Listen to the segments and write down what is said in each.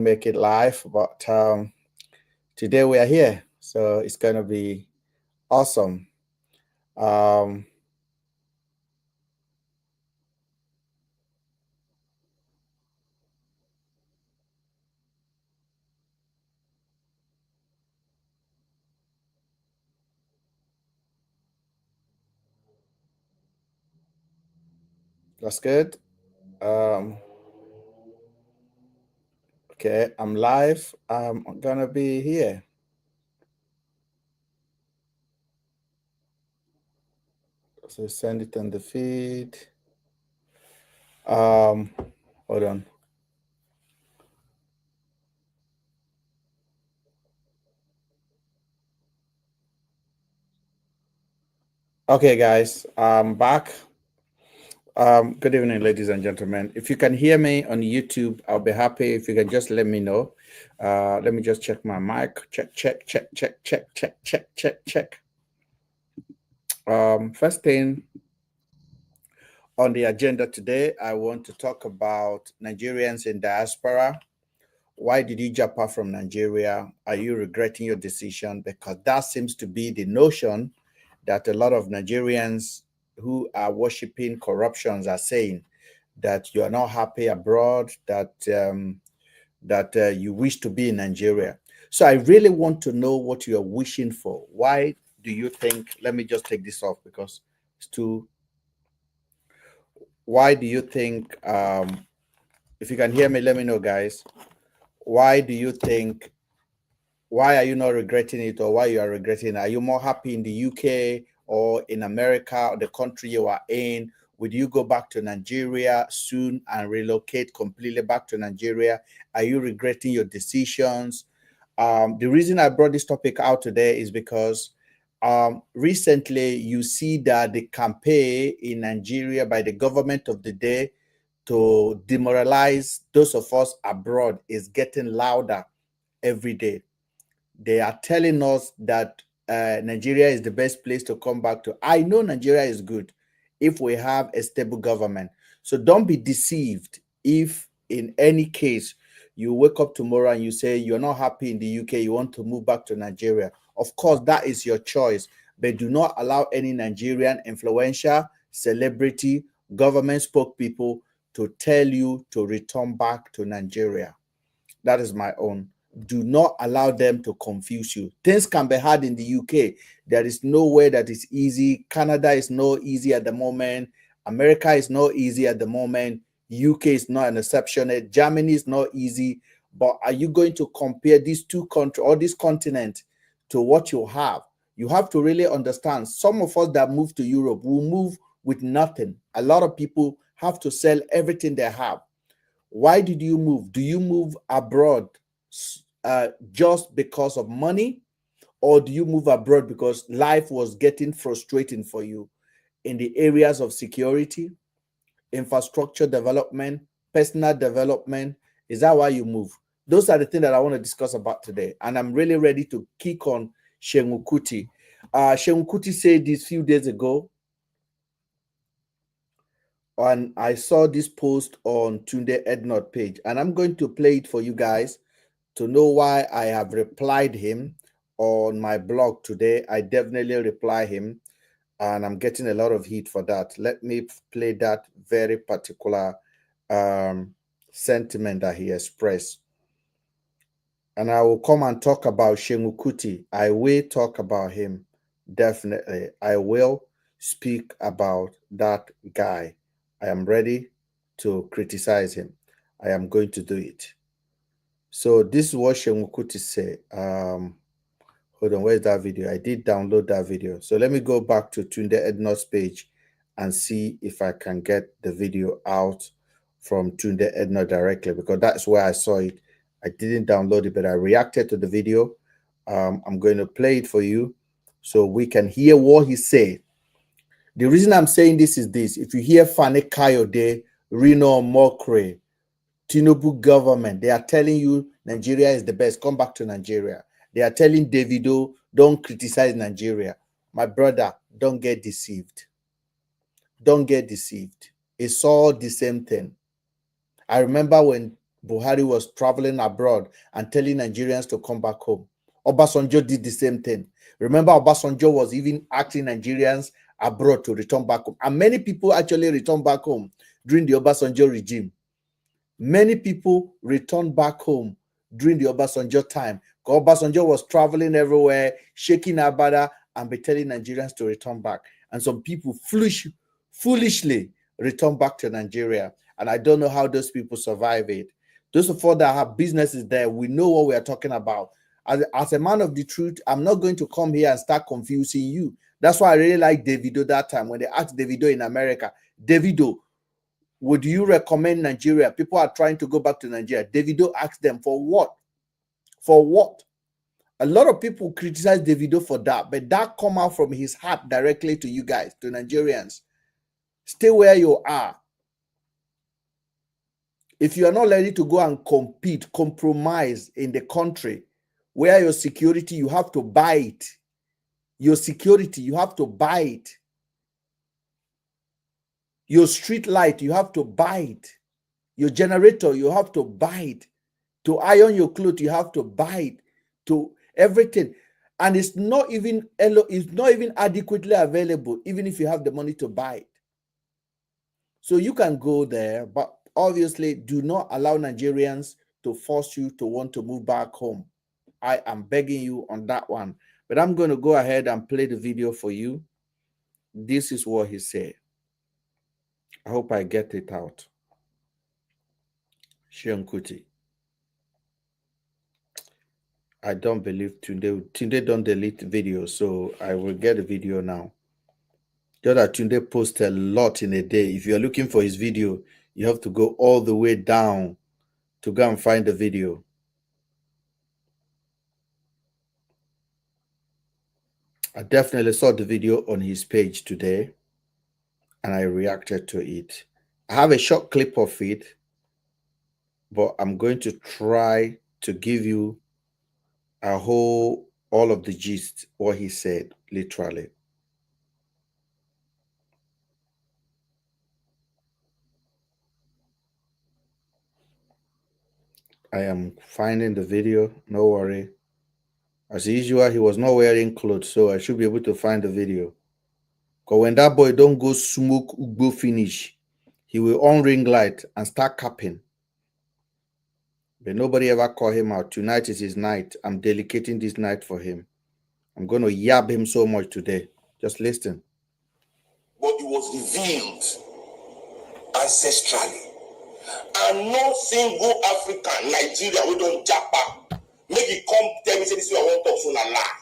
make it live, but today we are here, so it's gonna be awesome. Um, that's good. Um, okay, I'm live. I'm gonna be here. So send it on the feed. Um, Hold on. Okay, guys, I'm back. Good evening, ladies and gentlemen. If you can hear me on YouTube, I'll be happy if you can just let me know. Let me just check my mic. Check, check, check, check, check, check, check, check, check. First thing on the agenda today, I want to talk about Nigerians in diaspora. Why did you jump from Nigeria? Are you regretting your decision? Because that seems to be the notion that a lot of Nigerians who are worshiping corruptions are saying, that you are not happy abroad, that you wish to be in Nigeria. So I really want to know what you are wishing for. Why do you think? Let me just take this off because it's too. Why do you think? If you can hear me, let me know, guys. Why do you think? Why are you not regretting it, or why you are regretting it? Are you more happy in the UK or in America or the country you are in? Would you go back to Nigeria soon and relocate completely back to Nigeria? Are you regretting your decisions? The reason I brought this topic out today is because recently you see that the campaign in Nigeria by the government of the day to demoralize those of us abroad is getting louder every day. They are telling us that Nigeria is the best place to come back to. I know Nigeria is good if we have a stable government. So don't be deceived if, in any case, you wake up tomorrow and you say you're not happy in the UK, you want to move back to Nigeria. Of course, that is your choice, but do not allow any Nigerian influencer, celebrity, government spokespeople to tell you to return back to Nigeria. That is my own. Do not allow them to confuse you. Things can be hard in the UK. There is nowhere that is easy. Canada is not easy at the moment. America is not easy at the moment. UK is not an exception. Germany is not easy. But are you going to compare these two countries or this continent to what you have? You have to really understand. Some of us that move to Europe will move with nothing. A lot of people have to sell everything they have. Why did you move? Do you move abroad just because of money, or do you move abroad because life was getting frustrating for you in the areas of security, infrastructure development, personal development? Is that why you move? Those are the things that I want to discuss about today. And I'm really ready to kick on Segun Kuti. Segun Kuti said this few days ago, and I saw this post on Tunde Ednot page, and I'm going to play it for you guys to know why I have replied him on my blog today. I definitely reply him, and I'm getting a lot of heat for that. Let me play that very particular sentiment that he expressed. And I will come and talk about Segun Kuti. I will talk about him. Definitely. I will speak about that guy. I am ready to criticize him. I am going to do it. So this is what Segun Kuti said. Hold on, where's that video? I did download that video. So let me go back to Tunde Ednot's page and see if I can get the video out from Tunde Ednot directly, because that's where I saw it. I didn't download it, but I reacted to the video. I'm going to play it for you so we can hear what he said. The reason I'm saying this is this. If you hear Fani Kayode, Reno Mokre, Tinubu government, they are telling you Nigeria is the best. Come back to Nigeria. They are telling Davido, don't criticize Nigeria. My brother, don't get deceived. Don't get deceived. It's all the same thing. I remember when Buhari was traveling abroad and telling Nigerians to come back home. Obasanjo did the same thing. Remember, Obasanjo was even asking Nigerians abroad to return back home. And many people actually returned back home during the Obasanjo regime. Many people returned back home during the Obasanjo time. Obasanjo was traveling everywhere, shaking Abada, and be telling Nigerians to return back. And some people foolishly returned back to Nigeria. And I don't know how those people survive it. Those of us that have businesses there, we know what we are talking about. As a man of the truth, I'm not going to come here and start confusing you. That's why I really like Davido that time when they asked Davido in America, Davido, would you recommend Nigeria? People are trying to go back to Nigeria. Davido asked them, for what? For what? A lot of people criticize Davido for that, but that come out from his heart directly to you guys, to Nigerians. Stay where you are. If you are not ready to go and compete, compromise in the country where your security, you have to buy it. Your security, you have to buy it. Your street light, you have to buy it. Your generator, you have to buy it. To iron your clothes, you have to buy it. To everything. And it's not even adequately available, even if you have the money to buy it. So you can go there, but obviously do not allow Nigerians to force you to want to move back home. I am begging you on that one. But I'm going to go ahead and play the video for you. This is what he said. I hope I get it out. Seun Kuti. I don't believe Tunde don't delete videos, so I will get the video now. The other Tunde posts a lot in a day. If you're looking for his video, you have to go all the way down to go and find the video. I definitely saw the video on his page today and I reacted to it. I have a short clip of it, but I'm going to try to give you all of the gist, what he said, literally. I am finding the video, no worry. As usual, he was not wearing clothes, so I should be able to find the video. Because when that boy don't go smoke Ugbo finish, he will on ring light and start capping. But nobody ever call him out. Tonight is his night. I'm dedicating this night for him. I'm going to yab him so much today. Just listen. But it was revealed ancestrally. And no single African, Nigeria, we don't Japa. Make it come tell me, say this is what I want to talk, so na lie.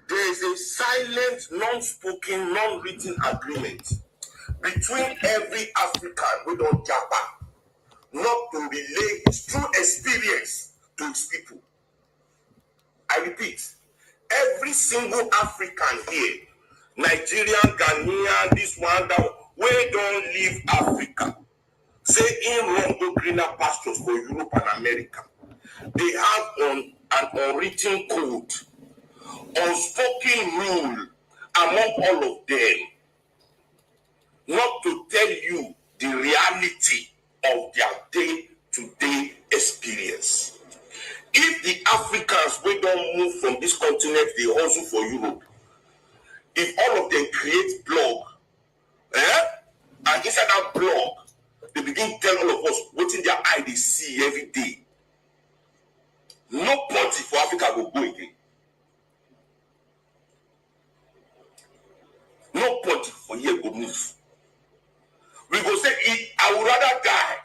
There is a silent, non-spoken, non-written agreement between every African we don't Japa not to relay his true experience to his people. I repeat, every single African here, Nigerian, Ghanaian, this one, that one, we don't leave Africa. Say in run go greener pastures for Europe and America. They have an unwritten code, unspoken rule among all of them, not to tell you the reality of their day-to-day experience. If the Africans we don't move from this continent, they hustle for Europe. If all of them create blog, and inside that blog, they begin to tell all of us what in their eye they see every day. No party for Africa will go again. No party for here go move. We go say, I would rather die.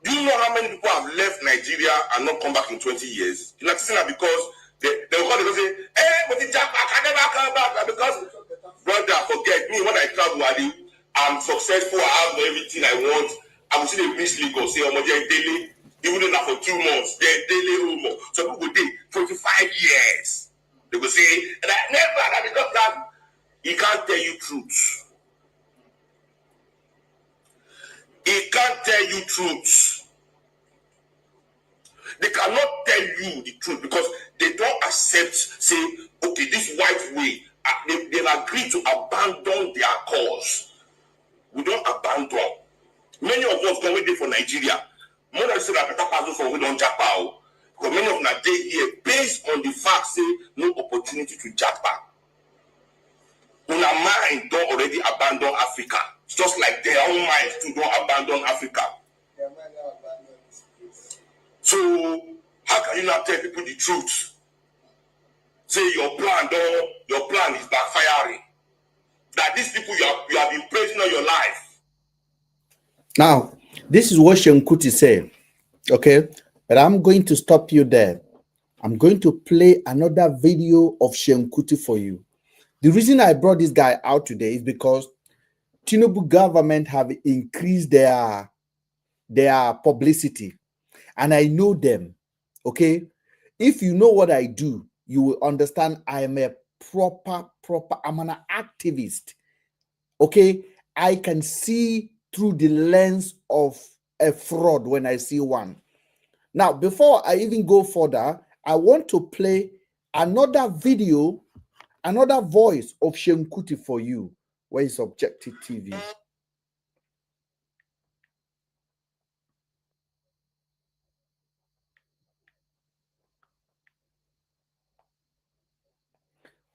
Do you know how many people have left Nigeria and not come back in 20 years? You know, because they will call, they say, hey, but the Japa, I can never come back. Because, brother, forget me, when I travel, I'm successful, I have everything I want. I will see the Miss League or say, oh, they're daily, even though not for 2 months, they're daily rumor. So people did 25 years. They will say, and I never, because that, he can't tell you truth. He can't tell you truth. They cannot tell you the truth because they don't accept, say, okay, this white way, they've agreed to abandon their cause. We don't abandon. Many of us going there for Nigeria. More than say that better passes for we don't Japa. Because many of them they here based on the fact say no opportunity to Japa. Una mind don't already abandon Africa. Just like their own mind to don't abandon Africa. So how can you not tell people the truth? Say your plan is backfiring. That these people you have been praising all your life. Now, this is what Shenkuti said. Okay, but I'm going to stop you there. I'm going to play another video of Shenkuti for you. The reason I brought this guy out today is because Tinubu government have increased their publicity, and I know them. Okay, if you know what I do, you will understand I am a proper. I'm an activist. Okay, I can see through the lens of a fraud when I see one. Now, before I even go further, I want to play another video, another voice of Shenkuti for you. Where is Objective TV?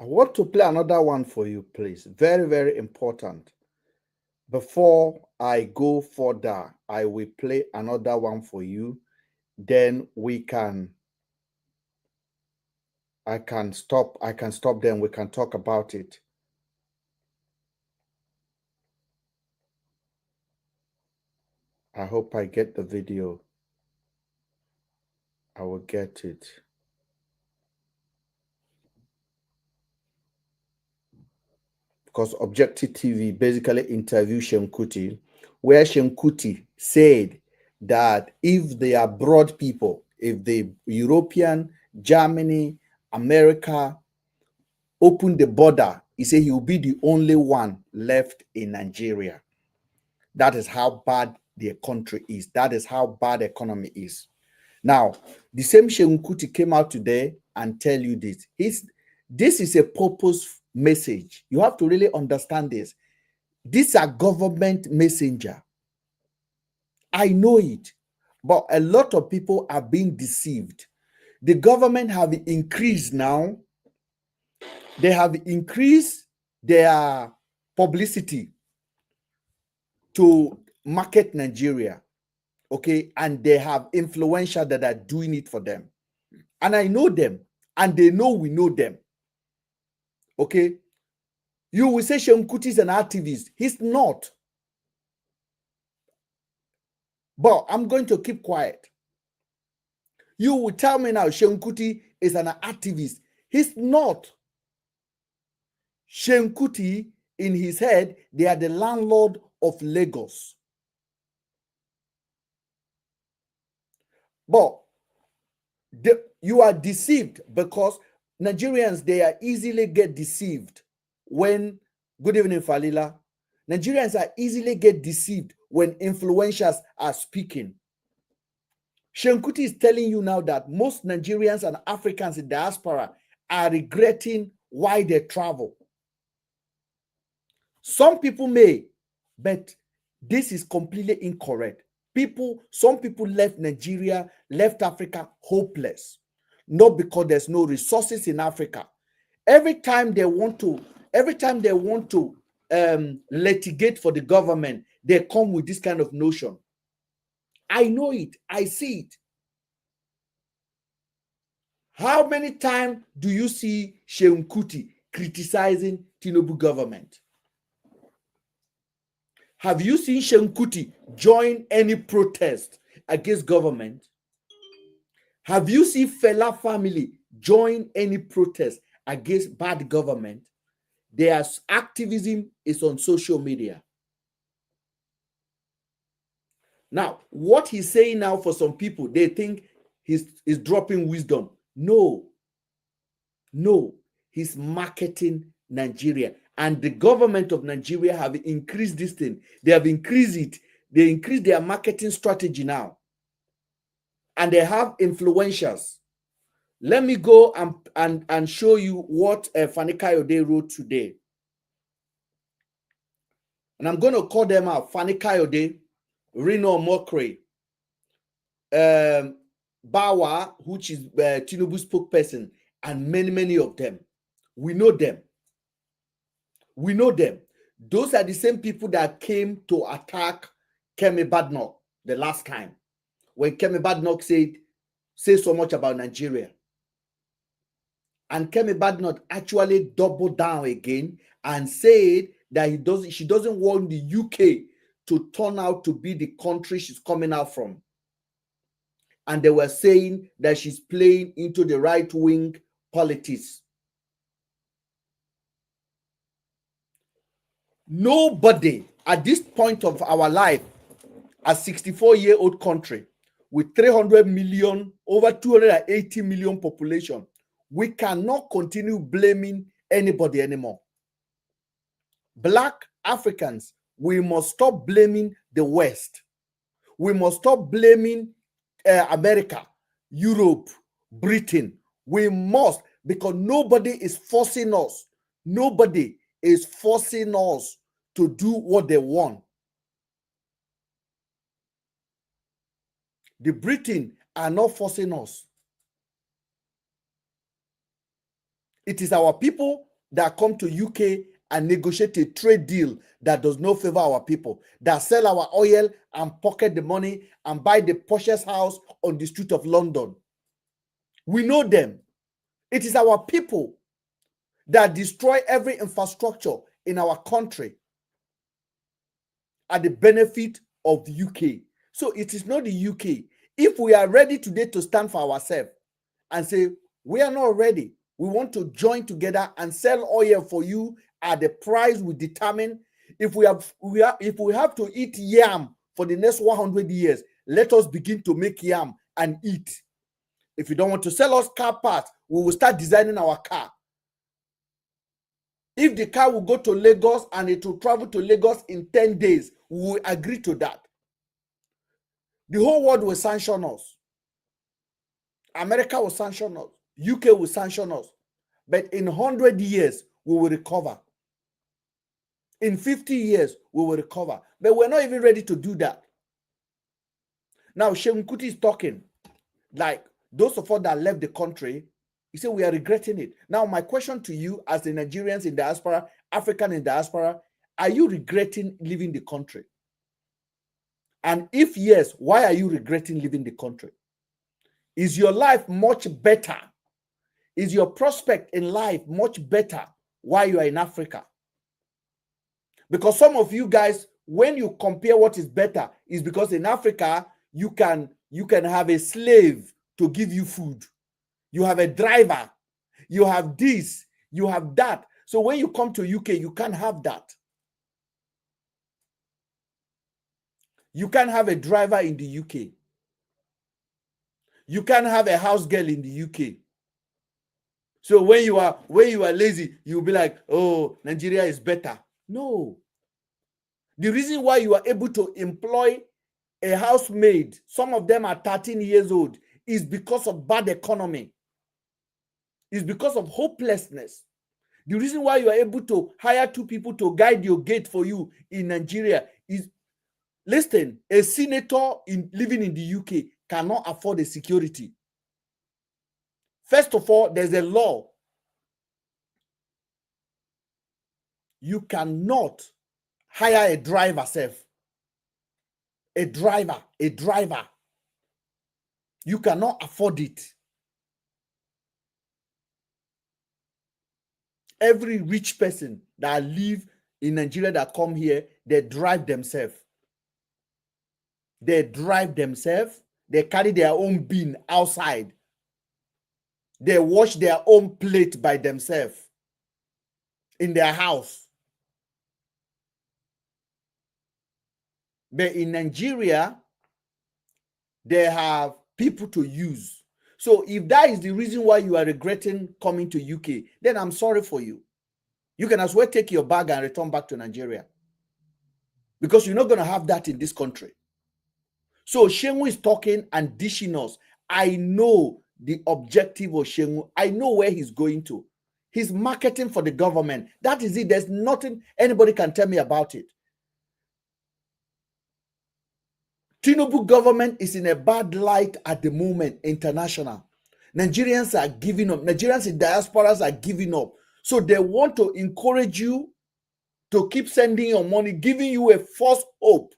I want to play another one for you, please. Very, very important. Before I go further, I will play another one for you. Then I can stop, then we can talk about it. I hope I get the video. I will get it. Because Objective TV basically interviewed Shenkuti, where Shenkuti said that if the abroad people, if the European, Germany, America open the border, he said he will be the only one left in Nigeria. That is how bad the country is. That is how bad the economy is. Now, the same Shenkuti came out today and tell you this. This is a purpose message. You have to really understand this. These are government messenger. I know it, but a lot of people are being deceived. The government have increased now. They have increased their publicity to market Nigeria. Okay, and they have influential that are doing it for them. And I know them, and they know we know them. Okay, you will say Shenkuti is an activist. He's not. But I'm going to keep quiet. You will tell me now Shenkuti is an activist. He's not. Shenkuti, in his head, they are the landlord of Lagos. But you are deceived because Nigerians, they are easily get deceived when, good evening, Falila. Nigerians are easily get deceived when influencers are speaking. Shenkuti is telling you now that most Nigerians and Africans in diaspora are regretting why they travel. Some people may, but this is completely incorrect. Some people left Nigeria, left Africa hopeless, not because there's no resources in Africa. Every time they want to litigate for the government, they come with this kind of notion. I know it. I see it. How many times do you see Shenkuti criticizing Tinubu government? Have you seen Shenkuti join any protest against government? Have you seen Fela family join any protest against bad government? Their activism is on social media. Now, what he's saying now for some people, they think he's dropping wisdom. No, he's marketing Nigeria. And the government of Nigeria have increased this thing. They have increased it. They increased their marketing strategy now. And they have influencers Let me go and show you what Fani Kayode wrote today. And I'm going to call them out. Fani Kayode, Reno Mokre, Bawa, which is Tinubu spokesperson, and many of them. We know them. We know them. Those are the same people that came to attack Kemi Badnoch the last time. When Kemi Badnoch said so much about Nigeria. And Kemi Badnoch actually doubled down again and said that she doesn't want the UK to turn out to be the country she's coming out from. And they were saying that she's playing into the right-wing politics. Nobody at this point of our life, a 64-year-old country with 300 million, over 280 million population, we cannot continue blaming anybody anymore. Black Africans, we must stop blaming the West. We must stop blaming America, Europe, Britain. We must, because nobody is forcing us. Nobody is forcing us to do what they want. The Britain are not forcing us. It is our people that come to UK and negotiate a trade deal that does not favor our people, that sell our oil and pocket the money and buy the poshest house on the street of London. We know them. It is our people that destroy every infrastructure in our country at the benefit of the UK. So it is not the UK. If we are ready today to stand for ourselves and say, we are not ready, we want to join together and sell oil for you at the price we determine. If we have to eat yam for the next 100 years, let us begin to make yam and eat. If you don't want to sell us car parts, we will start designing our car. If the car will go to Lagos and it will travel to Lagos in 10 days, we will agree to that. The whole world will sanction us. America will sanction us. UK will sanction us. But in 100 years, we will recover. In 50 years, we will recover. But we're not even ready to do that. Now, Sheikh Kuti is talking like those of us that left the country. He said, we are regretting it. Now, my question to you as the Nigerians in diaspora, African in diaspora, are you regretting leaving the country? And if yes, why are you regretting leaving the country? Is your life much better? Is your prospect in life much better while you are in Africa? Because some of you guys, when you compare what is better, is because in Africa, you can have a slave to give you food. You have a driver. You have this. You have that. So when you come to UK, you can't have that. You can't have a driver in the UK. You can't have a house girl in the UK. So when you are lazy, you'll be like, oh, Nigeria is better. No. The reason why you are able to employ a housemaid, some of them are 13 years old, is because of bad economy. It's because of hopelessness. The reason why you are able to hire 2 people to guide your gate for you in Nigeria is, listen, a senator living in the UK cannot afford a security. First of all, there's a law. You cannot hire a driver, self. A driver. You cannot afford it. Every rich person that live in Nigeria that come here, they drive themselves. They drive themselves. They carry their own bin outside. They wash their own plate by themselves in their house. But in Nigeria, they have people to use. So if that is the reason why you are regretting coming to UK, then I'm sorry for you. You can as well take your bag and return back to Nigeria. Because you're not going to have that in this country. So Shenwu is talking and dishing us. I know the objective of Shengu. I know where he's going to. He's marketing for the government. That is it. There's nothing anybody can tell me about it. Tinubu government is in a bad light at the moment, international. Nigerians are giving up. Nigerians in diasporas are giving up. So they want to encourage you to keep sending your money, giving you a false hope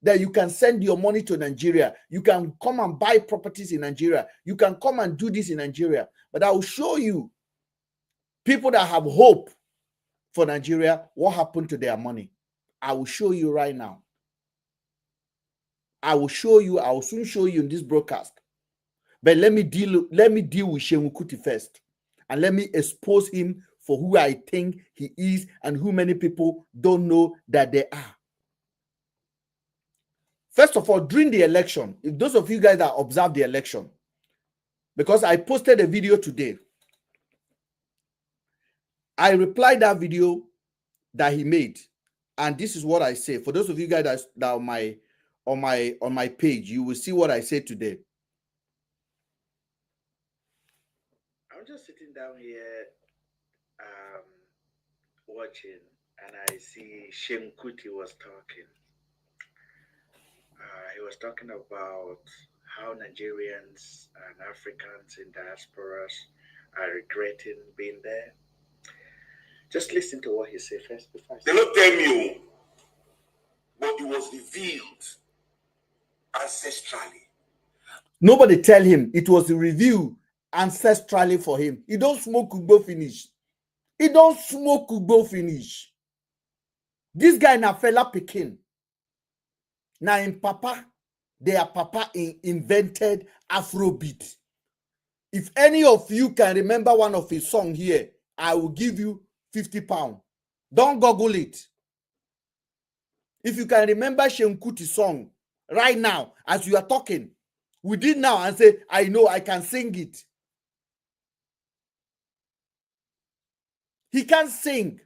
that you can send your money to Nigeria. You can come and buy properties in Nigeria. You can come and do this in Nigeria. But I will show you people that have hope for Nigeria, what happened to their money. I will show you right now. I will show you. I will soon show you in this broadcast. But let me deal with Seun Kuti first. And let me expose him for who I think he is and who many people don't know that they are. First of all, during the election, if those of you guys that observed the election, because I posted a video today, I replied that video that he made, and this is what I say. For those of you guys that are on my page, you will see what I said today. I'm just sitting down here watching, and I see Seun Kuti was talking. He was talking about how Nigerians and Africans in diasporas are regretting being there. Just listen to what he said first before I They don't tell me, but it was revealed ancestrally. Nobody tell him it was revealed ancestrally for him. He don't smoke Ugbo finish. He don't smoke Ugbo finish. This guy na fella pikin. Now in Papa, their Papa invented Afrobeat. If any of you can remember one of his songs here, I will give you 50 pounds. Don't Google it. If you can remember Seun Kuti's song right now, as you are talking, we did now and say, I know I can sing it. He can sing.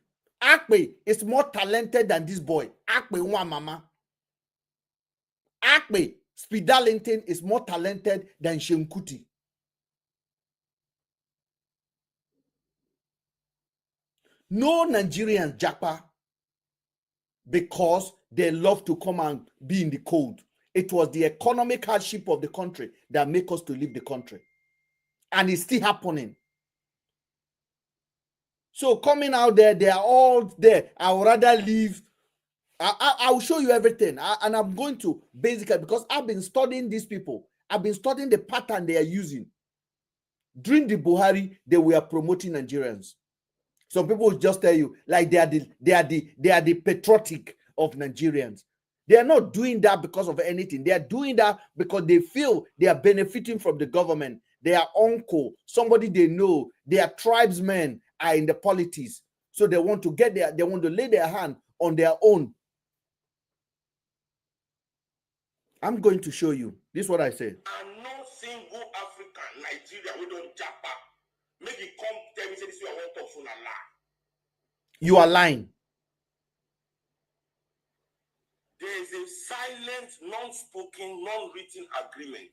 Akpe is more talented than this boy. Akpe one mama. Akpe, Speed Darlington is more talented than Seun Kuti. No Nigerians Japa because they love to come and be in the cold. It was the economic hardship of the country that make us to leave the country. And it's still happening. So coming out there, they are all there. I would rather leave. I will show you everything. And I'm going to basically, because I've been studying these people. I've been studying the pattern they are using. During the Buhari, they were promoting Nigerians. Some people will just tell you, like they are the patriotic of Nigerians. They are not doing that because of anything. They are doing that because they feel they are benefiting from the government. Their uncle, somebody they know, their tribesmen are in the politics. So they want to get there, they want to lay their hand on their own. I'm going to show you. This is what I said. And no single African, Nigeria, we don't Japa. Make it come tell me, say this is what I want to talk for a lie. You are lying. There is a silent, non-spoken, non-written agreement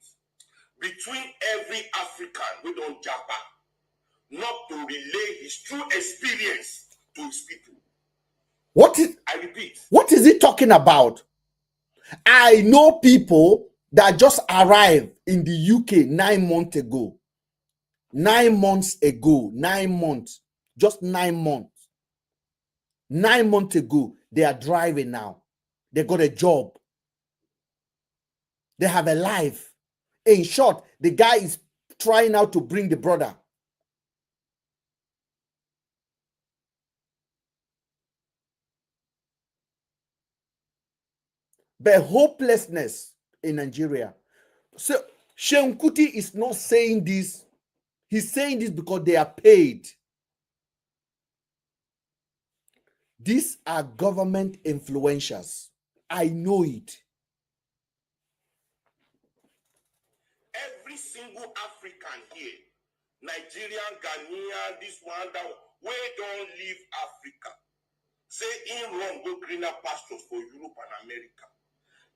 between every African we don't Japa not to relay his true experience to his people. I repeat. What is he talking about? I know people that just arrived in the UK 9 months ago. 9 months ago. 9 months. Just 9 months. 9 months ago, they are driving now. They got a job. They have a life. In short, the guy is trying out to bring the brother. But hopelessness in Nigeria. So Seun Kuti is not saying this. He's saying this because they are paid. These are government influencers. I know it. Every single African here, Nigerian, Ghanaian, this one, that one, we don't leave Africa. Say in run go greener pastures for Europe and America.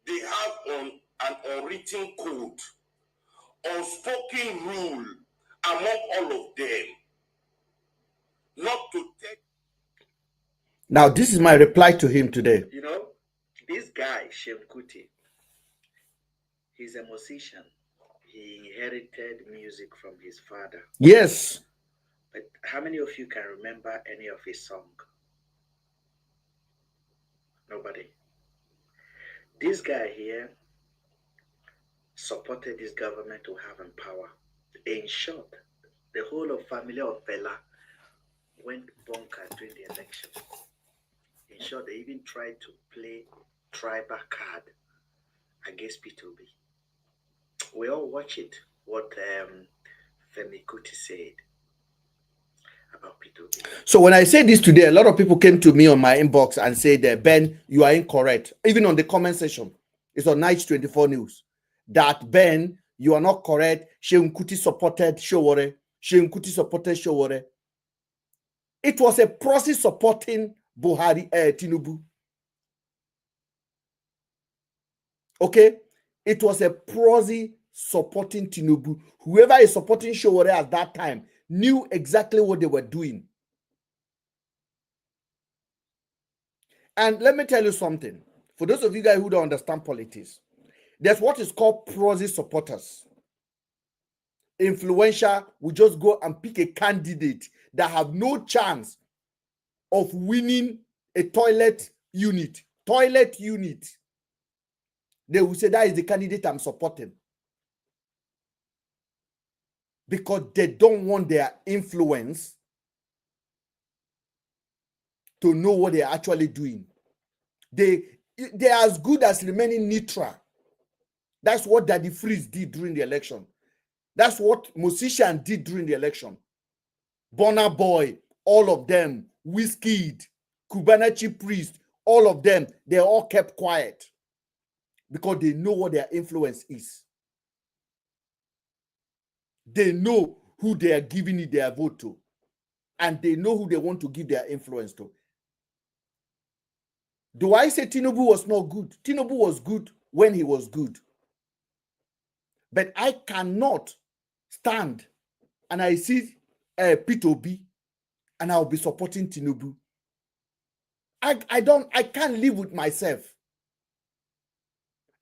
They have an unwritten code, unspoken rule among all of them not to take. Now, this is my reply to him today. You know, this guy, Shem Kuti, he's a musician. He inherited music from his father. Yes. But how many of you can remember any of his song? Nobody. This guy here supported this government to have in power. In short, the whole of family of Bella went bunker during the election. In short, they even tried to play tribal card against P2B. We all watch it, what Femi Kuti said about P2B. So when I say this today, a lot of people came to me on my inbox and said that, Ben, you are incorrect. Even on the comment section, it's on Night 24 News, that Ben, you are not correct. Sheikh Kuti supported Showore. Sheikh Kuti supported Showore. It was a process supporting Buhari, Tinubu. Okay? It was a process supporting Tinubu. Whoever is supporting Showore at that time knew exactly what they were doing. And let me tell you something. For those of you guys who don't understand politics, there's what is called process supporters. Influential will just go and pick a candidate that have no chance of winning a toilet unit. Toilet unit. They will say that is the candidate I'm supporting. Because they don't want their influence to know what they're actually doing. They're as good as remaining neutral. That's what Daddy Freeze did during the election. That's what musicians did during the election. Burna Boy, all of them, Wizkid, Cubana Chief Priest, all of them, they all kept quiet because they know what their influence is. They know who they are giving it their vote to, and they know who they want to give their influence to. Do I say Tinubu was not good? Tinubu was good when he was good. But I cannot stand and I see P2B and I'll be supporting Tinubu. I can't live with myself.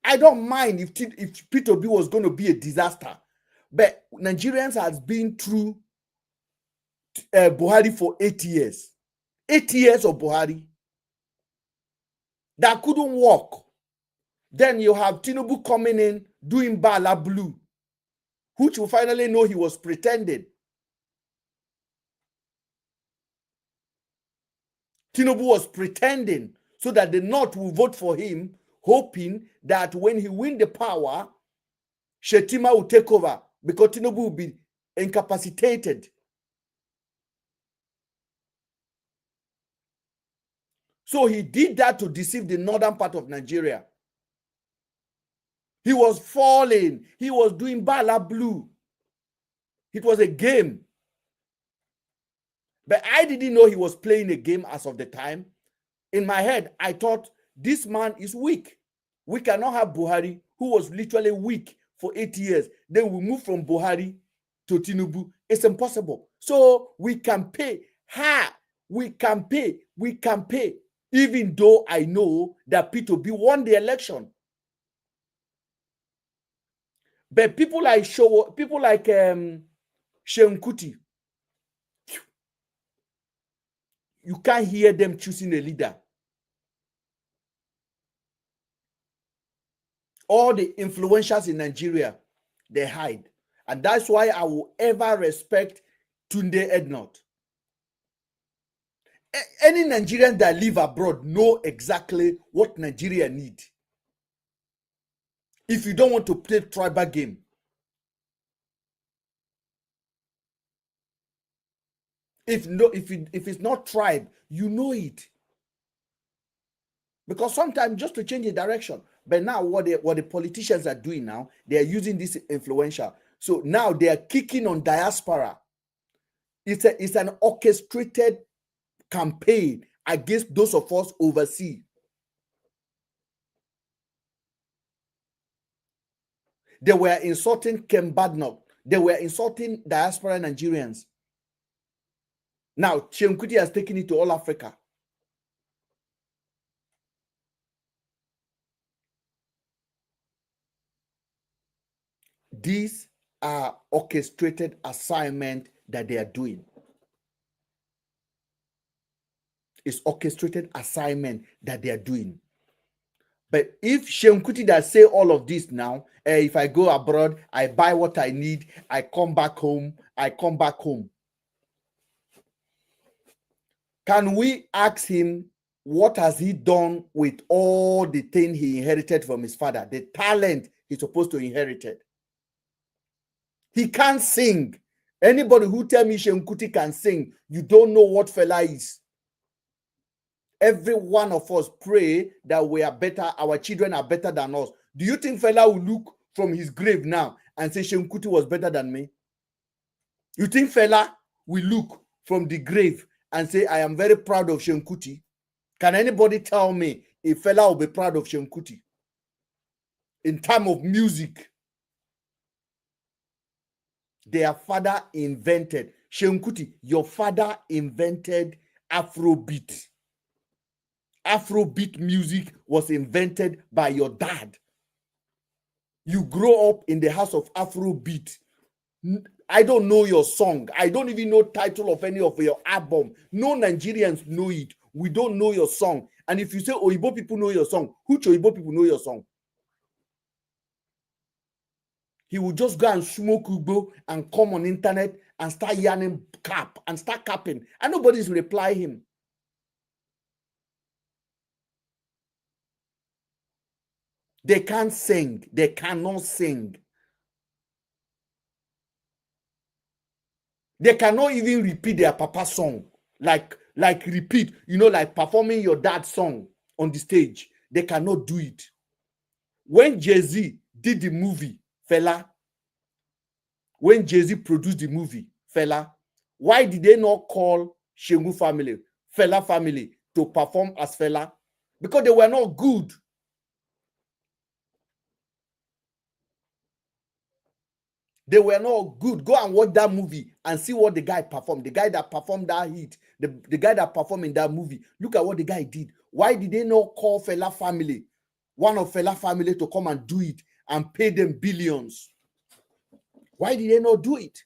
I don't mind if P2B was going to be a disaster. But Nigerians has been through Buhari for 8 years. 8 years of Buhari that couldn't work. Then you have Tinubu coming in doing Bala Blue, which you finally know he was pretending. Tinubu was pretending so that the North will vote for him, hoping that when he win the power, Shetima will take over because Tinubu will be incapacitated. So he did that to deceive the northern part of Nigeria. He was falling. He was doing Bala Blue. It was a game. But I didn't know he was playing a game as of the time. In my head, I thought this man is weak. We cannot have Buhari, who was literally weak for 8 years. Then we move from Buhari to Tinubu. It's impossible. So we can pay. We can pay. Even though I know that P2B won the election. But people like Sheikh Kuti, you can't hear them choosing a leader. All the influencers in Nigeria, they hide. And that's why I will ever respect Tunde Ednot. Any Nigerian that live abroad know exactly what Nigeria need. If you don't want to play tribal game. If it's not tribe, you know it. Because sometimes just to change the direction. But now what the politicians are doing now, they are using this influential. So now they are kicking on diaspora. It's an orchestrated campaign against those of us overseas. They were insulting Ken Badnock. They were insulting diaspora Nigerians. Now, Seun Kuti has taken it to all Africa. These are orchestrated assignment that they are doing. It's orchestrated assignment that they are doing. But if Seun Kuti does say all of this now, if I go abroad, I buy what I need, I come back home. Can we ask him, what has he done with all the thing he inherited from his father, the talent he's supposed to inherit? He can't sing. Anybody who tell me Seun Kuti can sing, you don't know what fella is. Every one of us pray that we are better, our children are better than us. Do you think fella will look from his grave now and say Seun Kuti was better than me? You think fella will look from the grave and say, I am very proud of Seun Kuti? Can anybody tell me if fella will be proud of Seun Kuti? In time of music, their father invented, Seun Kuti, your father invented Afrobeat. Afrobeat music was invented by your dad. You grow up in the house of Afrobeat. I don't know your song. I don't even know title of any of your album. No Nigerians know it. We don't know your song. And if you say Oyibo people know your song, which Oyibo people know your song? He will just go and smoke Ugbo and come on internet and start yarning cap and start capping. And nobody's reply him. They can't sing. They cannot sing. They cannot even repeat their papa song. Like repeat, like performing your dad's song on the stage. They cannot do it. When Jay-Z did the movie, fella, when Jay-Z produced the movie, fella, why did they not call Shengu family, fella family, to perform as fella? Because they were not good. They were not good. Go and watch that movie and see what the guy performed. The guy that performed that hit, the guy that performed in that movie. Look at what the guy did. Why did they not call fella family, one of fella family, to come and do it and pay them billions? Why did they not do it?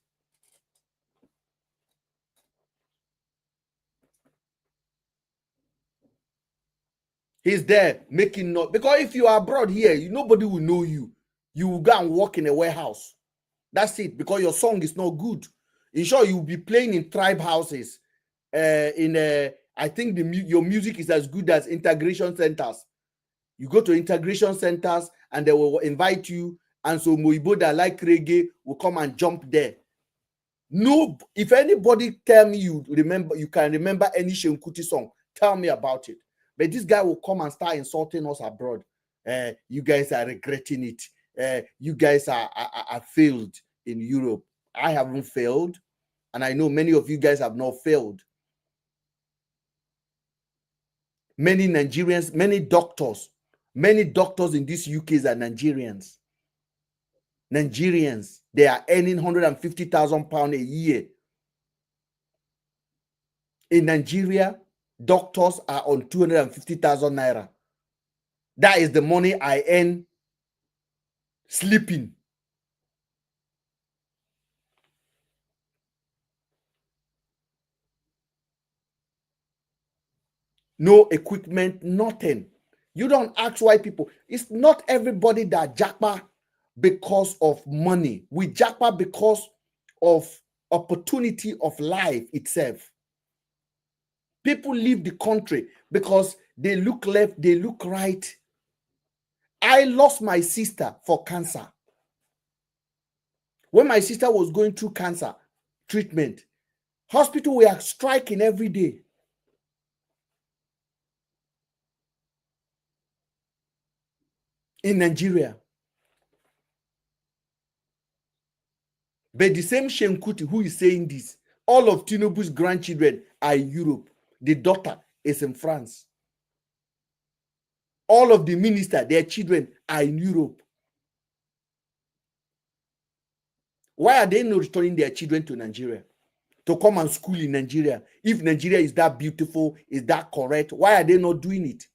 He's there making noise. Because if you are abroad here, nobody will know you. You will go and work in a warehouse. That's it. Because your song is not good. In short, you will be playing in tribe houses. I think your music is as good as integration centers. You go to integration centers and they will invite you. And so Moibo that like reggae will come and jump there. No, if anybody tell me you can remember any Seun Kuti song, tell me about it. But this guy will come and start insulting us abroad. You guys are regretting it. You guys are failed in Europe. I haven't failed. And I know many of you guys have not failed. Many Nigerians, many doctors in this UK are Nigerians. Nigerians, they are earning £150,000 a year. In Nigeria, doctors are on 250,000 naira. That is the money I earn sleeping. No equipment, nothing. You don't ask why people. It's not everybody that japa because of money. We japa because of opportunity of life itself. People leave the country because they look left, they look right. I lost my sister for cancer. When my sister was going through cancer treatment, hospital were striking every day. In Nigeria. But the same Seun Kuti who is saying this, all of Tinubu's grandchildren are in Europe. The daughter is in France. All of the ministers, their children are in Europe. Why are they not returning their children to Nigeria to come and school in Nigeria? If Nigeria is that beautiful, is that correct, why are they not doing it?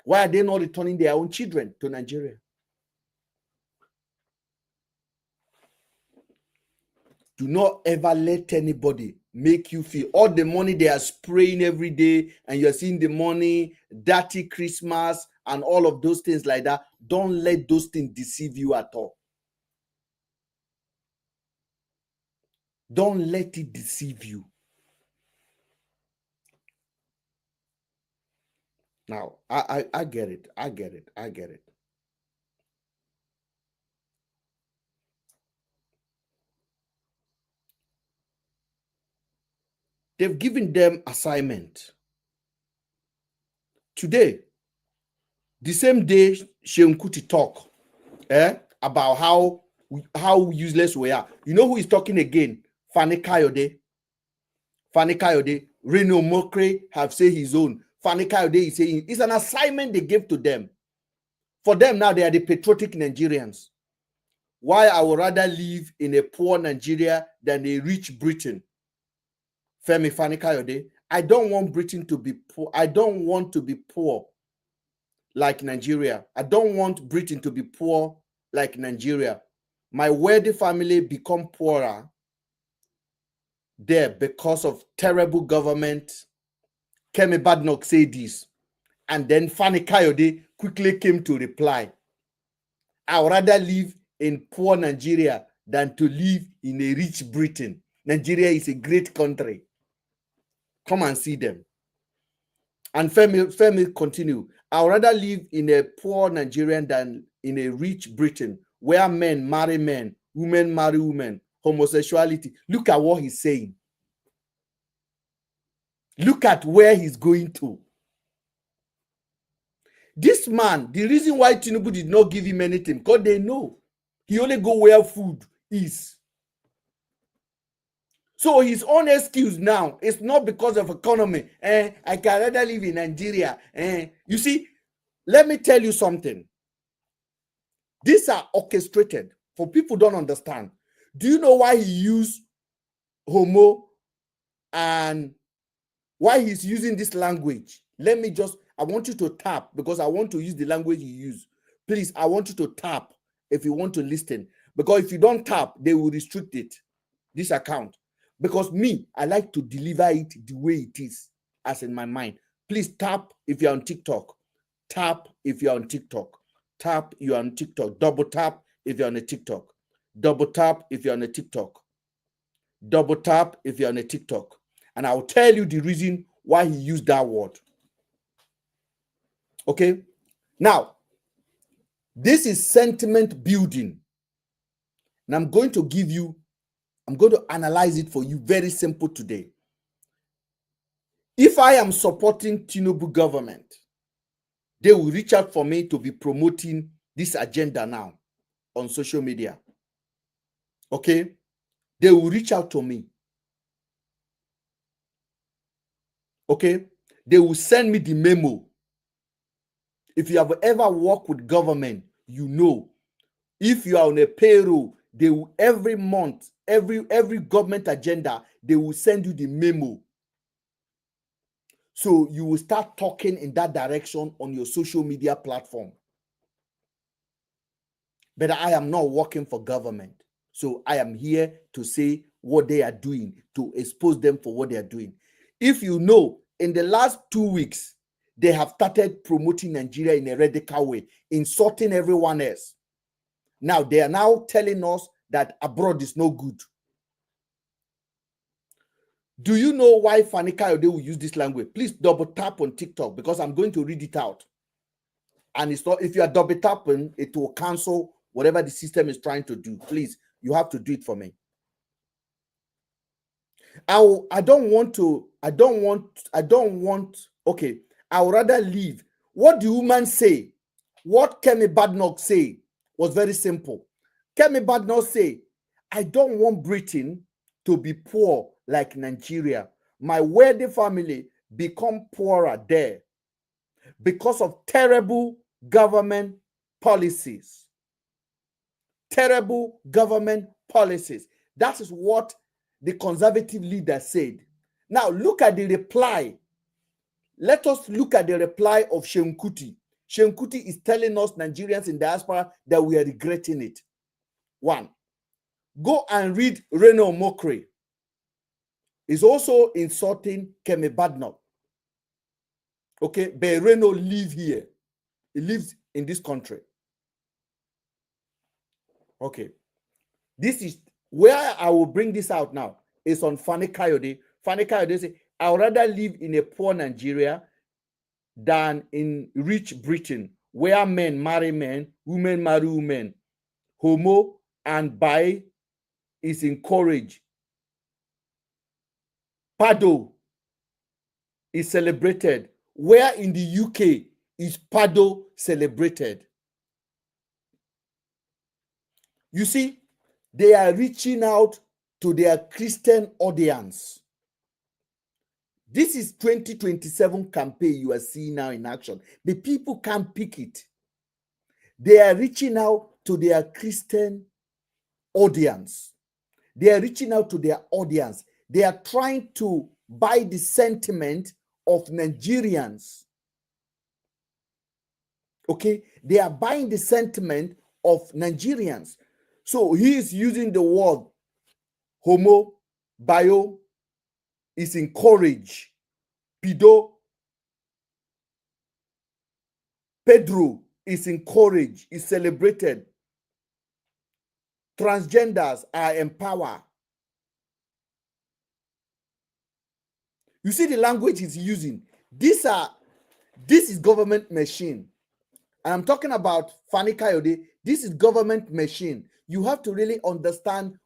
Why are they not returning their own children to Nigeria? Do not ever let anybody make you feel all the money they are spraying every day, and you're seeing the money, dirty Christmas, and all of those things like that. Don't let those things deceive you at all. Don't let it deceive you. Now, I get it. I get it. I get it. They've given them assignment. Today, the same day Sheikh Kuti talk about how useless we are. You know who is talking again? Fani Kayode. Fani Kayode. Reno Mokre have said his own. Fani Kayode is saying it's an assignment they gave to them. For them now, they are the patriotic Nigerians. Why I would rather live in a poor Nigeria than a rich Britain. Femi Fani Kayode. I don't want Britain to be poor. I don't want to be poor like Nigeria. I don't want Britain to be poor like Nigeria. My wealthy family become poorer there because of terrible government. Kemi Badnoch said this. And then Fani Kayode quickly came to reply. I would rather live in poor Nigeria than to live in a rich Britain. Nigeria is a great country. Come and see them. And Femi continue. I would rather live in a poor Nigerian than in a rich Britain, where men marry men, women marry women, homosexuality. Look at what he's saying. Look at where he's going to. This man, the reason why Tinubu did not give him anything, because they know he only go where food is. So his own excuse now is not because of economy. I can rather live in Nigeria. You see, let me tell you something. These are orchestrated. For people don't understand. Do you know why he used homo and why he's using this language? I want you to tap because I want to use the language you use. Please, I want you to tap if you want to listen. Because if you don't tap, they will restrict it, this account. Because me, I like to deliver it the way it is, as in my mind. Please tap if you're on TikTok. Tap if you're on TikTok. Tap you're on TikTok. Double tap if you're on a TikTok. Double tap if you're on a TikTok. Double tap if you're on a TikTok. And I'll tell you the reason why he used that word. Okay? Now, this is sentiment building. And I'm going to analyze it for you very simple today. If I am supporting Tinubu government, they will reach out for me to be promoting this agenda now on social media. Okay? They will reach out to me. Okay? They will send me the memo. If you have ever worked with government, you know. If you are on a payroll, they will every month, every government agenda, they will send you the memo. So you will start talking in that direction on your social media platform. But I am not working for government. So I am here to say what they are doing, to expose them for what they are doing. If you know, in the last 2 weeks, they have started promoting Nigeria in a radical way, insulting everyone else. Now, they are now telling us that abroad is no good. Do you know why Fani Kayode will use this language? Please double tap on TikTok because I'm going to read it out. And it's not, if you are double tapping, it will cancel whatever the system is trying to do. Please, you have to do it for me. I don't want, okay, I would rather leave. What the woman say, what Kemi Badnoch say was very simple. Kemi Badnoch say, I don't want Britain to be poor like Nigeria. My wealthy family become poorer there because of terrible government policies. Terrible government policies. That is what the conservative leader said. Now, look at the reply. Let us look at the reply of Shehu Kuti. Shehu Kuti is telling us Nigerians in diaspora that we are regretting it. One, go and read Reno Mokre. He's also insulting Kemi Badnoch. Okay, but Reno live here. He lives in this country. Okay. This is where I will bring this out now. It's on Fani Kayode. Fani Kayode says, I would rather live in a poor Nigeria than in rich Britain, where men marry men, women marry women. Homo and bi is encouraged. Pado is celebrated, where in the UK is Pado celebrated. You see, they are reaching out to their Christian audience. This is 2027 campaign you are seeing now in action. The people can't pick it. They are reaching out to their Christian audience. They are reaching out to their audience. They are trying to buy the sentiment of Nigerians. Okay? They are buying the sentiment of Nigerians. So he is using the word homo, bio is encouraged. Pido, Pedro is encouraged, is celebrated. Transgenders are empowered. You see the language he's using. This is government machine. I'm talking about Fani Kayode. This is government machine. You have to really understand.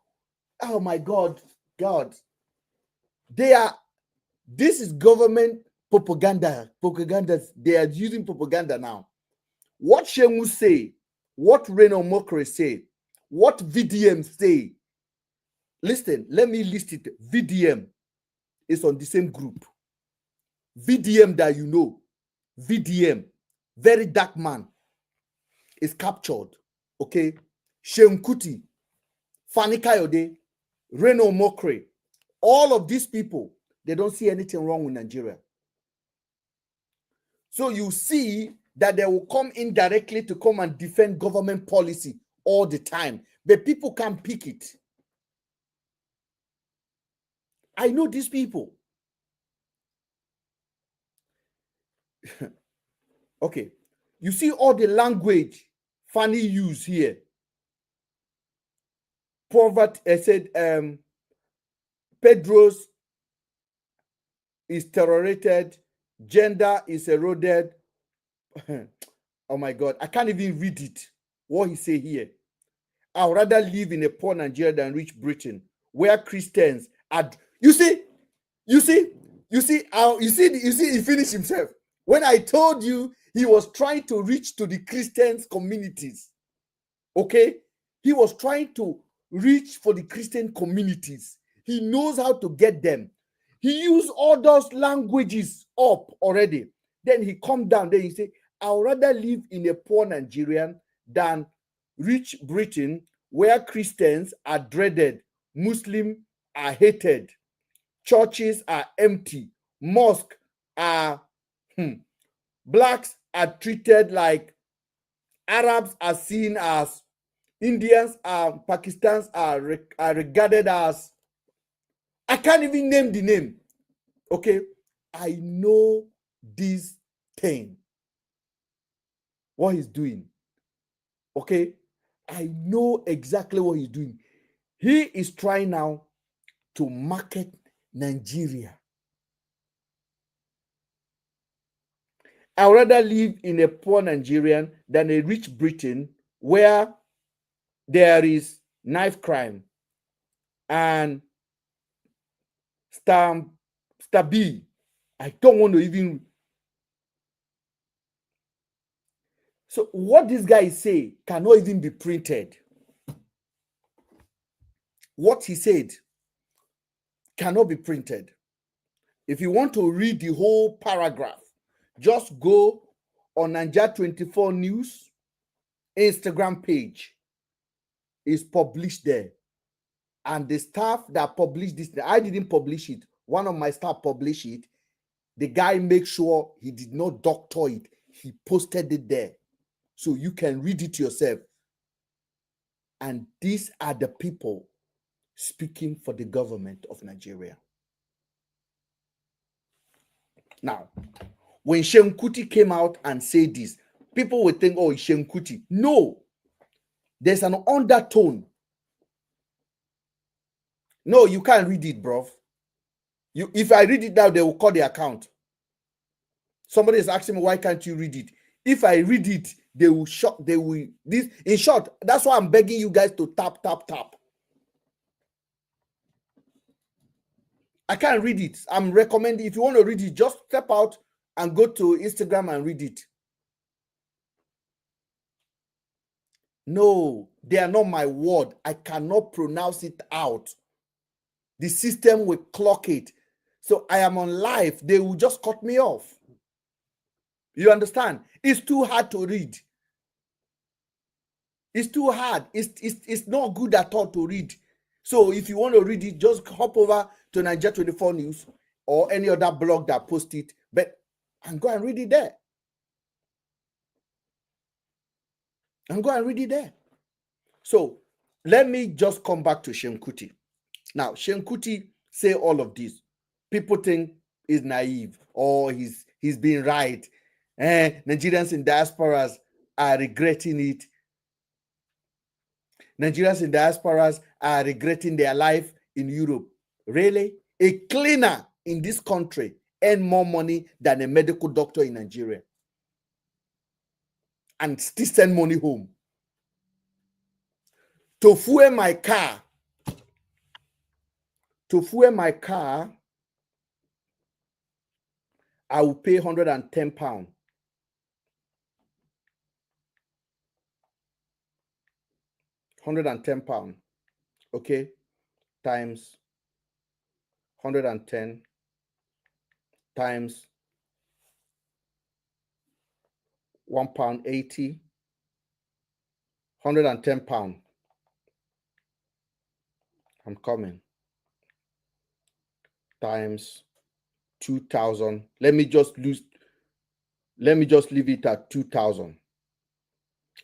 Oh my God. This is government propaganda. They are using propaganda now. What Shemu say, what Reno Mokre say, what VDM say. Listen, let me list it. VDM is on the same group. VDM that you know. VDM, very dark man, is captured. Okay? Shehu Kuti, Fani Kayode, Reno Mokre, all of these people, they don't see anything wrong with Nigeria. So you see that they will come indirectly to come and defend government policy all the time. But people can't pick it. I know these people. Okay. You see all the language Fanny used here. Poverty, I said, Pedro's is terrorated, gender is eroded. Oh my God, I can't even read it. What he say here. I would rather live in a poor Nigeria than rich Britain, where Christians are. You see, he finished himself. When I told you he was trying to reach to the Christians communities, okay? He was trying to reach for the Christian communities. He knows how to get them. He used all those languages up already. Then he come down, then he say, I would rather live in a poor Nigerian than rich Britain, where Christians are dreaded, Muslims are hated, churches are empty, mosques are blacks are treated like Arabs are seen as, Indians are, Pakistans are regarded as, I can't even name the name. Okay, I know this thing, what he's doing. Okay, I know exactly what he's doing. He is trying now to market Nigeria. I would rather live in a poor Nigerian than a rich Britain where there is knife crime and stabbing. I don't want to even. So what this guy say cannot even be printed. What he said cannot be printed. If you want to read the whole paragraph, just go on Nigeria 24 News Instagram page. It's published there. And the staff that published this, I didn't publish it. One of my staff published it. The guy makes sure he did not doctor it. He posted it there. So you can read it yourself. And these are the people speaking for the government of Nigeria. Now, when Seun Kuti came out and said this, people would think, oh, it's Seun Kuti. No, there's an undertone. No, you can't read it, bro. If I read it now, they will call the account. Somebody is asking me, why can't you read it? If I read it, they will shut. They will this. In short, that's why I'm begging you guys to tap. I can't read it. I'm recommending, if you want to read it, just step out and go to Instagram and read it. No, they are not my word. I cannot pronounce it out. The system will clock it. So I am on live. They will just cut me off. You understand? It's too hard to read. It's too hard. It's not good at all to read. So if you want to read it, just hop over to Nigeria 24 News or any other blog that post it, and go and read it there. So let me just come back to Seun Kuti. Now, Seun Kuti say all of this. People think he's naive or he's being right. Nigerians in diasporas are regretting it. Nigerians in diasporas are regretting their life in Europe. Really? A cleaner in this country earn more money than a medical doctor in Nigeria and still send money home. To fuel my car, I will pay £110. £110, okay, times 110 times £1.80, £110. I'm coming. Times 2,000. Let me just leave it at 2,000.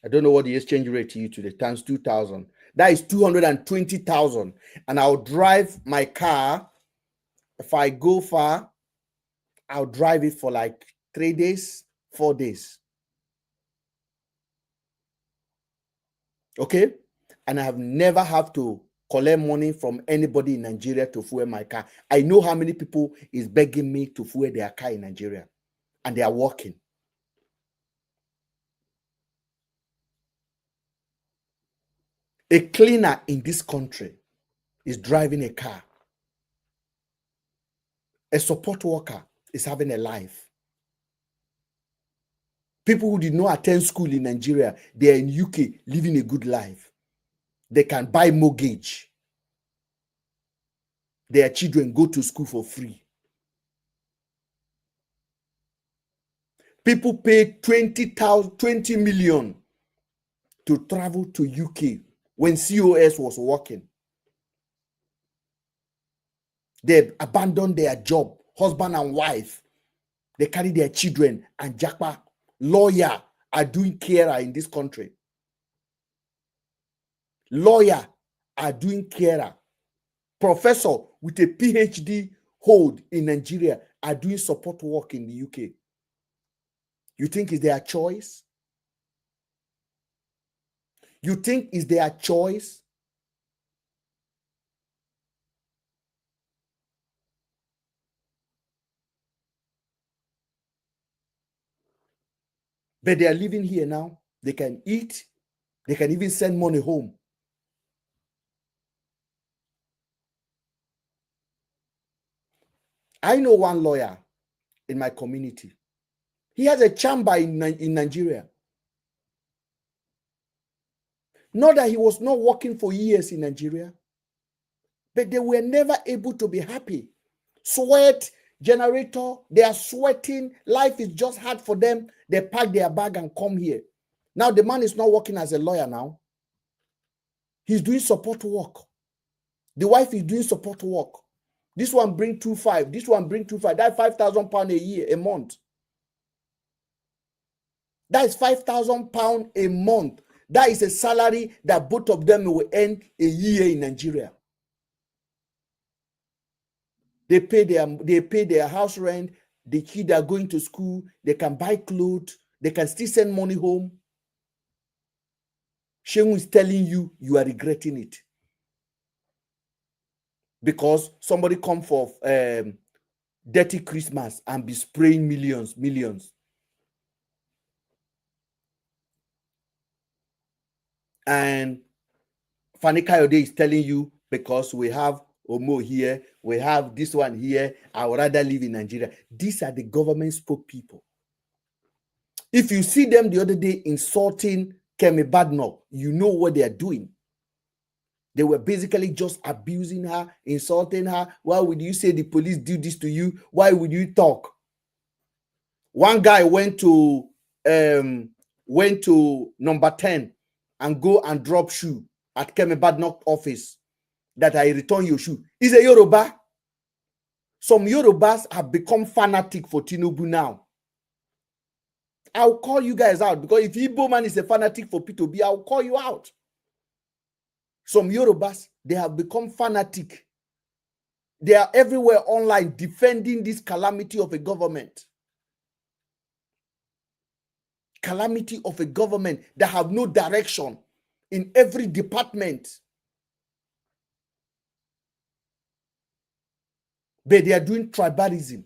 I don't know what the exchange rate to you today. Times 2,000. That is 220,000. And I'll drive my car. If I go far, I'll drive it for like 3 days, 4 days. Okay? And I have never have to collect money from anybody in Nigeria to fuel my car. I know how many people is begging me to fuel their car in Nigeria. And they are working. A cleaner in this country is driving a car. A support worker is having a life. People who did not attend school in Nigeria, they are in UK living a good life. They can buy mortgage. Their children go to school for free. People pay 20 million to travel to UK when COS was working. They abandoned their job, husband and wife. They carry their children, and Japa, lawyer, are doing carer in this country. Lawyer are doing carer. Professor with a PhD hold in Nigeria are doing support work in the UK. You think it's their choice? You think it's their choice? But they are living here now. They can eat. They can even send money home. I know one lawyer in my community. He has a chamber in Nigeria. Not that he was not working for years in Nigeria, but they were never able to be happy. Sweat, generator, they are sweating. Life is just hard for them. They pack their bag and come here. Now the man is not working as a lawyer now. He's doing support work. The wife is doing support work. This one bring 2.5. This one bring 2.5. That's £5,000 a year, a month. That is £5,000 a month. That is a salary that both of them will earn a year in Nigeria. They pay their house rent. The kids are going to school. They can buy clothes. They can still send money home. Shehu is telling you, you are regretting it. Because somebody come for dirty Christmas and be spraying millions. And Fani Kayode is telling you, because we have Omo here, we have this one here, I would rather live in Nigeria. These are the government spoke people. If you see them the other day insulting Kemi Badnoch, you know what they are doing. They were basically just abusing her, insulting her. Why would you say the police do this to you? Why would you talk? One guy went to number 10 and go and drop shoe at Kemi Badnoch office that I return your shoe. He's a Yoruba. Some Yorubas have become fanatic for Tinubu now. I'll call you guys out, because if Igbo man is a fanatic for P2B, I'll call you out. Some Yorubas, they have become fanatic. They are everywhere online defending this calamity of a government. Calamity of a government that have no direction in every department. But they are doing tribalism.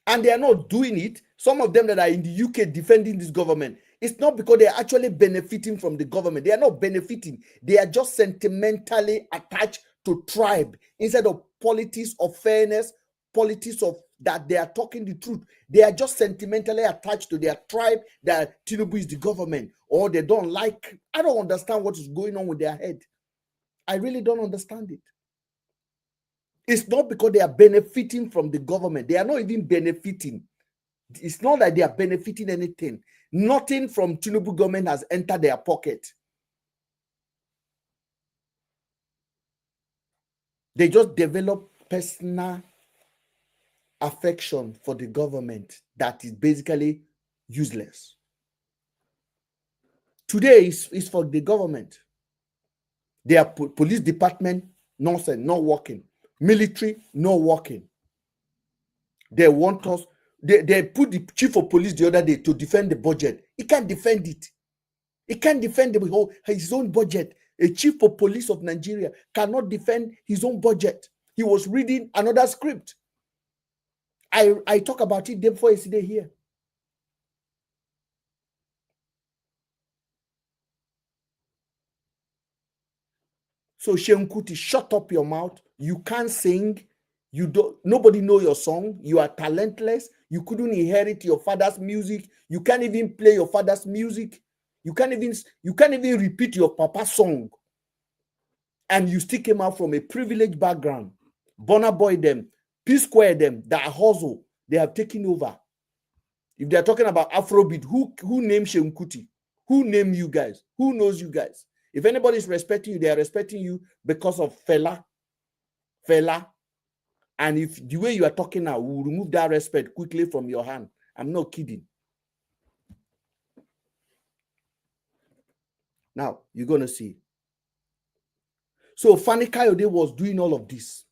And they are not doing it. Some of them that are in the UK defending this government, it's not because they are actually benefiting from the government. They are not benefiting. They are just sentimentally attached to tribe instead of politics of fairness, politics of that they are talking the truth. They are just sentimentally attached to their tribe that Tinubu is the government, or they don't like. I don't understand what is going on with their head. I really don't understand it. It's not because they are benefiting from the government. They are not even benefiting. It's not that they are benefiting anything. Nothing from Tinubu government has entered their pocket. They just develop personal affection for the government that is basically useless. Today is for the government. Their police department, nonsense, not working. Military, not working. They want us. They put the chief of police the other day to defend the budget. He can't defend it. He can't defend his own budget. A chief of police of Nigeria cannot defend his own budget. He was reading another script. I talk about it day before yesterday here. So Shehu Kuti, shut up your mouth. You can't sing. You don't. Nobody know your song. You are talentless. You couldn't inherit your father's music. You can't even play your father's music. You can't even repeat your papa's song. And you still came out from a privileged background. Burna Boy them, P Square them, that hustle, they have taken over. If they're talking about Afrobeat, who named Shehu Kuti? Who named you guys? Who knows you guys? If anybody is respecting you, they are respecting you because of Fela. And if the way you are talking now will remove that respect quickly from your hand. I'm not kidding. Now, you're going to see. So Fani Kayode was doing all of this.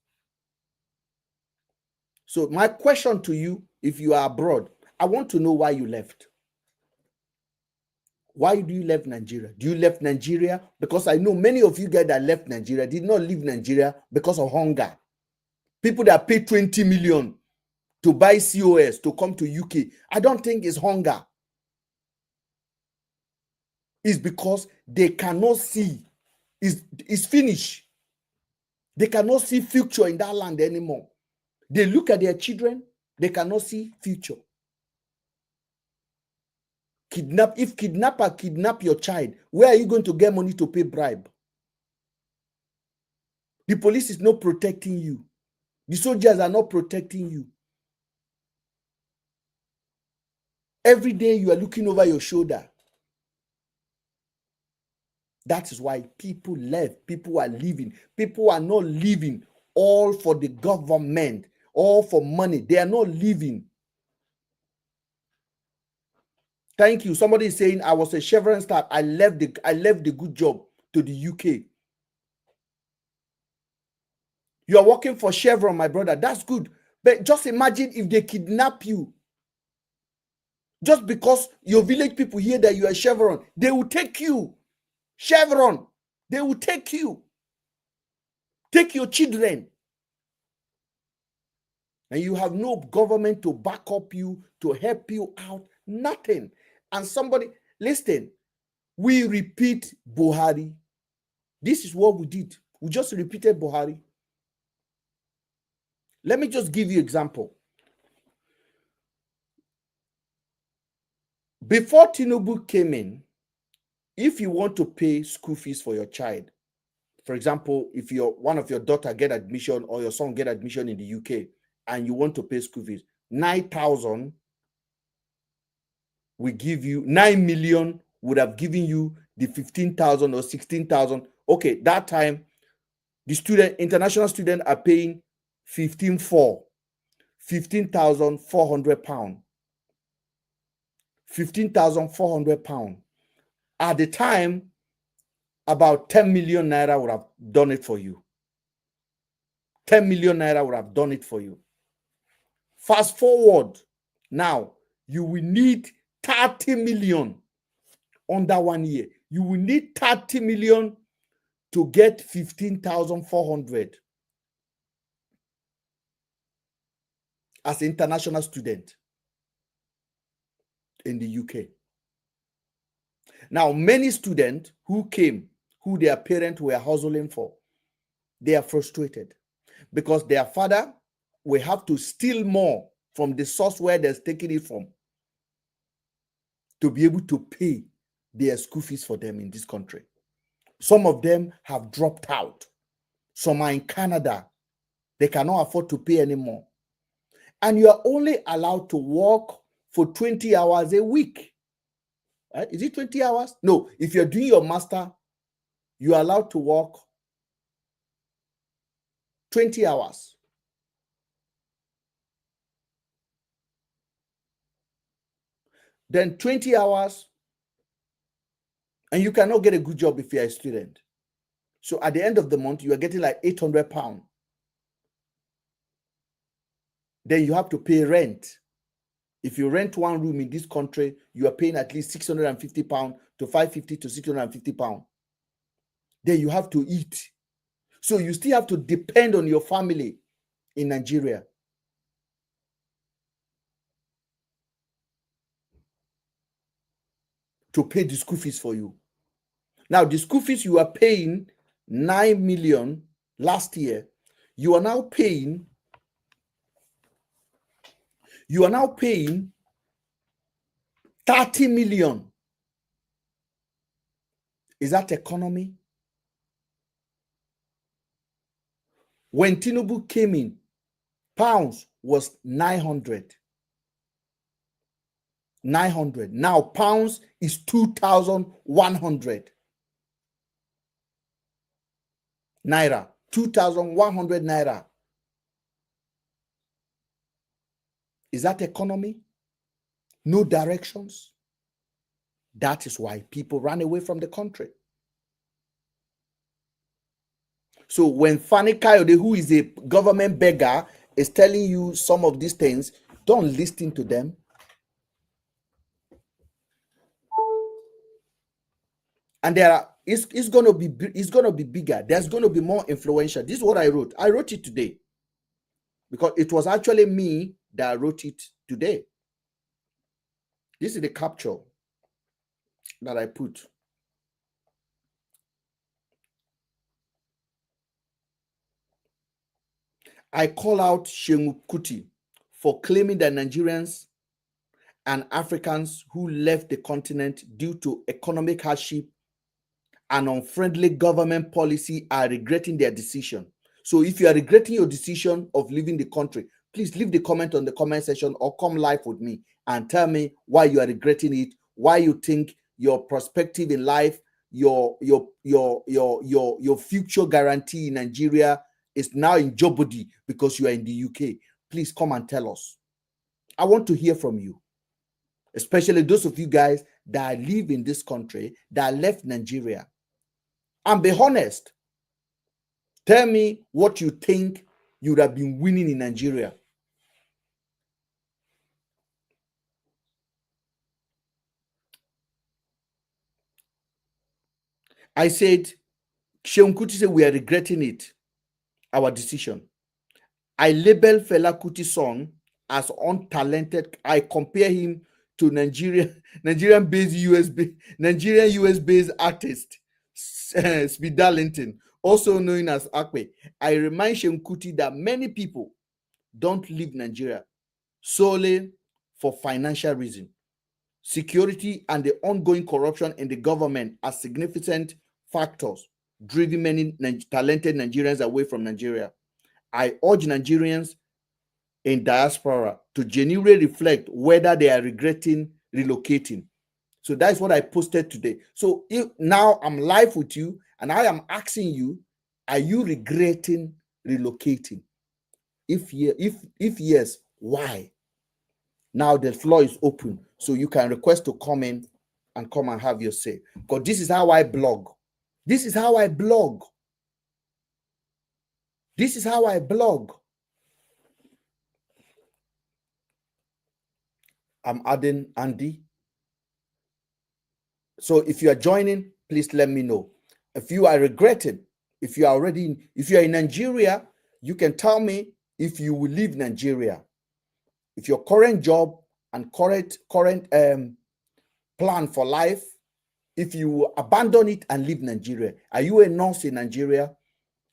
So my question to you, if you are abroad, I want to know why you left. Why do you left Nigeria? Do you left Nigeria? Because I know many of you guys that left Nigeria did not leave Nigeria because of hunger. People that pay 20 million to buy COS to come to UK, I don't think it's hunger. It's because they cannot see. It's finished. They cannot see future in that land anymore. They look at their children, they cannot see future. If kidnapper kidnap your child, where are you going to get money to pay bribe? The police is not protecting you. The soldiers are not protecting you. Every day you are looking over your shoulder. That is why people left. People are leaving. People are not leaving all for the government, all for money. They are not leaving. Thank you. Somebody is saying I was a Chevron staff. I left the good job to the UK. You are working for Chevron, my brother. That's good. But just imagine if they kidnap you. Just because your village people hear that you are Chevron, they will take you. Chevron, they will take you. Take your children. And you have no government to back up you, to help you out. Nothing. And somebody, listen, we repeat Buhari. This is what we did. We just repeated Buhari. Let me just give you an example. Before Tinubu came in, if you want to pay school fees for your child, for example, if one of your daughter get admission or your son get admission in the UK and you want to pay school fees, 9,000 we give you, 9 million would have given you the 15,000 or 16,000. Okay, that time the international students are paying 15,400 pounds. 15,400 pounds. At the time, about 10 million naira would have done it for you. 10 million naira would have done it for you. Fast forward, now you will need 30 million under 1 year. You will need 30 million to get 15,400 as an international student in the UK. Now, many students who came, who their parents were hustling for, they are frustrated because their father will have to steal more from the source where they're taking it from to be able to pay their school fees for them in this country. Some of them have dropped out. Some are in Canada. They cannot afford to pay anymore. And you are only allowed to work for 20 hours a week. Right? Is it 20 hours? No. If you're doing your master, you are allowed to work 20 hours. Then 20 hours, and you cannot get a good job if you're a student. So at the end of the month, you are getting like 800 pounds. Then you have to pay rent. If you rent one room in this country, you are paying at least 650 pounds to 550 to 650 pounds. Then you have to eat. So you still have to depend on your family in Nigeria. To pay the school fees for you. Now, the school fees you are paying 9 million last year, you are now paying 30 million. Is that economy? When Tinubu came in, pounds was 900. 900. Now pounds is 2,100 naira. 2,100 naira. Is that economy? No directions. That is why people ran away from the country. So when Fani Kayode, who is a government beggar, is telling you some of these things, don't listen to them. And it's gonna be bigger. There's gonna be more influential. This is what I wrote. I wrote it today because it was actually me that wrote it today. This is the capture that I put. I call out Shehu Kuti for claiming that Nigerians and Africans who left the continent due to economic hardship and unfriendly government policy are regretting their decision. So if you are regretting your decision of leaving the country, please leave the comment on the comment section or come live with me and tell me why you are regretting it, why you think your perspective in life your future guarantee in Nigeria is now in jeopardy because you are in the UK, please come and tell us. I want to hear from you, especially those of you guys that live in this country, that left Nigeria. And be honest. Tell me what you think you would have been winning in Nigeria. I said, Seun Kuti said we are regretting it, our decision. I label Fela Kuti's song as untalented. I compare him to Nigerian-based US-based artist Speed Darlington, also known as Akpe. I remind Seun Kuti that many people don't leave Nigeria solely for financial reasons. Security and the ongoing corruption in the government are significant factors driving many talented Nigerians away from Nigeria. I urge Nigerians in diaspora to genuinely reflect whether they are regretting relocating. So that's what I posted today. So now I'm live with you and I am asking you, are you regretting relocating? If yes, why? Now the floor is open, so you can request to come in and come and have your say. Because this is how I blog. This is how I blog. This is how I blog. I'm adding Andy. So if you are joining, please let me know. If you are regretting, if you are in Nigeria, you can tell me if you will leave Nigeria. If your current job and current plan for life, if you abandon it and leave Nigeria. Are you a nurse in Nigeria?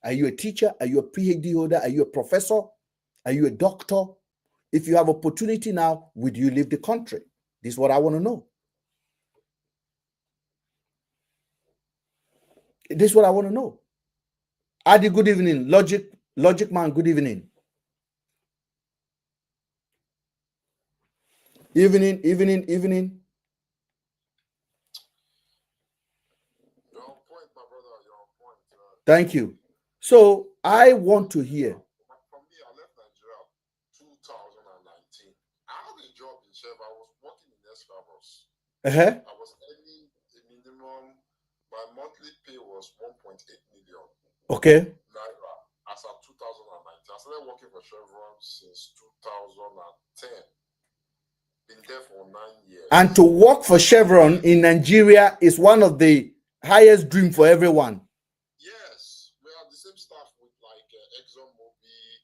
Are you a teacher? Are you a PhD holder? Are you a professor? Are you a doctor? If you have opportunity now, would you leave the country? This is what I want to know. This is what I want to know. Adi, good evening. Logic Man, good evening. Evening. You're on point, my brother. You're on point. Thank you. So I want to hear. For me, I left Nigeria 2019. I had a job in Chef. I was working in Escravos. I was earning a minimum. My monthly pay was 1.8 million. Okay. Naira as of 2019. I started working for Chevron since 2010. Been there for 9 years. And to work for Chevron in Nigeria is one of the highest dreams for everyone. Yes, we are the same staff with like ExxonMobil,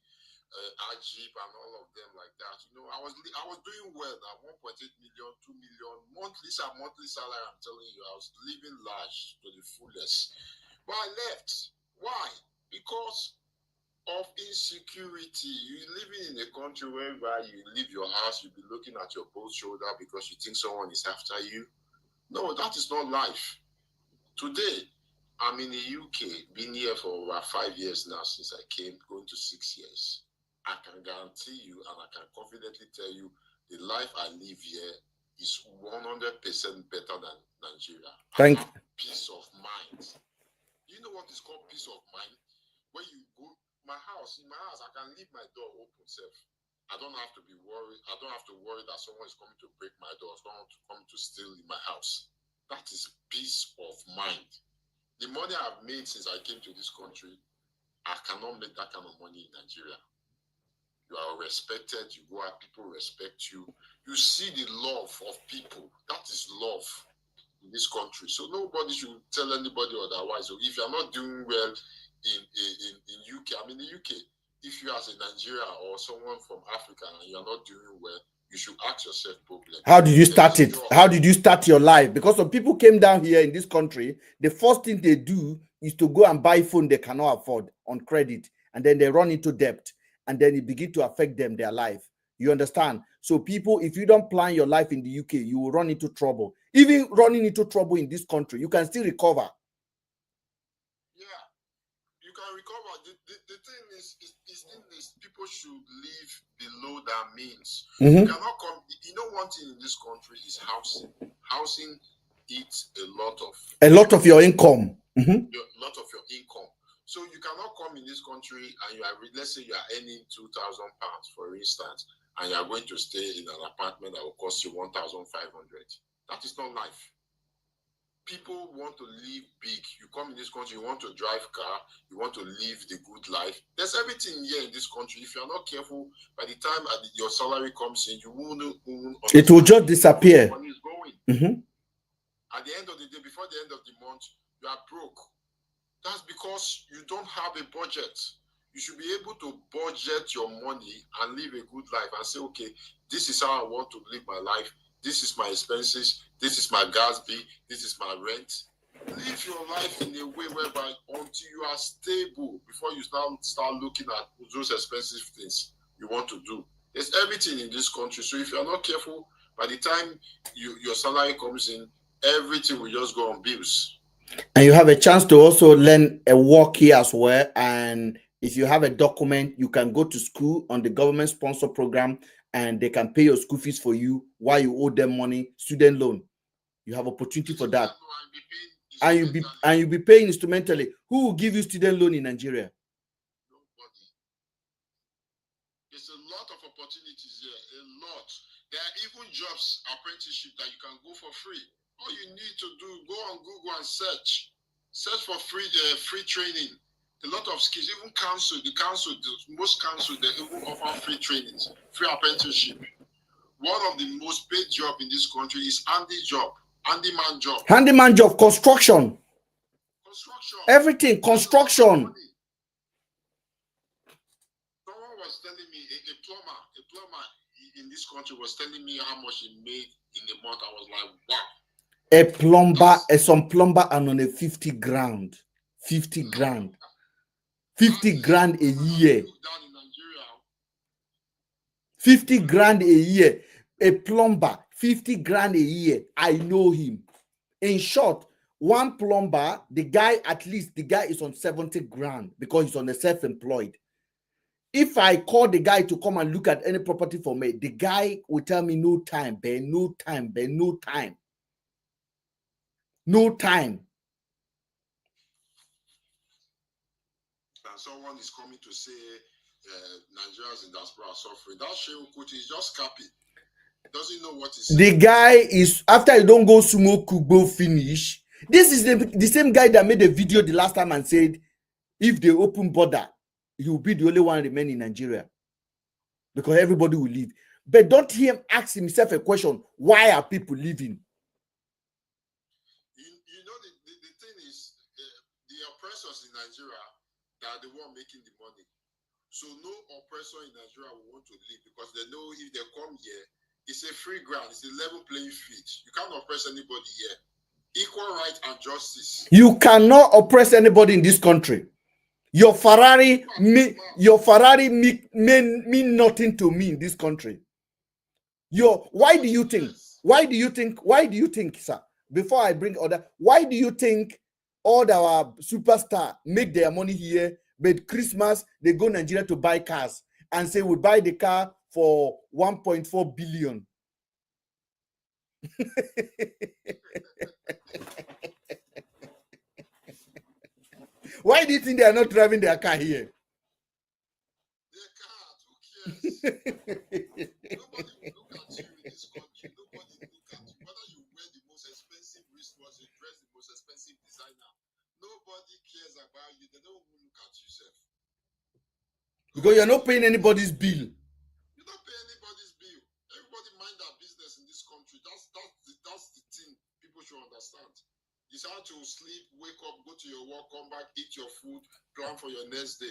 Ajip, and all of them like that. You know, I was doing well at 1.8 million, 2 million monthly salary. I'm telling you, I was living large to the fullest. But I left. Why? Because of insecurity. You're living in a country whereby you leave your house, you'll be looking at your both shoulder because you think someone is after you. No, that is not life. Today, I'm in the UK, been here for over 5 years now since I came, going to 6 years. I can guarantee you and I can confidently tell you the life I live here is 100% better than Nigeria. I have peace of mind. You know what is called peace of mind? When you go in my house, I can leave my door open self. I don't have to be worried. I don't have to worry that someone is coming to break my door, someone to come to steal in my house. That is peace of mind. The money I've made since I came to this country, I cannot make that kind of money in Nigeria. You are respected, you go out, people respect you. You see the love of people. That is love in this country. So nobody should tell anybody otherwise. So if you're not doing well in UK, I mean the UK, if you as a Nigeria or someone from Africa and you're not doing well, you should ask yourself problem. How did you start it? How did you start your life? Because some people came down here in this country, the first thing they do is to go and buy phone they cannot afford on credit, and then they run into debt, and then it begin to affect them, their life. You understand? So people, if you don't plan your life in the UK, you will run into trouble. Even running into trouble in this country, you can still recover. Yeah, you can recover. The thing is people should live below their means. You cannot come. You know, one thing in this country is housing. Housing eat a lot of your income. A lot of your income. So you cannot come in this country and you are, let's say you are earning £2,000, for instance, and you are going to stay in an apartment that will cost you 1,500. That is not life. People want to live big. You come in this country, you want to drive car, you want to live the good life. There's everything here in this country. If you're not careful, by the time your salary comes in, you won't it will just disappear. Money is going. At the end of the day, before the end of the month, you are broke. That's because you don't have a budget. You should be able to budget your money and live a good life and say, okay, this is how I want to live my life. This is my expenses. This is my gas bill. This is my rent. Live your life in a way whereby until you are stable before you start looking at those expensive things you want to do. There's everything in this country. So if you're not careful, by the time your salary comes in, everything will just go on bills. And you have a chance to also learn a work here as well. And if you have a document, you can go to school on the government sponsor program and they can pay your school fees for you while you owe them money, student loan. You have opportunity for that. And you'll be paying instrumentally. Who will give you student loan in Nigeria? Nobody. There's a lot of opportunities here, a lot. There are even jobs, apprenticeship that you can go for free. All you need to do, go on Google and search for free training. A lot of skills, even most council, they even offer free trainings, free apprenticeship. One of the most paid job in this country is handyman job. Handyman job, construction. Everything, construction. Someone was telling me, a plumber in this country was telling me how much he made in a month. I was like, wow. A plumber, some plumber are on a 50 grand. 50 grand. 50 grand a year. 50 grand a year. A plumber, 50 grand a year. I know him. In short, one plumber, the guy is on 70 grand because he's on a self-employed. If I call the guy to come and look at any property for me, the guy will tell me no time, Ben, no time, Ben, no time. No time. And someone is coming to say Nigerians in diaspora are suffering. That Shehu Kuti is just capping. Doesn't know what he's saying. The guy is, after you don't go smoke, go finish. This is the same guy that made a video the last time and said, if they open border, he will be the only one remaining in Nigeria. Because everybody will leave. But don't hear him ask himself a question, why are people leaving? You know, the thing is, the oppressors in Nigeria, they are the one making the money. So no oppressor in Nigeria will want to leave because they know if they come here, it's a free ground, it's a level playing field. You can't oppress anybody here. Equal right and justice. You cannot oppress anybody in this country. Your Ferrari mean nothing to me in this country. Why do you think, sir? Before I bring order, why do you think all our superstars make their money here, but Christmas they go Nigeria to buy cars and say we buy the car for 1.4 billion? Why do you think they are not driving their car here? They can't. Who cares? Nobody will look at you in this country. Nobody will look at you. Whether you wear the most expensive wristwatch, you dress the most expensive designer, nobody cares about you. They don't even look at you, sir. Because you're not paying anybody's bill. You don't pay anybody's bill. Everybody mind their business in this country. That's the thing people should understand. It's how to sleep, wake up, go to your work, come back, eat your food, plan for your next day.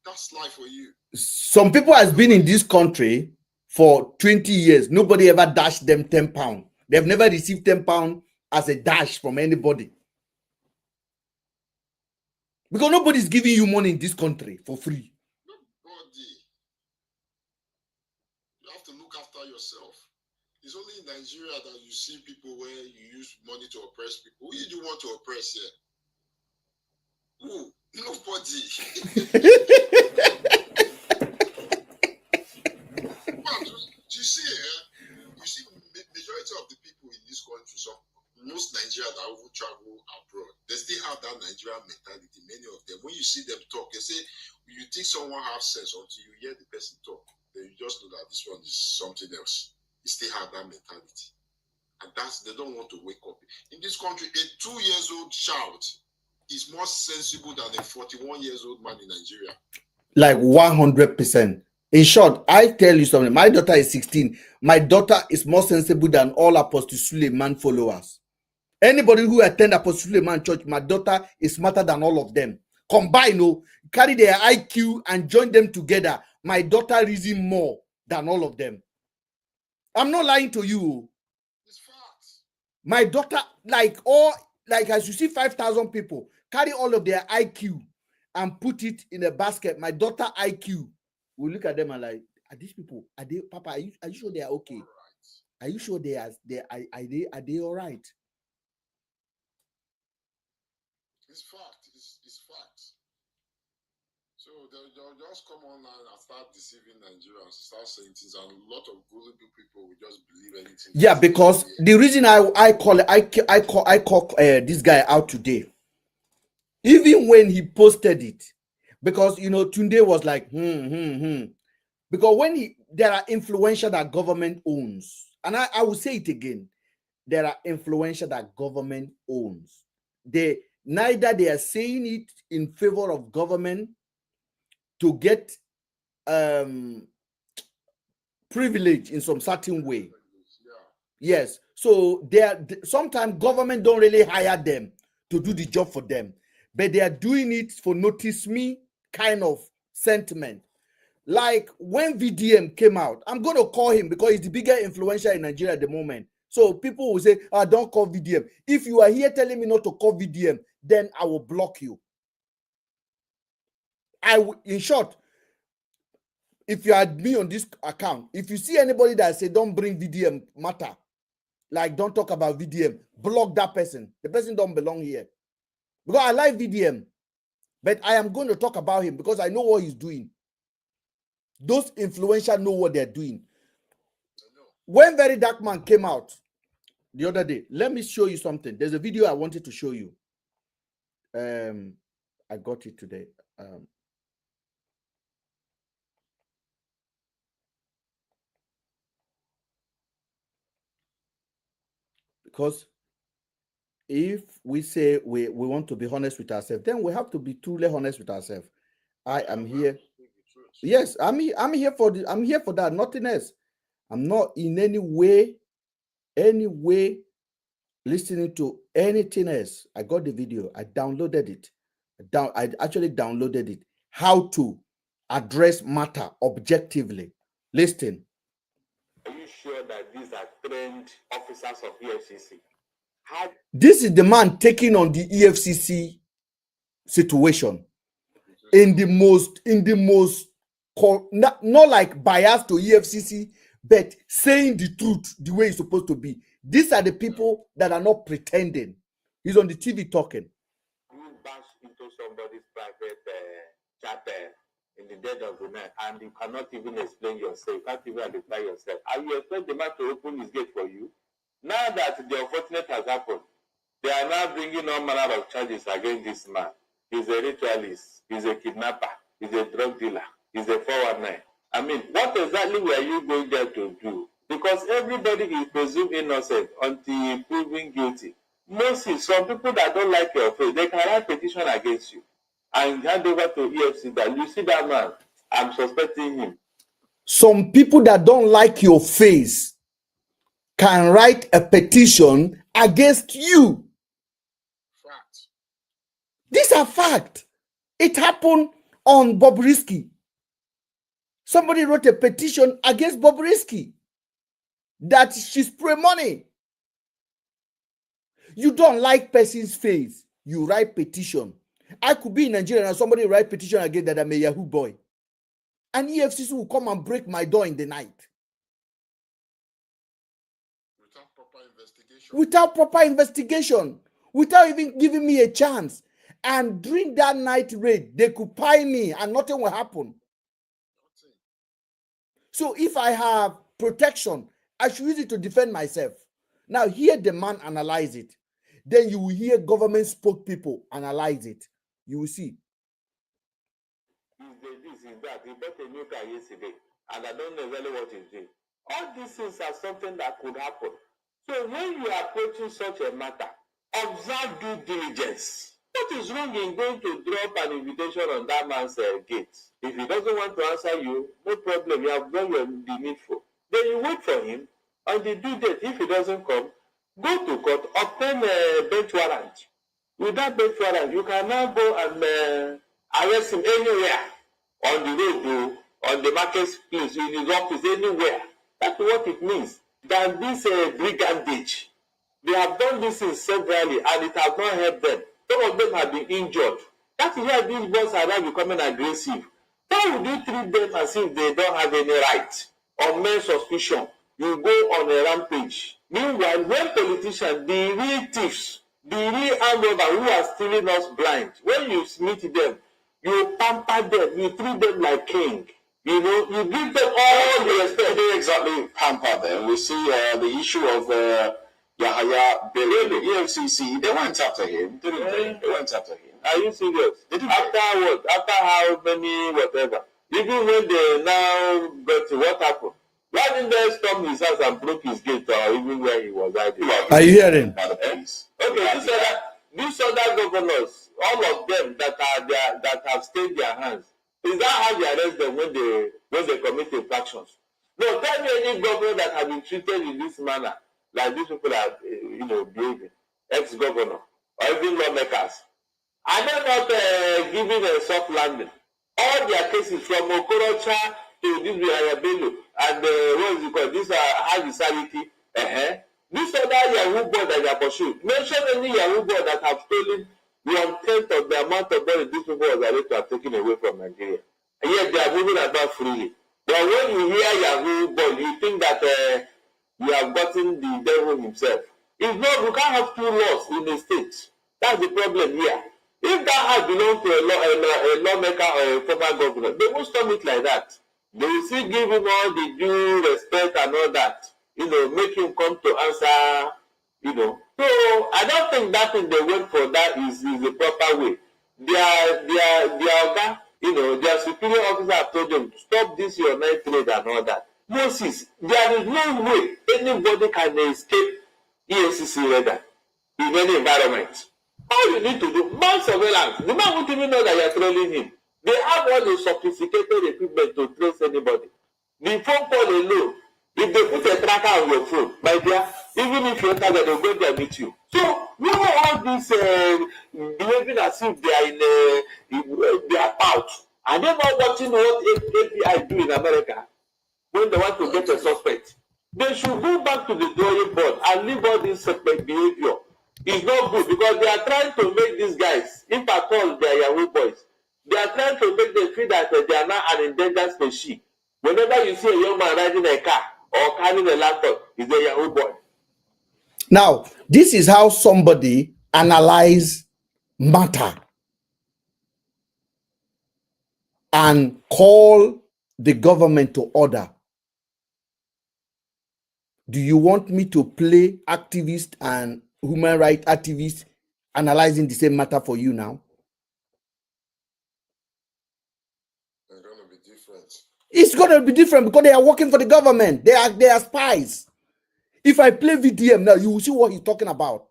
That's life for you. Some people has been in this country for 20 years. Nobody ever dashed them 10 pounds. They've never received 10 pounds as a dash from anybody. Because nobody's giving you money in this country for free. Nobody. You have to look after yourself. It's only in Nigeria that you see people where you use money to oppress people. Who do you want to oppress here? Who? Nobody. You see, majority of the people in this country, some most Nigerians that who travel abroad, they still have that Nigerian mentality. Many of them, when you see them talk, they say you think someone has sense until you hear the person talk. Then you just know that this one is something else. He still have that mentality. And that's, they don't want to wake up. In this country, a 2-year-old child is more sensible than a 41-year-old man in Nigeria. Like 100%. In short, I tell you something. My daughter is 16. My daughter is more sensible than all Apostle Suleiman followers. Anybody who attend Apostle Suleiman church, my daughter is smarter than all of them. Combine, carry their IQ and join them together. My daughter reason more than all of them. I'm not lying to you. It's facts. My daughter, like as you see 5,000 people, carry all of their IQ and put it in a basket. My daughter IQ, we look at them and like, are these people, are they, Papa, are you sure they are okay? Are you sure are they all right? It's fact. It's fact. So they'll just come online and start deceiving Nigerians, start saying things, and a lot of gullible people will just believe anything. Yeah, because the reason I call this guy out today, even when he posted it, because Tunde was like, because when there are influential that government owns, and I will say it again, there are influential that government owns. Neither they are saying it in favor of government to get privilege in some certain way. Yes, so sometimes government don't really hire them to do the job for them, but they are doing it for notice me kind of sentiment. Like when VDM came out, I'm going to call him because he's the bigger influencer in Nigeria at the moment. So people will say, don't call VDM. If you are here telling me not to call VDM, then I will block you. In short, if you add me on this account, if you see anybody that say don't bring VDM matter, like don't talk about VDM, block that person. The person don't belong here. Because I like VDM, but I am going to talk about him because I know what he's doing. Those influential know what they're doing. When Very Dark Man came out the other day, let me show you something. There's a video I wanted to show you. I got it today. Because if we say we want to be honest with ourselves, then we have to be truly honest with ourselves. I am here. Yes, I'm here for that. Nothing else. I'm not in any way listening to anything else. I got the video. I downloaded it. I actually downloaded it. How to address matter objectively. Listen. Are you sure that these are trained officers of EFCC? This is the man taking on the EFCC situation in the most not like biased to EFCC, but saying the truth the way it's supposed to be. These are the people that are not pretending. He's on the TV talking. You bash into somebody's private chat in the dead of the night, and you cannot even explain yourself, you can't even identify yourself. And you expect the man to open his gate for you? Now that the unfortunate has happened, they are now bringing all manner of charges against this man. He's a ritualist, he's a kidnapper, he's a drug dealer, he's a 419. I mean, what exactly were you going there to do? Because everybody is presumed innocent until proven guilty. Mostly, some people that don't like your faith, they can write petition against you and hand over to EFC that you see that man, I'm suspecting him. Some people that don't like your face can write a petition against you. Fact. These are facts. It happened on Bobrisky. Somebody wrote a petition against Bobrisky that she spray money. You don't like person's face, you write petition. I could be in Nigeria and somebody write petition against that I'm a Yahoo boy. And EFCC will come and break my door in the night. Without proper investigation. Without even giving me a chance. And during that night raid, they could pie me and nothing will happen. So if I have protection, I should use it to defend myself. Now, hear the man analyze it. Then you will hear government spokespeople analyze it. You will see. This is that. He bought a new car yesterday, and I don't know exactly what he's doing. All these things are something that could happen. So when you are approaching such a matter, observe due diligence. What is wrong in going to drop an invitation on that man's gate? If he doesn't want to answer you, no problem. You have done the needful. Then you wait for him on the due date. If he doesn't come, go to court, obtain a bench warrant. With that bench warrant, you can now go and arrest him anywhere, on the road, on the marketplace, in his office, anywhere. That's what it means. Than this brigandage. They have done this thing severally, and it has not helped them. Some of them have been injured. That is why these boys are now becoming aggressive. Why would you treat them as if they don't have any right? On mere suspicion, you go on a rampage. Meanwhile, when politicians, the real thieves, the real armed robbers who are stealing us blind, when you meet them, you pamper them, you treat them like king. You know, you give them all the respect. They exactly pamper them. We see the issue of Yahaya Bello, the EFCC. They went after him, didn't they? They went after him. Are you serious? After what? After how many whatever? Even when they now got to what happened? Why didn't they storm his house and broke his gate or even where he was hiding? Are you hearing? Okay, these other governors, all of them that have stained their hands, is that how they arrest them when they commit infractions? No, tell me any governor that has been treated in this manner, like these people are, behaving, ex-governor or even lawmakers. Are they not giving a soft landing? All their cases from Okorocha to this Ayabelo and what is it called? This Haji Saliki. This other Yahoo boy that they are pursued. Mention any Yahoo boy that have stolen 1/10 of the amount of money these people was allowed to have taken away from Nigeria. And yet they are moving about freely. But when you hear Yahoo boy, you think that you have gotten the devil himself. If not, you can't have two laws in the state. That's the problem here. If that house belongs to a lawmaker or a former governor, they won't stop it like that. They will still give him all the due respect and all that. Make him come to answer, So I don't think that thing they went for that is the proper way. Their superior officer have told them, stop this your night trade and all that. Moses, there is no way anybody can escape EFCC radar in any environment. All you need to do, man surveillance. The man won't even know that you are trolling him. They have all the sophisticated equipment to trace anybody. The phone call alone, if they put a tracker on your phone, my dear, even if you're target, they'll go there and meet you. So, all this behaving as if they are they are out. Are they not watching what FBI do in America when they want to get a suspect? They should go back to the drawing board and leave all this suspect behavior. It's not good because they are trying to make these guys, if at all they are Yahoo boys, they are trying to make them feel that they are not an endangered species. Whenever you see a young man riding a car or carrying a laptop, he's a Yahoo boy. Now, this is how somebody analyze matter and call the government to order. Do you want me to play activist and human rights activists analyzing the same matter for you now? It's going to be different. It's going to be different because they are working for the government. They are spies. If I play VDM now, you will see what he's talking about.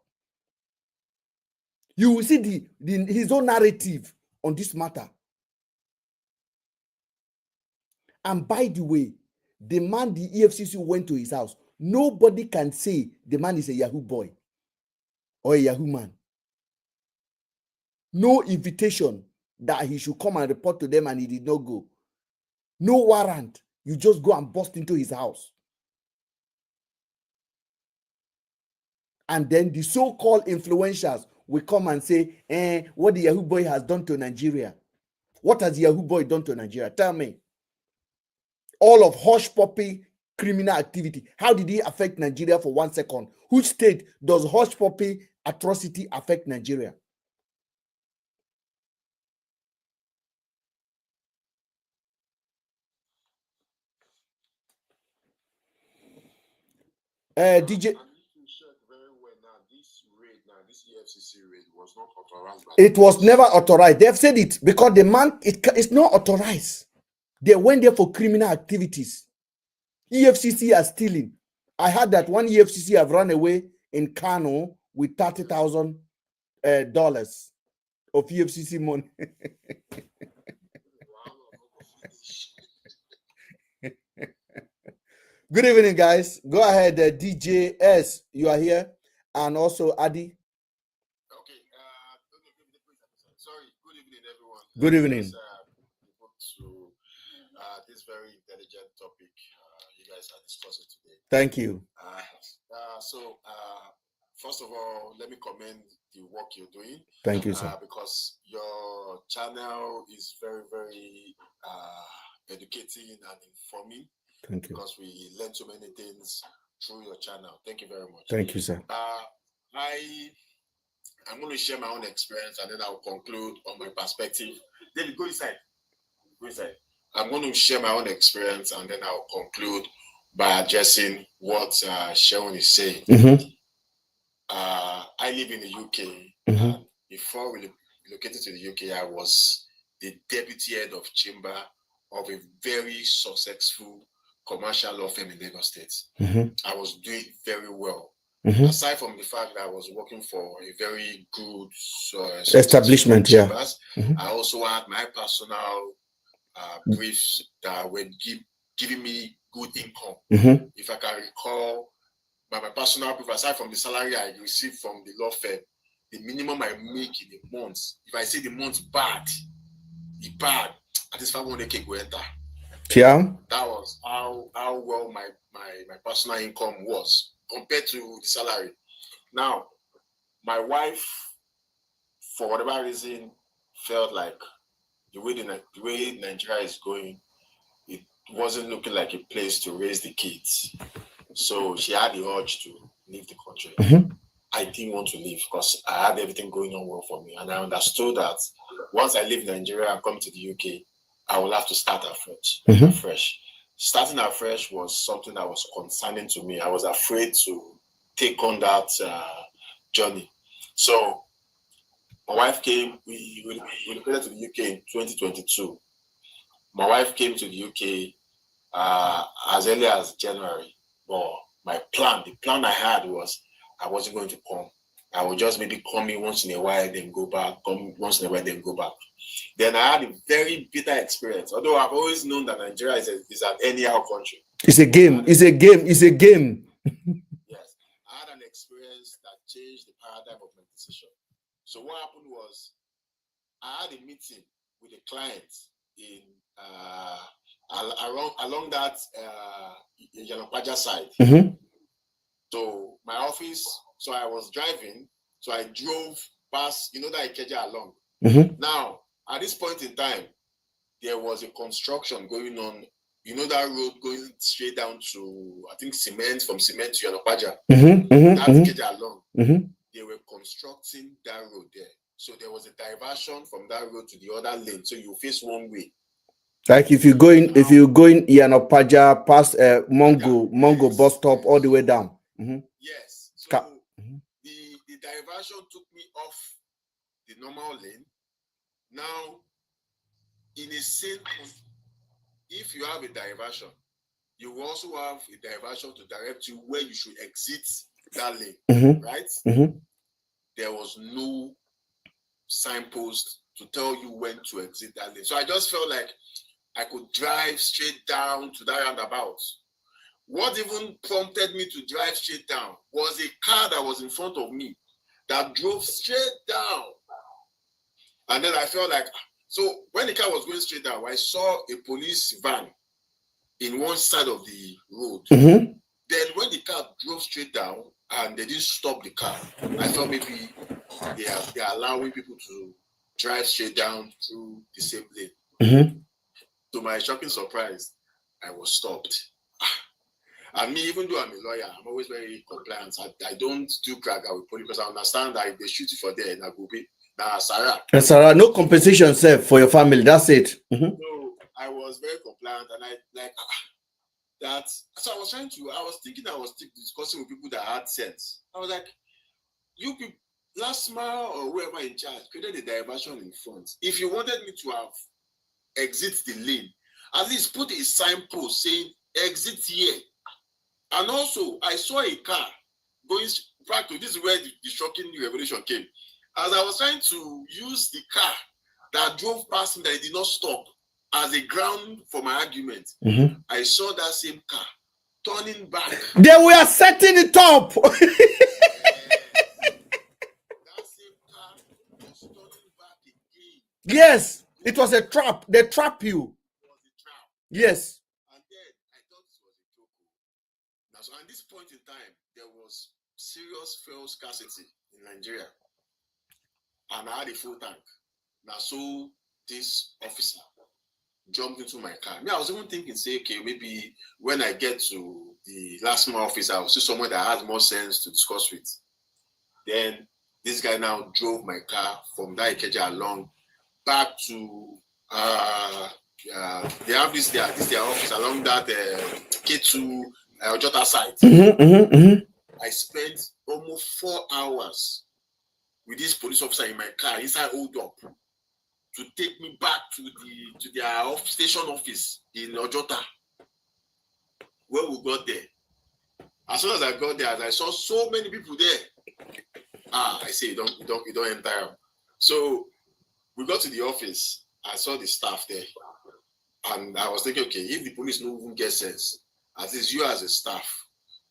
You will see his own narrative on this matter. And by the way, the man the EFCC went to his house, nobody can say the man is a Yahoo boy or a Yahoo man. No invitation that he should come and report to them and he did not go. No warrant. You just go and bust into his house. And then the so-called influencers will come and say, what the Yahoo boy has done to Nigeria. What has the Yahoo boy done to Nigeria? Tell me. All of hush puppy criminal activity. How did he affect Nigeria for 1 second? Which state does hush puppy atrocity affect Nigeria? DJ. now, this EFCC raid was not authorized by It was never authorized. They've said it because the man, it's not authorized. They went there for criminal activities. EFCC are stealing. I heard that one EFCC have run away in Kano with $30,000 of EFCC money. Good evening, guys. Go ahead, DJ S. You are here, and also Adi. Okay. Sorry. Good evening, everyone. Good evening. To this very intelligent topic you guys are discussing today. Thank you. First of all, let me commend the work you're doing. Thank you, sir. Because your channel is very, very educating and informing. Thank you. Because we learn so many things through your channel. Thank you very much. Thank you, sir. I'm going to share my own experience and then I'll conclude on my perspective. David, go inside. Go inside. I'm going to share my own experience and then I'll conclude by addressing what Sharon is saying. Mm-hmm. I live in the UK. Mm-hmm. Before we relocated to the UK, I was the deputy head of chamber of a very successful commercial law firm in Lagos State. Mm-hmm. I was doing very well. Mm-hmm. Aside from the fact that I was working for a very good establishment, yeah. Mm-hmm. I also had my personal briefs that were giving me good income. Mm-hmm. If I can recall, my personal brief, aside from the salary I received from the law firm, the minimum I make in a month, if I say the month bad, at least 500K go enter. Yeah. That was how well my personal income was compared to the salary. Now, my wife, for whatever reason, felt like the way Nigeria is going, it wasn't looking like a place to raise the kids. So she had the urge to leave the country. Mm-hmm. I didn't want to leave because I had everything going on well for me. And I understood that once I leave Nigeria and come to the UK, I will have to start afresh. Mm-hmm. Afresh. Starting afresh was something that was concerning to me. I was afraid to take on that journey. So my wife came, we relocated to the UK in 2022. My wife came to the UK as early as January. But the plan I had was I wasn't going to come. I would just maybe come in once in a while, then go back, come once in a while, then go back. Then I had a very bitter experience. Although I've always known that Nigeria is an anyhow country. It's a game. It's a game. It's a game. Yes. I had an experience that changed the paradigm of my decision. So what happened was I had a meeting with a client in along that Yanopaja side. Mm-hmm. So my office, so I was driving, so I drove past, that Ikeja along. Mm-hmm. Now, at this point in time, there was a construction going on, that road going straight down to, I think, from cement to Yanopaja. Mm-hmm. Mm-hmm. That's Ikeja along. Mm-hmm. They were constructing that road there. So there was a diversion from that road to the other lane. So you face one way. Like if you go in Yanopaja past Mongo bus stop all the way down. Mm-hmm. Yes. So the diversion took me off the normal lane. Now, in a same, if you have a diversion, you will also have a diversion to direct you where you should exit that lane, mm-hmm. right? Mm-hmm. There was no signpost to tell you when to exit that lane. So I just felt like I could drive straight down to that roundabout. What even prompted me to drive straight down was a car that was in front of me that drove straight down. And then I felt like, so when the car was going straight down, I saw a police van in one side of the road. Mm-hmm. Then when the car drove straight down and they didn't stop the car, I thought maybe they are allowing people to drive straight down through the same lane. Mm-hmm. To my shocking surprise, I was stopped. And me, even though I'm a lawyer, I'm always very compliant. I don't do crack with police because I understand that if they shoot you for there, that will be Sarah, no compensation, sir, for your family. That's it. Mm-hmm. So I was very compliant, and I like that. So I was thinking, I was discussing with people that had sense. I was like, you people, last mile or whoever in charge created a diversion in front. If you wanted me to have exit the lane, at least put a signpost saying exit here. And also, I saw a car going back to this is where the shocking revelation came. As I was trying to use the car that drove past me that it did not stop as a ground for my argument, I saw that same car turning back. They were setting it up. That same car was turning back again. Yes, it was a trap. They trap you. It was a trap. Yes. And then I thought it was a joke. Now, so at this point in time, there was serious fuel scarcity in Nigeria. And I had a full tank. Now, so this officer jumped into my car. I was even thinking, say, okay, maybe when I get to the last mile office, I'll see someone that has more sense to discuss with. Then this guy now drove my car from that Ikeja along back to they have this their office along that K2 Jota site. I spent almost 4 hours with this police officer in my car inside hold up to take me back to their station office in Ojota. When we got there, as soon as I got there, as I saw so many people there, I say you don't enter. So we got to the office. I saw the staff there, and I was thinking, okay, if the police don't even get sense, at least you as a staff,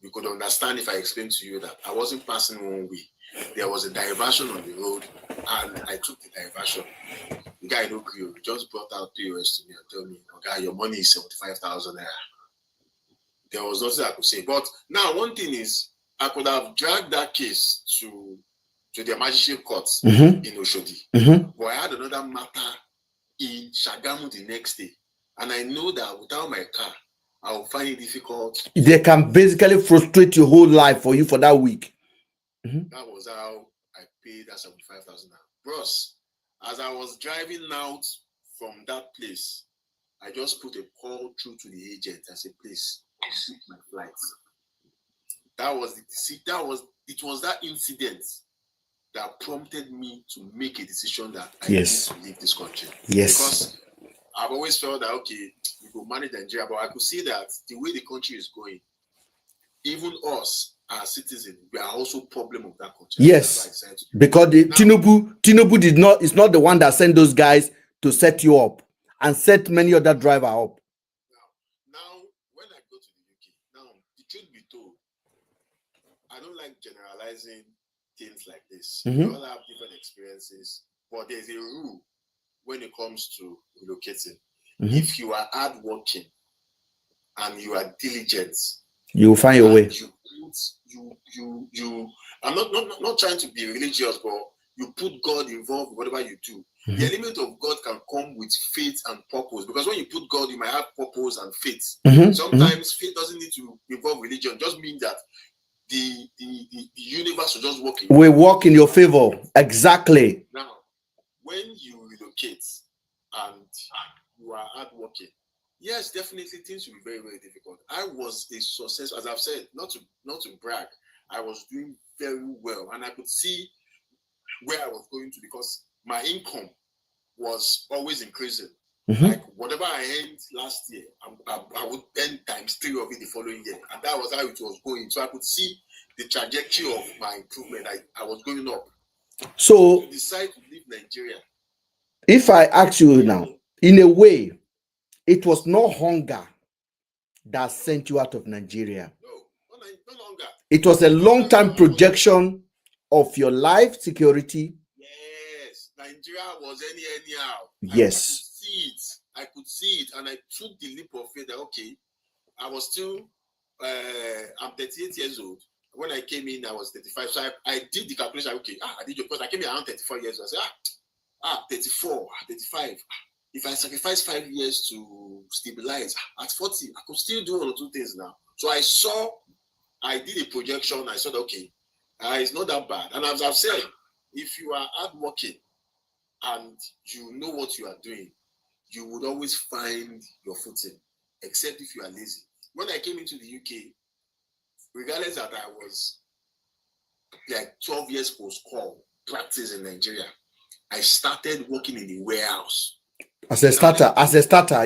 you could understand if I explained to you that I wasn't passing one way. There was a diversion on the road, and I took the diversion. The guy no agree. Just brought out POS to me and told me, okay, your money is 75,000 naira. There was nothing I could say. But now, one thing is, I could have dragged that case to the magistrate courts in Oshodi. But I had another matter in Shagamu the next day. And I know that without my car, I will find it difficult. They can basically frustrate your whole life for you for that week. That was how I paid that 75,000 naira. Bros, as I was driving out from that place, I just put a call through to the agent. I said, please, book my flights. It was that incident that prompted me to make a decision that I need to leave this country. Yes. Because I've always felt that, okay, we could manage Nigeria, but I could see that the way the country is going, even us as citizens, we are also problem of that country. Yes. Because Tinubu is not the one that sent those guys to set you up and set many other drivers up. Now, when I go to the UK, now, the truth be told, I don't like generalizing things like this. We all have different experiences, but there's a rule when it comes to relocating. If you are hardworking and you are diligent, you will find your way. I'm not trying to be religious, but you put God involved in whatever you do. The element of God can come with faith and purpose, because when you put God, you might have purpose and faith. Sometimes faith doesn't need to involve religion; just means that the universe will just work. We work in your favor. Exactly. Now, when you relocate and you are hardworking, yes, definitely things will be very, very difficult. I was a success, as I've said, not to brag. I was doing very well, and I could see where I was going to, because my income was always increasing. Like whatever I earned last year, I would earn times 3 of it the following year, and that was how it was going. So I could see the trajectory of my improvement. I was going up. So to decide to leave Nigeria. If I ask you now, in a way, it was not hunger that sent you out of Nigeria. No longer. It was a long-term projection of your life security. Yes, Nigeria was anyhow. Yes. I could see it, and I took the leap of faith that, okay, I was still, I'm 38 years old. When I came in, I was 35. So I did the calculation. Okay, I did your course. I came in around 34 years old. I said, 34, 35. If I sacrifice 5 years to stabilize, at 40, I could still do 1 or 2 things now. So I did a projection. I said, okay, it's not that bad. And as I've said, if you are hardworking and you know what you are doing, you would always find your footing, except if you are lazy. When I came into the UK, regardless that I was like 12 years post-call practice in Nigeria, I started working in the warehouse. As a starter, yeah. As a starter,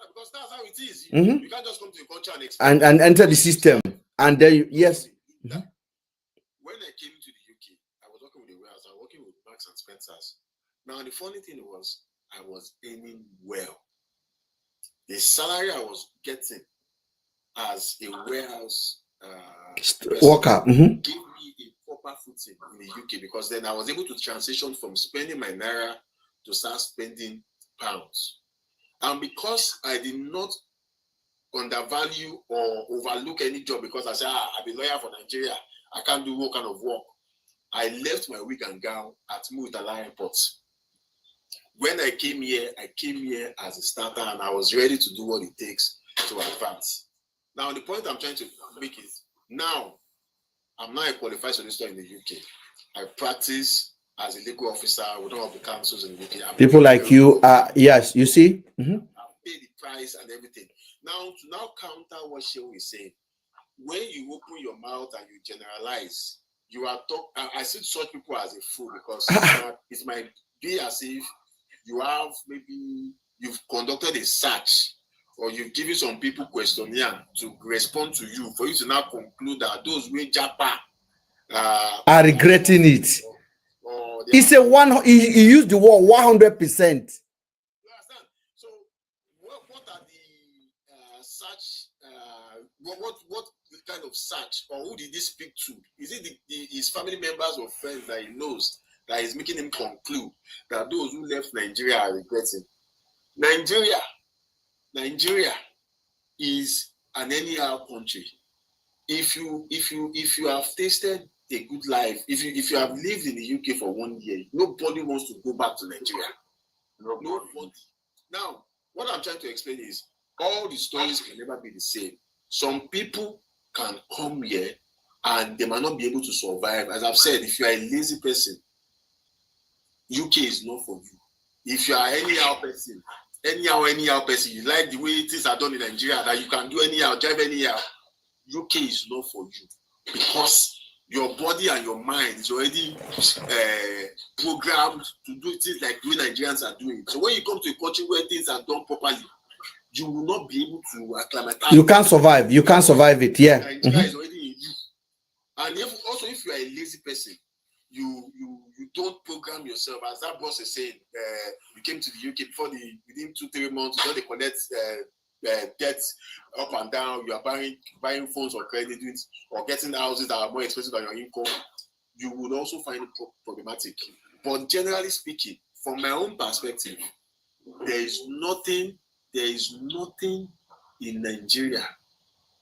because that's how it is. You can't just come to the country and enter the system. And then, yes. When I came to the UK, I was working with the warehouse. I was working with Marks and Spencers. Now, the funny thing was, I was earning well. The salary I was getting as a warehouse worker gave me a proper footing in the UK, because then I was able to transition from spending my naira to start spending pounds. And because I did not undervalue or overlook any job, because I said, I'm a lawyer for Nigeria, I can't do what kind of work, I left my wig and gown at Murtala Airport. When I came here as a starter, and I was ready to do what it takes to advance. Now, the point I'm trying to make is, now I'm not a qualified solicitor in the UK. I practice as a legal officer with all of the councils in the UK. People like you are, yes, you see. I've paid the price and everything. Now, to counter what Shehu is saying, when you open your mouth and you generalize, you are I see such people as a fool, because it might be as if you've conducted a search, or you've given some people questionnaire to respond to you, for you to now conclude that those who Japa are regretting it. It's a one. He used the word 100%. So, what are the search? What kind of search, or who did he speak to? Is it his family members or friends that he knows that is making him conclude that those who left Nigeria are regretting? Nigeria is an anyhow country. If you have tasted a good life, if you have lived in the UK for 1 year, nobody wants to go back to Nigeria. Nobody. Now, what I'm trying to explain is, all the stories can never be the same. Some people can come here and they might not be able to survive. As I've said, if you are a lazy person, UK is not for you. If you are anyhow person, you like the way things are done in Nigeria, that you can do anyhow, drive anyhow, UK is not for you, because your body and your mind is already programmed to do things like we Nigerians are doing. So when you come to a country where things are done properly, you will not be able to acclimatize. You can't survive. You can't survive it. Yeah. Nigeria is already in you. And if you are a lazy person, you don't program yourself. As that boss is saying, you came to the UK within 2-3 months, you don't collect debts up and down. You are buying phones or credit, or getting houses that are more expensive than your income. You would also find it problematic. But generally speaking, from my own perspective, there is nothing in Nigeria,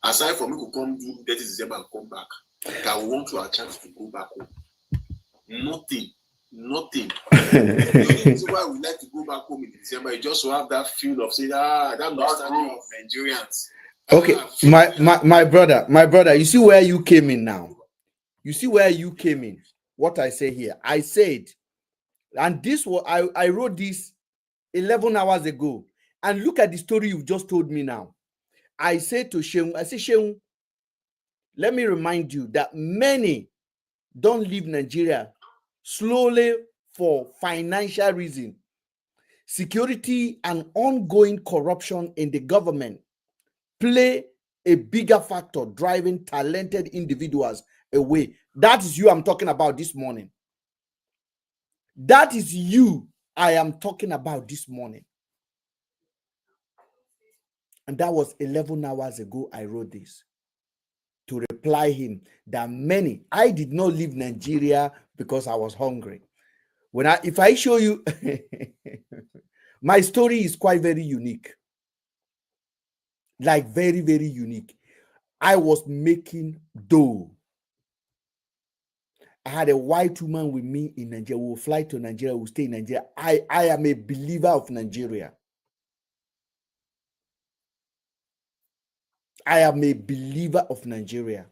aside from me to come do 30 December and come back, that I want to attract to go back home. Nothing. The only reason why we like to go back home in December is just to have that feel of saying, that nostalgia of Nigerians. Okay, my brother, you see where you came in now. You see where you came in. What I say here, I said, and this was I wrote this 11 hours ago, and look at the story you've just told me now. I said to Sheung, Sheung, let me remind you that many don't leave Nigeria slowly for financial reason. Security and ongoing corruption in the government play a bigger factor driving talented individuals away. That is you I'm talking about this morning. That is you I am talking about this morning. And that was 11 hours ago I wrote this, to reply him that many, I did not leave Nigeria because I was hungry. If I show you, my story is quite very unique. Like very, very unique. I was making dough. I had a white woman with me in Nigeria. We will fly to Nigeria. We will stay in Nigeria. I am a believer of Nigeria. I am a believer of Nigeria.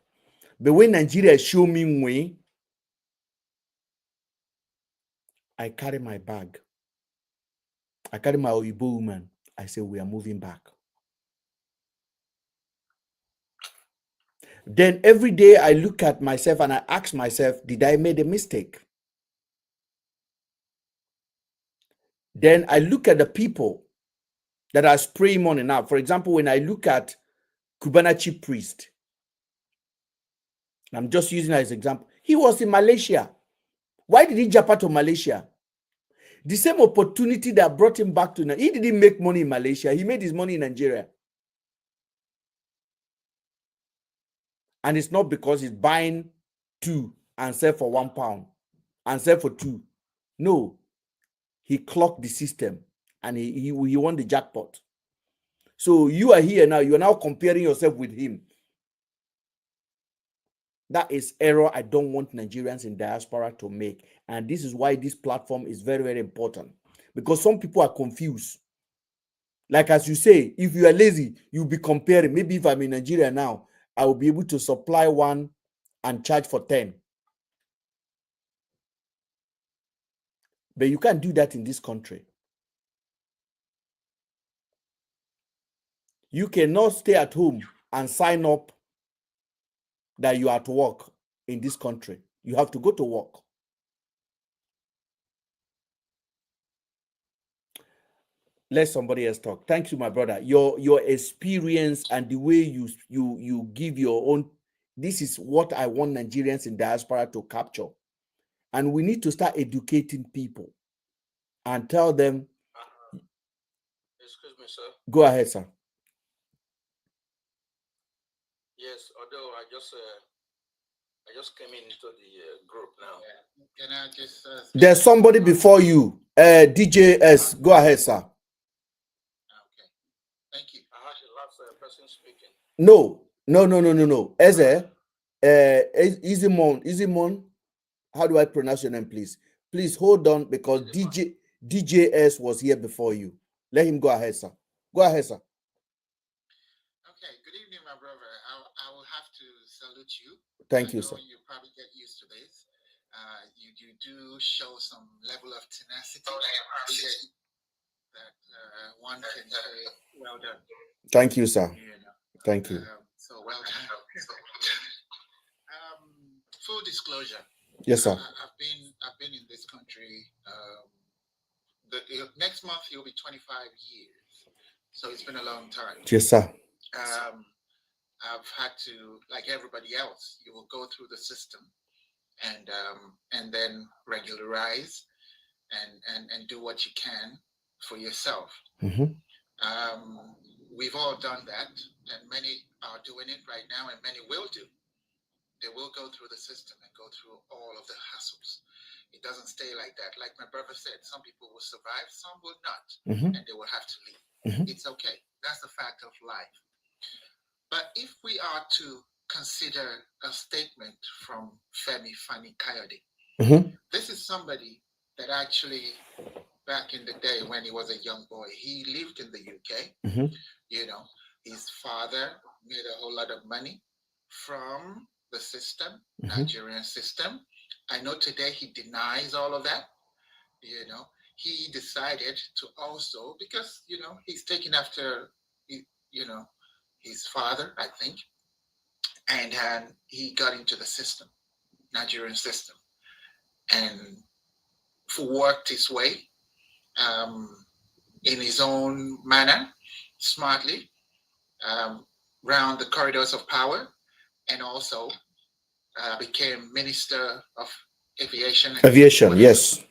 But when Nigeria show me way, I carry my bag. I carry my Oyibo woman. I say, we are moving back. Then every day I look at myself and I ask myself, did I make a mistake? Then I look at the people that are spraying money now. For example, when I look at Cubana chief priest, I'm just using that as an example. He was in Malaysia. Why did he jump out to Malaysia? The same opportunity that brought him back to Nigeria. He didn't make money in Malaysia. He made his money in Nigeria. And it's not because he's buying 2 and sell for £1 and sell for 2. No, he clocked the system and he won the jackpot. So you are here now. You are now comparing yourself with him. That is error I don't want Nigerians in diaspora to make. And this is why this platform is very, very important. Because some people are confused. Like as you say, if you are lazy, you'll be comparing. Maybe if I'm in Nigeria now, I will be able to supply 1 and charge for 10. But you can't do that in this country. You cannot stay at home and sign up that you are at work in this country. You have to go to work. Let somebody else talk. Thank you, my brother. Your experience and the way you give your own. This is what I want Nigerians in diaspora to capture. And we need to start educating people and tell them. Excuse me, sir. Go ahead, sir. Yes, although I just came into the group now. Can I just? There's somebody before you, DJS. Go ahead, sir. Okay, thank you. I had the last person speaking. No. Eze, Izimon. How do I pronounce your name, please? Please hold on because DJS was here before you. Let him go ahead, sir. Go ahead, sir. Okay, good evening, my brother. I will have to salute you. Thank you, sir. You probably get used to this. You do show some level of tenacity that one can say, well done. Thank you, sir. Thank you. So well done. Full disclosure. Yes, sir. I've been in this country. Next month it'll be 25 years. So it's been a long time. Yes, sir. I've had to, like everybody else, you will go through the system and then regularize and do what you can for yourself. Mm-hmm. We've all done that, and many are doing it right now, and many will do. They will go through the system and go through all of the hassles. It doesn't stay like that. Like my brother said, some people will survive, some will not, and they will have to leave. It's okay. That's the fact of life. But if we are to consider a statement from Femi Fani Kayode, this is somebody that actually, back in the day when he was a young boy, he lived in the UK. You know, his father made a whole lot of money from the system, Nigerian system. I know today he denies all of that. You know, he decided to also, because, you know, he's taking after, you know, his father, I think, and he got into the system, Nigerian system, and worked his way in his own manner, smartly, round the corridors of power, and also became Minister of Aviation. Aviation, yes.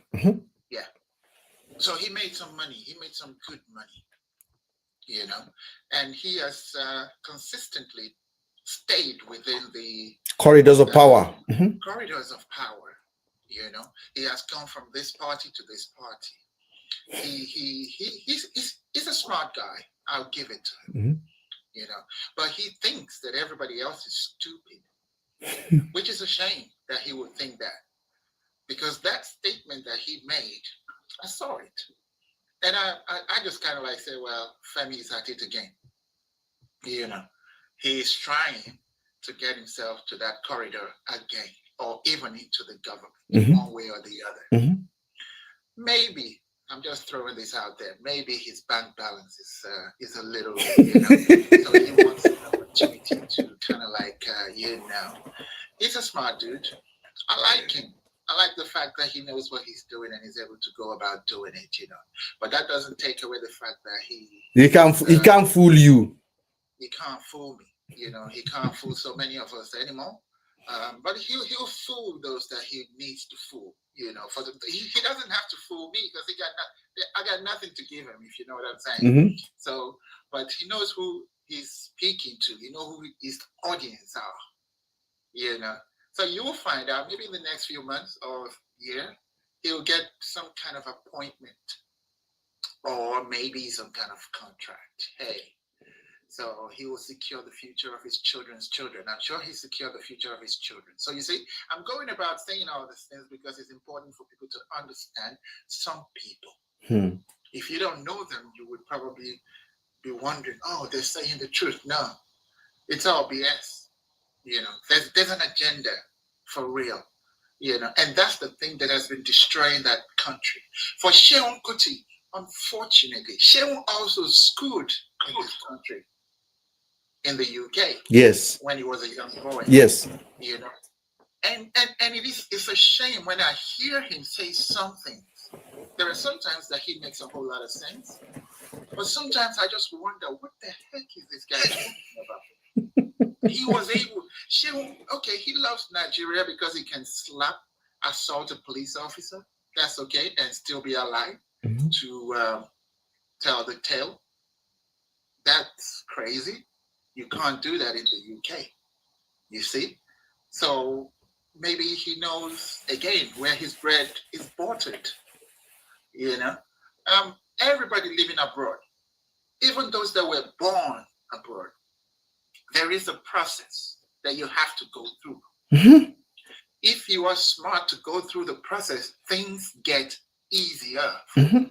Yeah. So he made some money. He made some good money, you know, and he has consistently stayed within the corridors of power. Corridors of power, you know. He has gone from this party to this party. He's a smart guy. I'll give it to him, you know. But he thinks that everybody else is stupid, which is a shame that he would think that, because that statement that he made, I saw it, and I just kind of like say, well, Femi is at it again, you know. He's trying to get himself to that corridor again, or even into the government, in one way or the other. Maybe I'm just throwing this out there. Maybe his bank balance is a little, so he wants an opportunity to kind of like, he's a smart dude. I like him. I like the fact that he knows what he's doing and he's able to go about doing it. But that doesn't take away the fact that he can't fool you. He can't fool me. He can't fool so many of us anymore. But he'll fool those that he needs to fool. He doesn't have to fool me because I got nothing to give him, if you know what I'm saying. Mm-hmm. So, but he knows who he's speaking to. He knows who his audience are. So you'll find out maybe in the next few months or year, he'll get some kind of appointment or maybe some kind of contract. Hey. So he will secure the future of his children's children. I'm sure he secured the future of his children. So you see, I'm going about saying all these things because it's important for people to understand some people. If you don't know them, you would probably be wondering, oh, they're saying the truth. No, it's all BS. There's an agenda for real. And that's the thing that has been destroying that country. For Sheon Kuti, unfortunately, Sheon also schooled in this country. In the UK, yes, when he was a young boy, yes, and it's a shame when I hear him say something. There are sometimes that he makes a whole lot of sense, but sometimes I just wonder what the heck is this guy talking about? He was able. He loves Nigeria because he can slap, assault a police officer. That's okay, and still be alive to tell the tale. That's crazy. You can't do that in the UK, you see? So maybe he knows, again, where his bread is buttered, Everybody living abroad, even those that were born abroad, there is a process that you have to go through. Mm-hmm. If you are smart to go through the process, things get easier. Mm-hmm.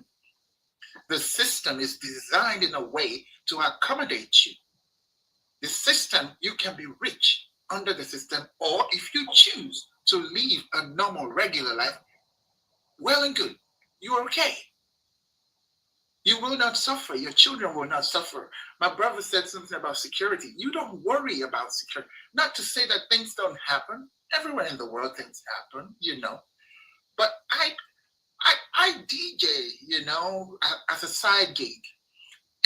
The system is designed in a way to accommodate you. The system, you can be rich under the system, or if you choose to live a normal, regular life, well and good, you're okay. You will not suffer. Your children will not suffer. My brother said something about security. You don't worry about security. Not to say that things don't happen. Everywhere in the world things happen, But I DJ, as a side gig.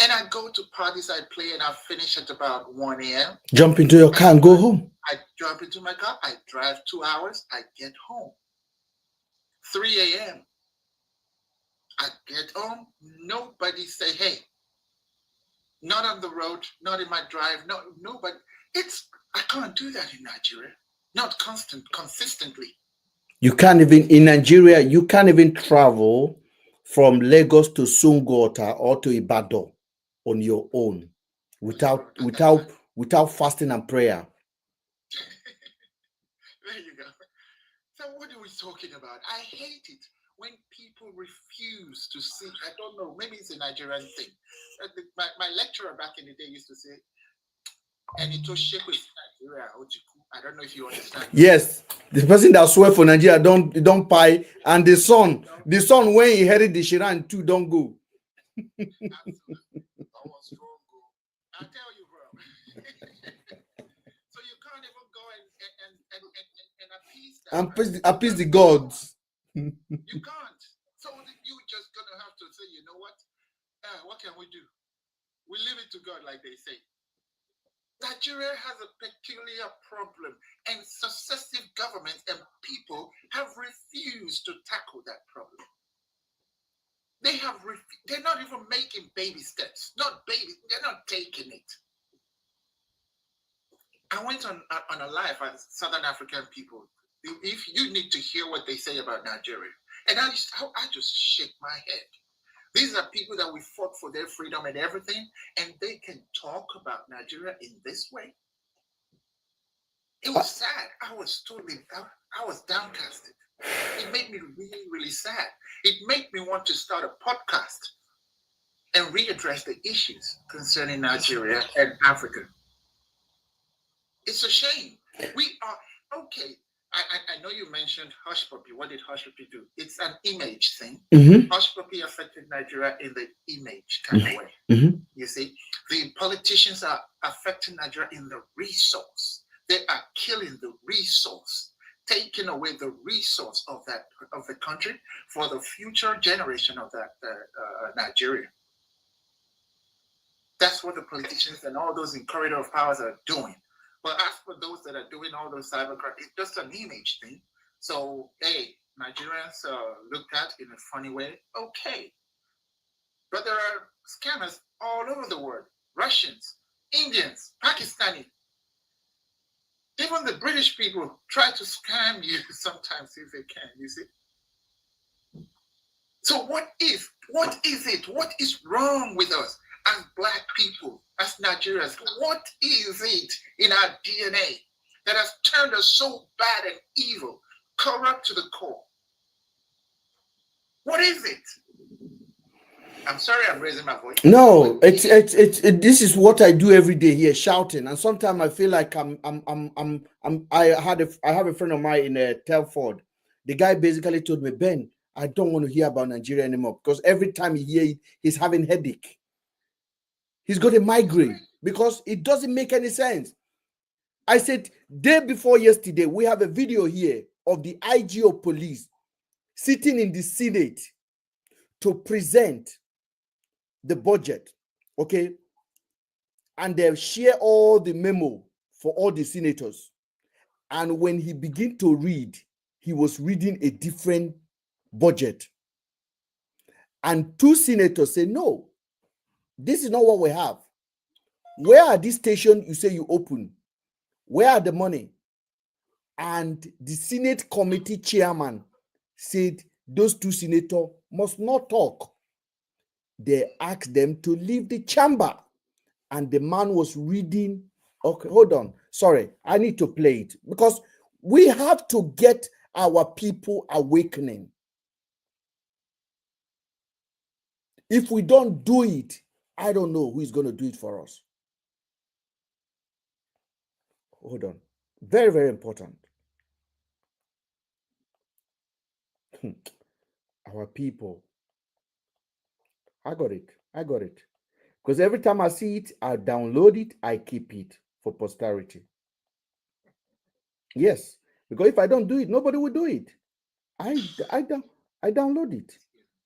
And I go to parties, I play, and I finish at about 1 a.m. Jump into your car and go home. I jump into my car, I drive 2 hours, I get home. 3 a.m. I get home, nobody say, hey, not on the road, not in my drive, nobody. I can't do that in Nigeria. Not consistently. You can't even, in Nigeria, you can't even travel from Lagos to Sungota or to Ibadan on your own without fasting and prayer. There you go. So what are we talking about? I hate it when people refuse to see. I don't know, maybe it's a Nigerian thing. My lecturer back in the day used to say, and it was shape with Nigeria. I don't know if you understand. Yes, the person that swear for Nigeria don't pay, and the son when he headed the Shiran too don't go. Absolutely. I was wrong. I tell you, bro. So you can't even go and appease that. Appease the gods. You can't. So you're just gonna have to say, you know what can we do? We leave it to God, like they say. Nigeria has a peculiar problem, and successive governments and people have refused to tackle that problem. They're not even making baby steps. They're not taking it. I went on a live at Southern African people. If you need to hear what they say about Nigeria, and I just shake my head. These are people that we fought for their freedom and everything, and they can talk about Nigeria in this way. It was sad. I was downcasted. It made me really, really sad. It made me want to start a podcast and readdress the issues concerning Nigeria and Africa. It's a shame. We are, okay, I know you mentioned Hush Puppy. What did Hush Puppy do? It's an image thing. Hush Puppy affected Nigeria in the image kind of way. You see, the politicians are affecting Nigeria in the resource. They are killing the resource, taking away the resource of the country for the future generation of that Nigeria. That's what the politicians and all those in corridor of powers are doing. But as for those that are doing all those cybercrime, it's just an image thing. So, hey, Nigerians looked at in a funny way. Okay. But there are scammers all over the world. Russians, Indians, Pakistani. Even the British people try to scam you sometimes if they can, you see. So what is it? What is wrong with us as Black people, as Nigerians? What is it in our DNA that has turned us so bad and evil, corrupt to the core? What is it? I'm sorry I'm raising my voice. No, it's this is what I do every day here, shouting. And sometimes I feel like I have a friend of mine in Telford. The guy basically told me, Ben, I don't want to hear about Nigeria anymore because every time he hear it, he's having headache. He's got a migraine because it doesn't make any sense. I said, day before yesterday, we have a video here of the IG of police sitting in the Senate to present the budget, okay? And they share all the memo for all the senators. And when he began to read, he was reading a different budget. And two senators say, no, this is not what we have. Where are these stations you say you open? Where are the money? And the Senate committee chairman said those two senators must not talk. They asked them to leave the chamber. And the man was reading. Okay, hold on. Sorry, I need to play it because we have to get our people awakening. If we don't do it, I don't know who is going to do it for us. Hold on. Very, very important. Our people. I got it. Because every time I see it, I download it, I keep it for posterity. Yes, because if I don't do it, nobody will do it. I download it.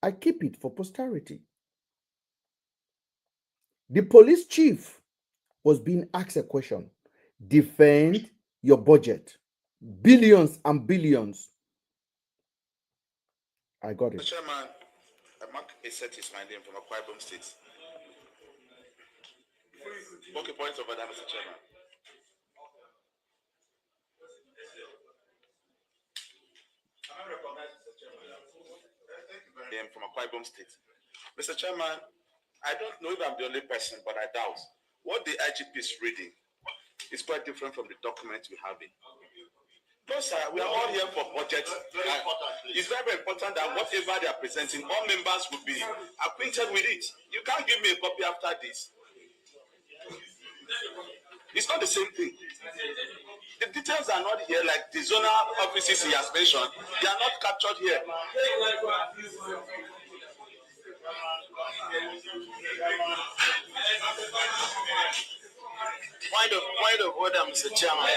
I keep it for posterity. The police chief was being asked a question. Defend your budget. Billions and billions. I got it. Mr. Chairman, Mark Eset is my name from Akwa Ibom State. Okay, point over that, Mr. Chairman. I am from Akwa Ibom State. Mr. Chairman, I don't know if I'm the only person, but I doubt. What the IGP is reading is quite different from the document we have. Because we are all here for budget. It's very, very important that whatever they are presenting, all members will be acquainted with it. You can't give me a copy after this. It's not the same thing. The details are not here, like the zonal offices he has mentioned. They are not captured here. Point of order, Mr. Chairman.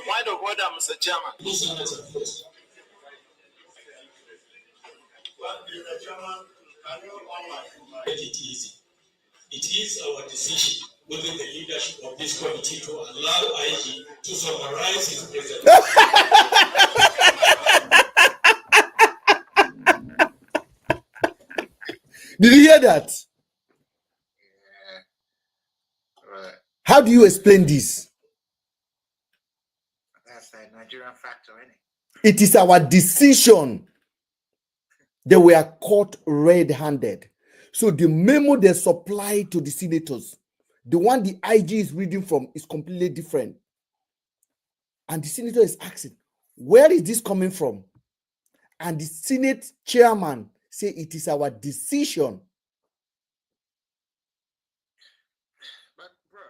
Point of order, Mr. Chairman. It is our decision within the leadership of this committee to allow IG to summarize his presentation. Did you hear that? Yeah. Right. How do you explain this? That's the Nigerian factor, isn't it? It is our decision that we are caught red-handed. So the memo they supply to the senators, the one the IG is reading from, is completely different. And the senator is asking, where is this coming from? And the Senate chairman say it is our decision. But bro,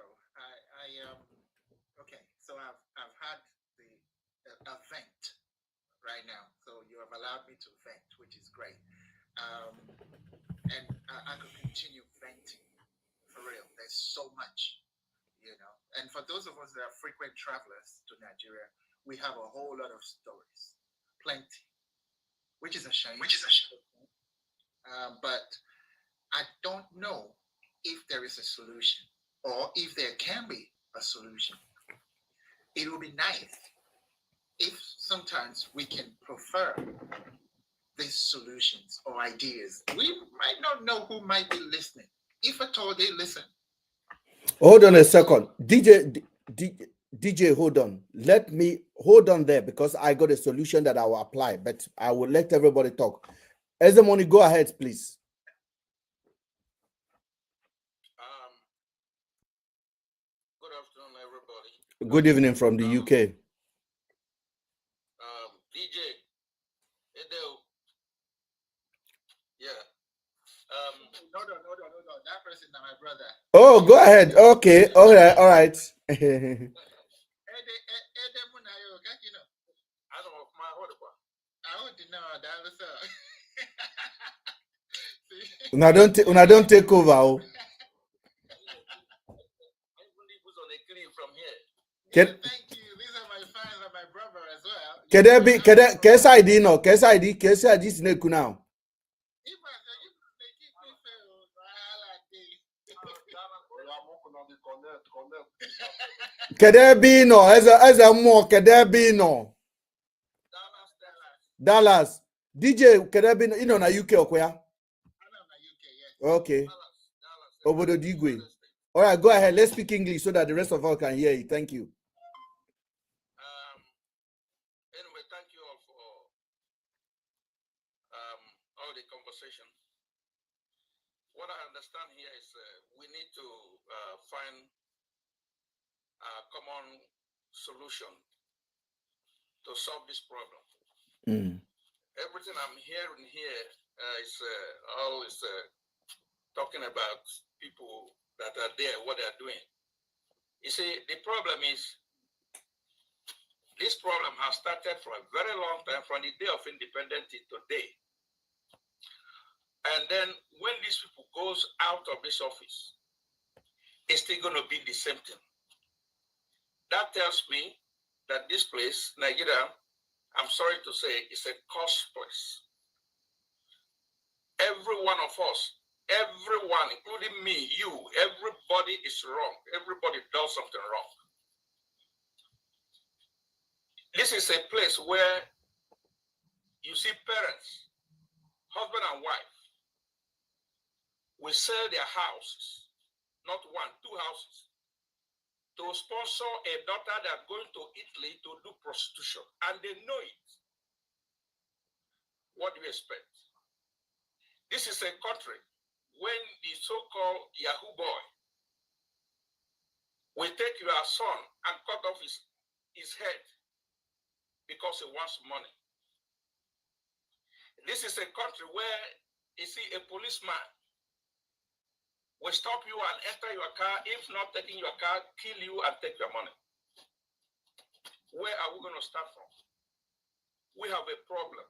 okay. So I've had the event allowed me to vent, which is great. And I could continue venting for real. There's so much, And for those of us that are frequent travelers to Nigeria, we have a whole lot of stories, plenty, which is a shame. But I don't know if there is a solution or if there can be a solution. It would be nice if sometimes we can prefer these solutions or ideas. We might not know who might be listening, if at all they listen. Hold on a second. DJ, hold on. Let me hold on there because I got a solution that I will apply, but I will let everybody talk. Ezemoni, go ahead, please. Good afternoon, everybody. Good evening from the UK. DJ, Edel. Yeah. No. That person is my brother. Oh, go ahead. Okay. All right. I don't know if my what about. I don't know that was Una don't take over. Oh. From here. Yeah, thank you. These are my fans and my brother as well. KSID snake now. Kedebino, as a more Kedebino. Dallas. DJ Kedebino, you know na UK or where? Okay. Obodo Digwe. All right, go ahead. Let's speak English so that the rest of us can hear you. Thank you. Anyway, thank you all for all the conversation. What I understand here is we need to find a common solution to solve this problem. Everything I'm hearing here is always talking about people that are there, what they're doing. You see, the problem is, this problem has started for a very long time, from the day of independence to today. And then when these people goes out of this office, it's still going to be the same thing. That tells me that this place, Nigeria, I'm sorry to say, is a cursed place. Every one of us, everyone, including me, you, everybody is wrong. Everybody does something wrong. This is a place where you see parents, husband and wife, will sell their houses, not one, two houses, to sponsor a daughter that's going to Italy to do prostitution. And they know it. What do you expect? This is a country when the so-called Yahoo boy will take your son and cut off his head because he wants money. This is a country where you see a policeman will stop you and enter your car, if not taking your car, kill you and take your money. Where are we going to start from? We have a problem.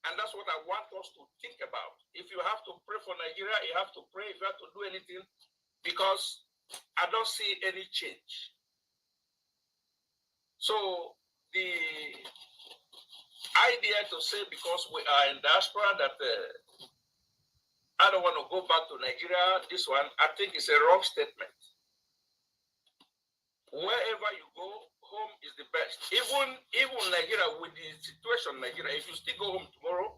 And that's what I want us to think about. If you have to pray for Nigeria, you have to pray. If you have to do anything, because I don't see any change. So the idea to say because we are in diaspora that I don't want to go back to Nigeria, this one, I think is a wrong statement. Wherever you go, home is the best. Even Nigeria, with the situation in Nigeria, if you still go home tomorrow,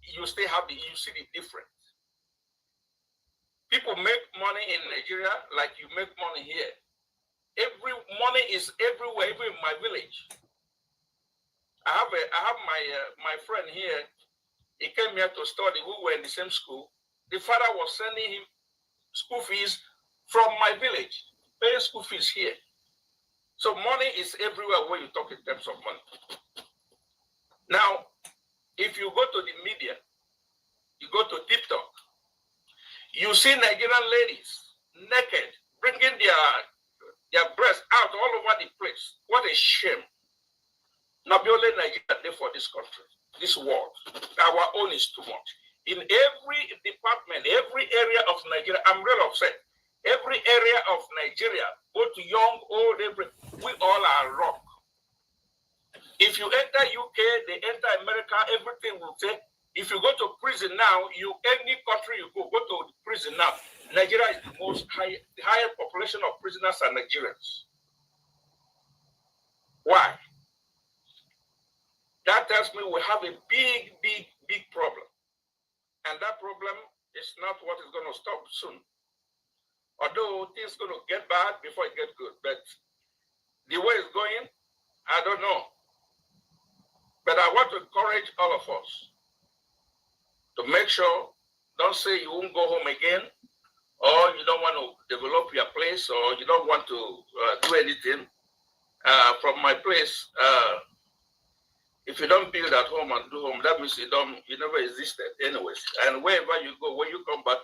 you stay happy, you see the difference. People make money in Nigeria like you make money here. Money is everywhere, even in my village. I have my friend here. He came here to study. We were in the same school. The father was sending him school fees from my village, paying school fees here. So money is everywhere when you talk in terms of money. Now, if you go to the media, you go to TikTok, you see Nigerian ladies naked, bringing their breasts out all over the place. What a shame. Not be only Nigeria there for this country. this world. Our own is too much. In every department, every area of Nigeria, I'm really upset. Every area of Nigeria, both young, old, we all are rock. If you enter UK, they enter America, everything will say. If you go to prison now, any country you go to prison now. Nigeria is the most the highest population of prisoners are Nigerians. Why? That tells me we have a big problem. And that problem is not what is going to stop soon. Although things going to get bad before it gets good. But the way it's going, I don't know. But I want to encourage all of us to make sure, don't say you won't go home again, or you don't want to develop your place, or you don't want to do anything. From my place, if you don't build at home and do home, that means you never existed anyways. And wherever you go, when you come back,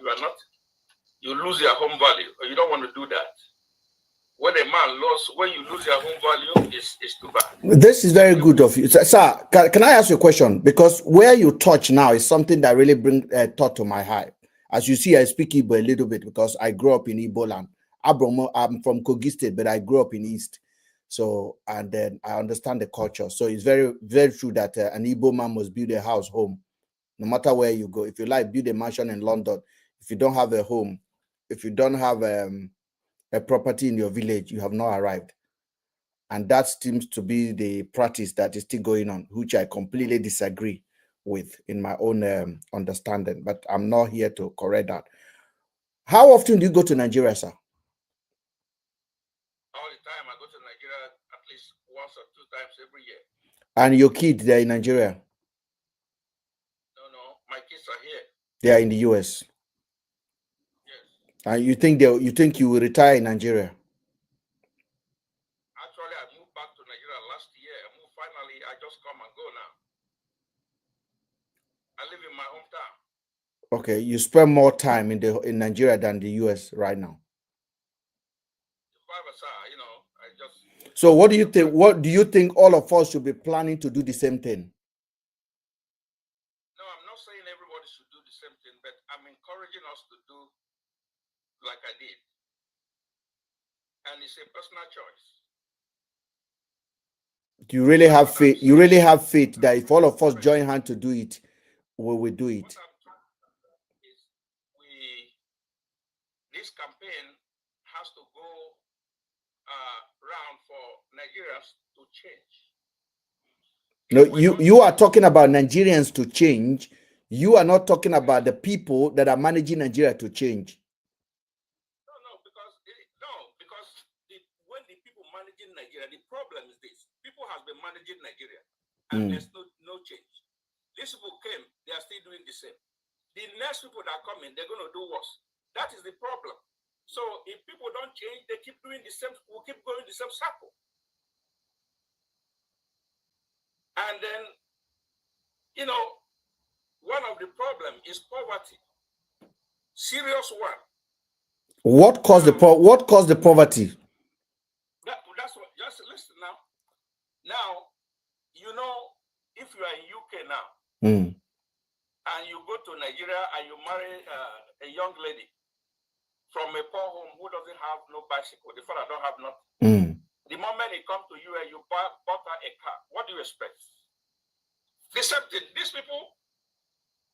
you lose your home value, or you don't want to do that. When a man when you lose your home value, it's too bad. This is very good of you. Sir, can I ask you a question? Because where you touch now is something that really brings thought to my heart. As you see, I speak Igbo a little bit because I grew up in Igbo land. I'm from Kogi State, but I grew up in East. So, and then I understand the culture. So it's very, very true that an Igbo man must build a house home, no matter where you go. If you like, build a mansion in London. If you don't have a home, if you don't have a property in your village, you have not arrived. And that seems to be the practice that is still going on, which I completely disagree with in my own understanding. But I'm not here to correct that. How often do you go to Nigeria, sir? All the time. I go to Nigeria at least once or two times every year. And your kids, they're in Nigeria? No, my kids are here. They are in the US. Yes. And you think you will retire in Nigeria? Actually, I moved back to Nigeria last year. Finally, I just come and go now. I live in my hometown. Okay, you spend more time in Nigeria than the US right now. So what do you think? What do you think all of us should be planning to do the same thing? No, I'm not saying everybody should do the same thing, but I'm encouraging us to do like I did. And it's a personal choice. Do you really have faith? You really have faith that if all of us join hands to do it, we will do it? This campaign has to go round for Nigerians to change. No, you are talking about Nigerians to change. You are not talking about the people that are managing Nigeria to change. Because when the people managing Nigeria, the problem is this: people have been managing Nigeria, and there's no change. These people came; they are still doing the same. The next people that are coming, they're going to do worse. That is the problem. So if people don't change, they keep doing the same. We'll keep going the same cycle. And then, one of the problem is poverty. Serious one. What caused the poverty? That's what. Just listen now. Now, if you are in UK now, and you go to Nigeria and you marry a young lady from a poor home who doesn't have no bicycle, the father don't have nothing. The moment he comes to you and you bought her a car, what do you expect? The same thing. These people,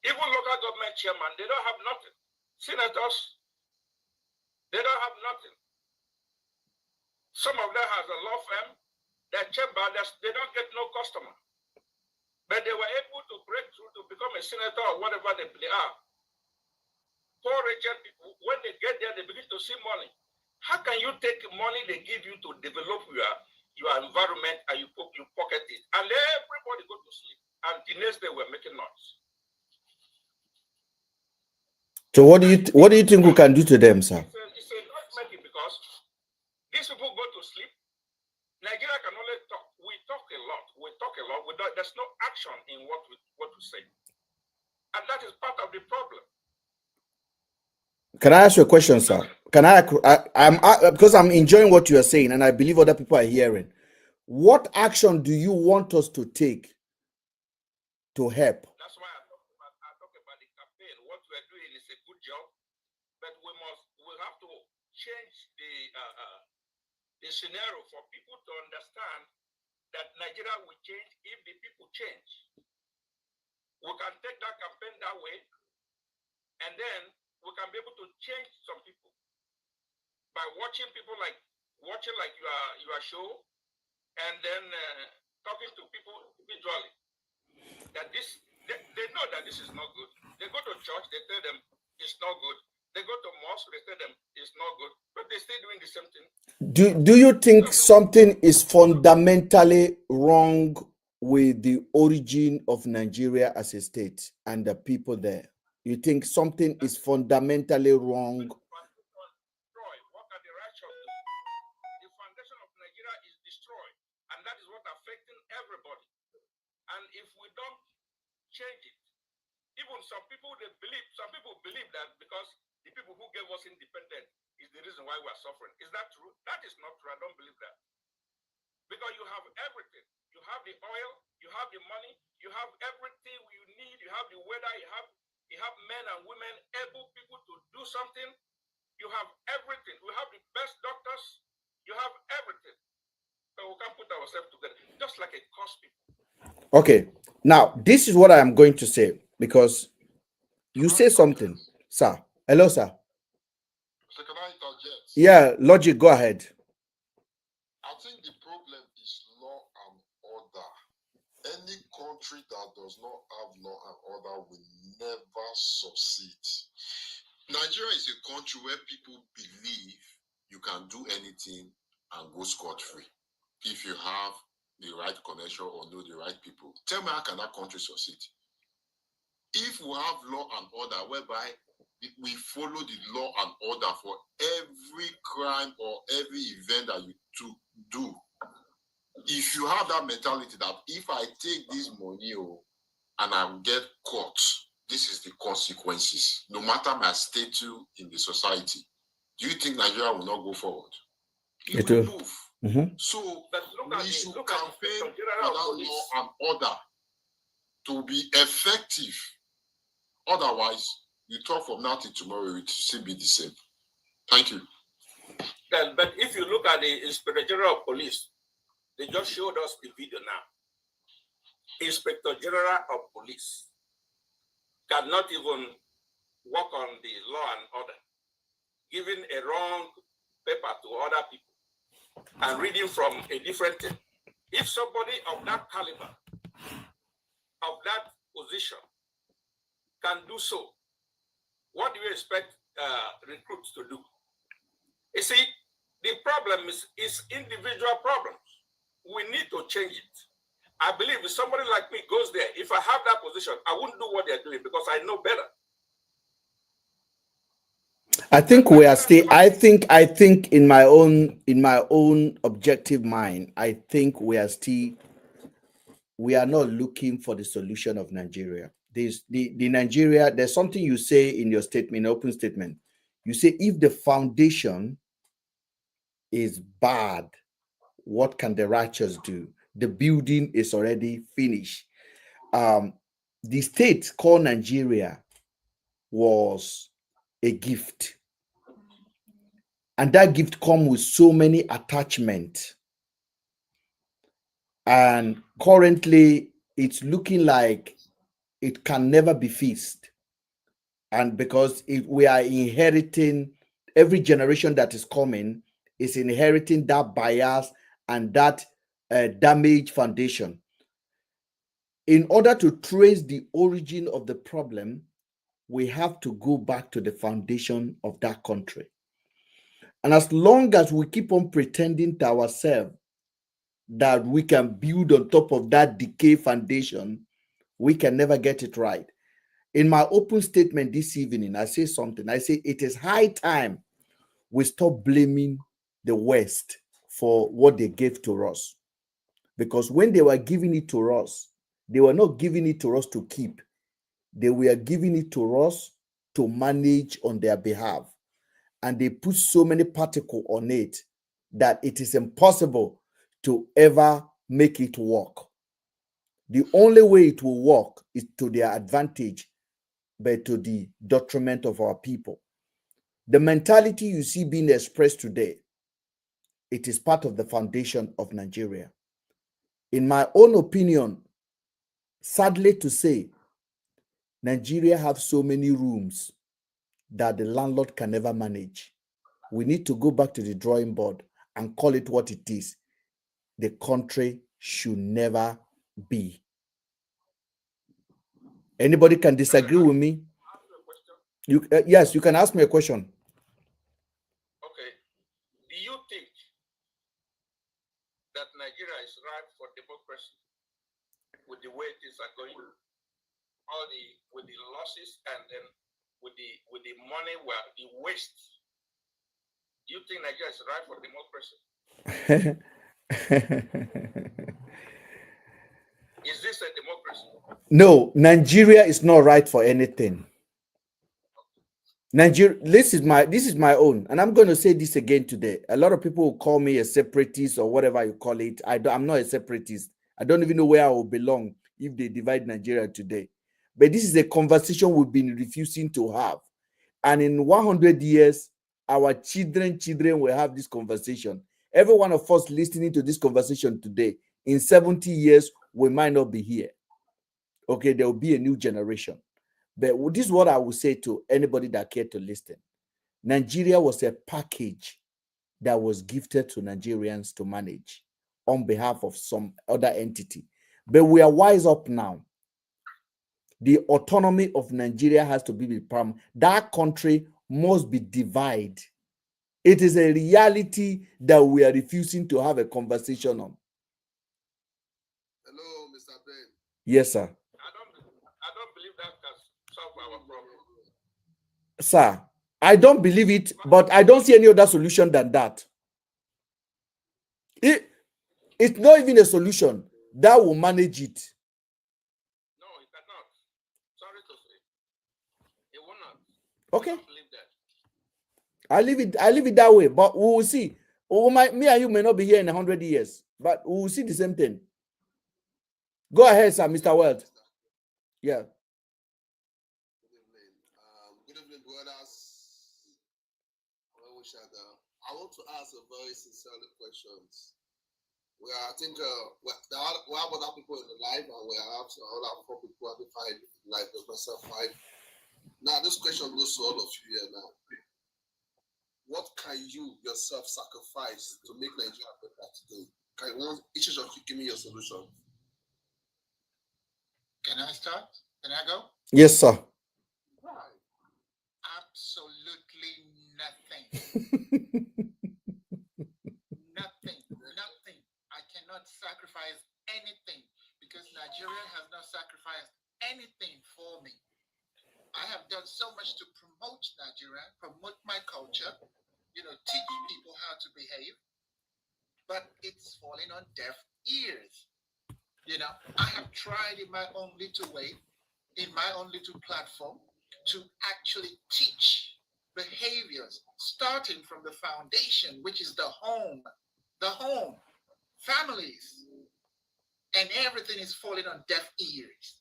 even local government chairman, they don't have nothing. Senators, they don't have nothing. Some of them has a law firm, their chamber, they don't get no customer. But they were able to break through to become a senator or whatever they are. Poor rich people, when they get there, they begin to see money. How can you take money they give you to develop your environment and you pocket it? And everybody go to sleep. And the next day we're making noise. So what do you think we can do to them, sir? It's a nightmare because these people go to sleep. Nigeria can only talk. We talk a lot. There's no action in what we say. And that is part of the problem. Can I ask you a question, sir? Because I'm enjoying what you are saying, and I believe other people are hearing. What action do you want us to take to help. That's why I talk about the campaign. What we are doing is a good job, but we have to change the scenario for people to understand that Nigeria will change if the people change. We can take that campaign that way, and then we can be able to change some people by watching people like your show, and then talking to people individually. That they know that this is not good. They go to church, they tell them it's not good. They go to mosque, they tell them it's not good, but they're still doing the same thing. Do you think something is fundamentally wrong with the origin of Nigeria as a state and the people there? You think something is fundamentally wrong? What are the righteous do? The foundation of Nigeria is destroyed, and that is what affecting everybody. And if we don't change it, even some people believe that because the people who gave us independence is the reason why we are suffering. Is that true? That is not true. I don't believe that. Because you have everything. You have the oil, you have the money, you have everything you need, you have the weather, you have men and women, able people to do something. You have everything. We have the best doctors. You have everything. So we can put ourselves together, just like a cost people. Okay. Now, this is what I am going to say, because you say something, sir. Hello, sir. So can I interject? Yeah, Logic, go ahead. I think the problem is law and order. Any country that does not have law and order will never succeed. Nigeria is a country where people believe you can do anything and go scot-free if you have the right connection or know the right people. Tell me, how can that country succeed? If we have law and order whereby we follow the law and order for every crime or every event that you do, if you have that mentality that if I take this money and I get caught, this is the consequences, no matter my status in the society, do you think Nigeria will not go forward? It will move. Mm-hmm. So we should campaign for that law and order to be effective. Otherwise, you talk from now till tomorrow, it will still be the same. Thank you. Then, but if you look at the Inspector General of Police, they just showed us the video now. Inspector General of Police cannot even work on the law and order, giving a wrong paper to other people and reading from a different thing. If somebody of that caliber, of that position, can do so, what do you expect recruits to do? You see, the problem is individual problems. We need to change it. I believe if somebody like me goes there, if I have that position, I wouldn't do what they're doing because I know better. I think we are still. I think in my own objective mind, I think we are still. We are not looking for the solution of Nigeria. The Nigeria. There's something you say in your statement, open statement. You say if the foundation is bad, what can the righteous do? The building is already finished. The state called Nigeria was a gift. And that gift comes with so many attachments. And currently, it's looking like it can never be fixed. And because we are inheriting, every generation that is coming is inheriting that bias and that damaged foundation. In order to trace the origin of the problem, we have to go back to the foundation of that country. And as long as we keep on pretending to ourselves that we can build on top of that decay foundation, we can never get it right. In my open statement this evening, I say something. I say it is high time we stop blaming the West for what they gave to us. Because when they were giving it to us, they were not giving it to us to keep. They were giving it to us to manage on their behalf. And they put so many particles on it that it is impossible to ever make it work. The only way it will work is to their advantage, but to the detriment of our people. The mentality you see being expressed today, it is part of the foundation of Nigeria. In my own opinion, sadly to say, Nigeria have so many rooms that the landlord can never manage. We need to go back to the drawing board and call it what it is. The country should never be. Anybody can disagree with me? You yes, you can ask me a question. Okay. Do you think that Nigeria is ripe for democracy with the way things are going? With the losses and then with the money the waste. Do you think Nigeria is ripe for democracy? Is this a democracy? No, Nigeria is not right for anything. Nigeria, this is my own, and I'm going to say this again today. A lot of people will call me a separatist or whatever you call it. I'm not a separatist. I don't even know where I will belong if they divide Nigeria today. But this is a conversation we've been refusing to have. And in 100 years, our children will have this conversation. Every one of us listening to this conversation today, in 70 years, we might not be here. Okay, there will be a new generation. But this is what I will say to anybody that cared to listen. Nigeria was a package that was gifted to Nigerians to manage on behalf of some other entity. But we are wise up now. The autonomy of Nigeria has to be the problem. That country must be divided. It is a reality that we are refusing to have a conversation on. Hello, Mr. Ben. Yes, sir. I don't believe that can solve our problem. Sir, I don't believe it, but I don't see any other solution than that. It's not even a solution that will manage it. No, it cannot. Sorry to say. It will not. Okay. I don't believe that. I leave it that way, but we will see. Me and you may not be here in 100 years, but we will see the same thing. Go ahead, sir, Mr. Weld. Yeah. Good evening, brothers. I want to ask a very sincere questions. I think we have other people in the live, and we have other 4 people at the 5 live, myself 5. Now, this question goes to all of you here now. What can you yourself sacrifice to make Nigeria better today? Each of you give me your solution. Can I start? Can I go? Yes, sir. Absolutely nothing. Nothing. I cannot sacrifice anything because Nigeria has not sacrificed anything for me. I have done so much to promote Nigeria, promote my culture, teach people how to behave, but it's falling on deaf ears. I have tried in my own little way, in my own little platform, to actually teach behaviors, starting from the foundation, which is the home, families, and everything is falling on deaf ears.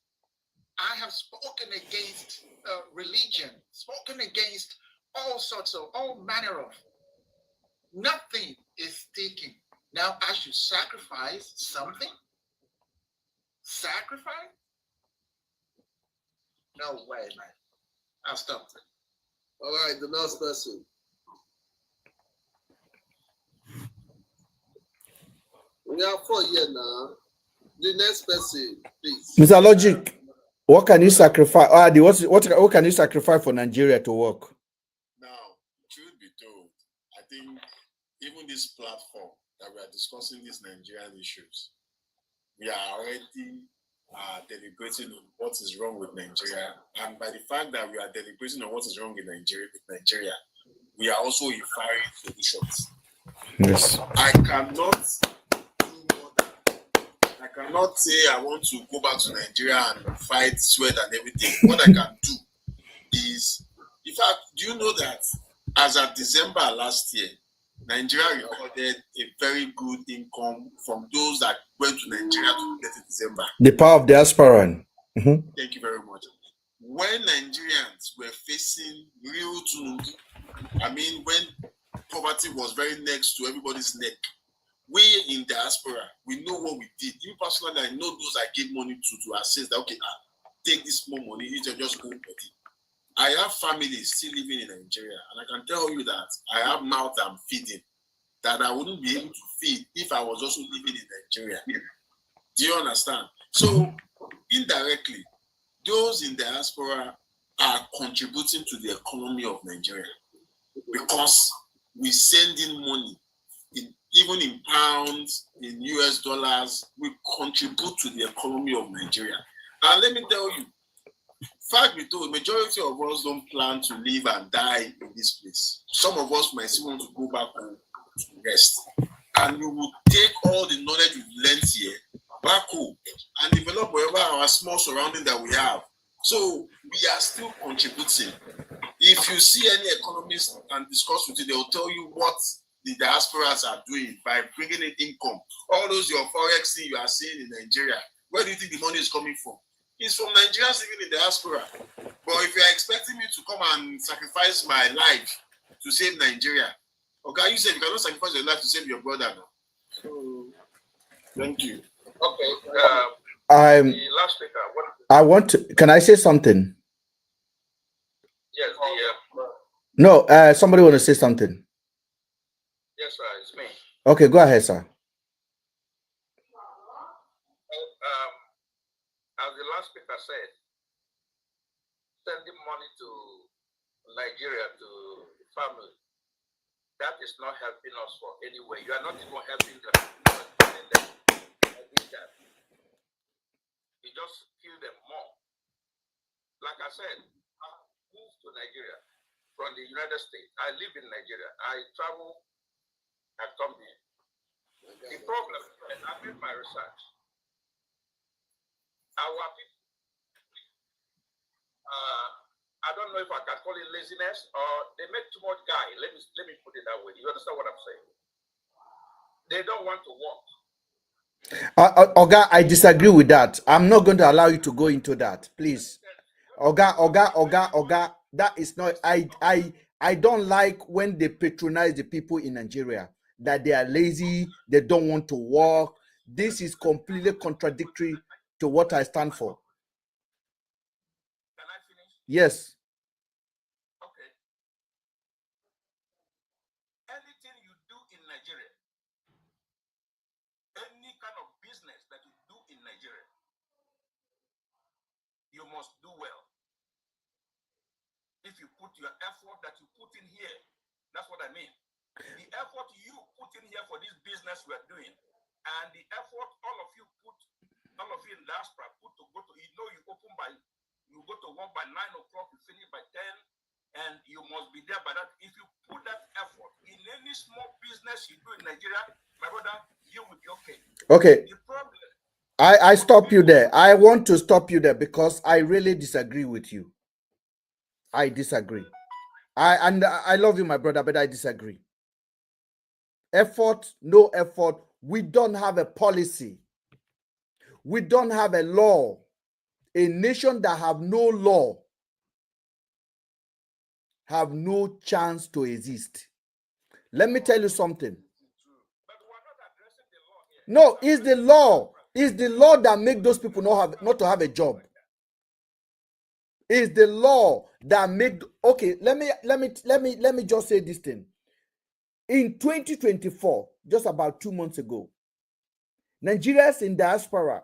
I have spoken against religion, spoken against all manner of. Nothing is sticking. Now I should sacrifice something? Sacrifice? No way, man. I'll stop. All right, the last person. We have 4 here now. The next person, please. Mr. Logic, what can you sacrifice? What can you sacrifice for Nigeria to work? Now, truth be told, I think even this platform that we are discussing these Nigerian issues, we are already deliberating on what is wrong with Nigeria, and by the fact that we are deliberating on what is wrong with Nigeria, we are also inferring solutions. Yes. I cannot say I want to go back to Nigeria and fight, sweat, and everything. What I can do is, in fact, do you know that as of December last year, Nigeria recorded a very good income from those that went to Nigeria to 30 December. The power of diaspora. Thank you very much. When Nigerians were facing real to, I mean, when poverty was very next to everybody's neck, we in diaspora, we know what we did. You personally, I know those I gave money to assist that, okay, take this small money, you just go with it. I have families still living in Nigeria, and I can tell you that I have mouth I'm feeding that I wouldn't be able to feed if I was also living in Nigeria. Do you understand? So, indirectly, those in diaspora are contributing to the economy of Nigeria because we send in money, even in pounds, in US dollars, we contribute to the economy of Nigeria. And let me tell you, fact be told, majority of us don't plan to live and die in this place. Some of us might still want to go back home to rest. And we will take all the knowledge we've learned here back home and develop wherever our small surrounding that we have. So we are still contributing. If you see any economists and discuss with you, they will tell you what the diasporas are doing by bringing in income. All those your forex thing you are seeing in Nigeria, where do you think the money is coming from? It's from Nigerians living in the diaspora. But if you're expecting me to come and sacrifice my life to save Nigeria, okay, you said you cannot sacrifice your life to save your brother now. So, thank you. Okay. The last speaker. I want to. Can I say something? Yes. No. Somebody want to say something. Yes, sir. It's me. Okay, go ahead, sir. As the last speaker said, sending money to Nigeria to family, that is not helping us for any way. You are not even helping them. You just kill them more. Like I said, I moved to Nigeria from the United States. I live in Nigeria. I travel, I come here. The problem, and I made my research. Our people, I don't know if I can call it laziness or they make too much guy. Let me put it that way. You understand what I'm saying? They don't want to work. Oga, I disagree with that. I'm not going to allow you to go into that, please. Oga. That is not. I don't like when they patronize the people in Nigeria that they are lazy, they don't want to work. This is completely contradictory to what I stand for. Can I finish? Yes. Okay. Anything you do in Nigeria, any kind of business that you do in Nigeria, you must do well. If you put your effort that you put in here, that's what I mean. The effort you put in here for this business we are doing, and the effort all of you in diaspora put to go to, you go to work by 9 o'clock, you finish by 10, and you must be there by that. If you put that effort in any small business you do in Nigeria, my brother, you will be okay. Okay. The problem. I stop you there. I want to stop you there because I really disagree with you. I disagree. I love you, my brother, but I disagree. Effort, no effort. We don't have a policy. We don't have a law. A nation that have no law have no chance to exist. Let me tell you something. No, it's the law. It's the law that make those people not to have a job. It's the law that make. Okay, let me just say this thing. In 2024, just about 2 months ago, Nigerians in diaspora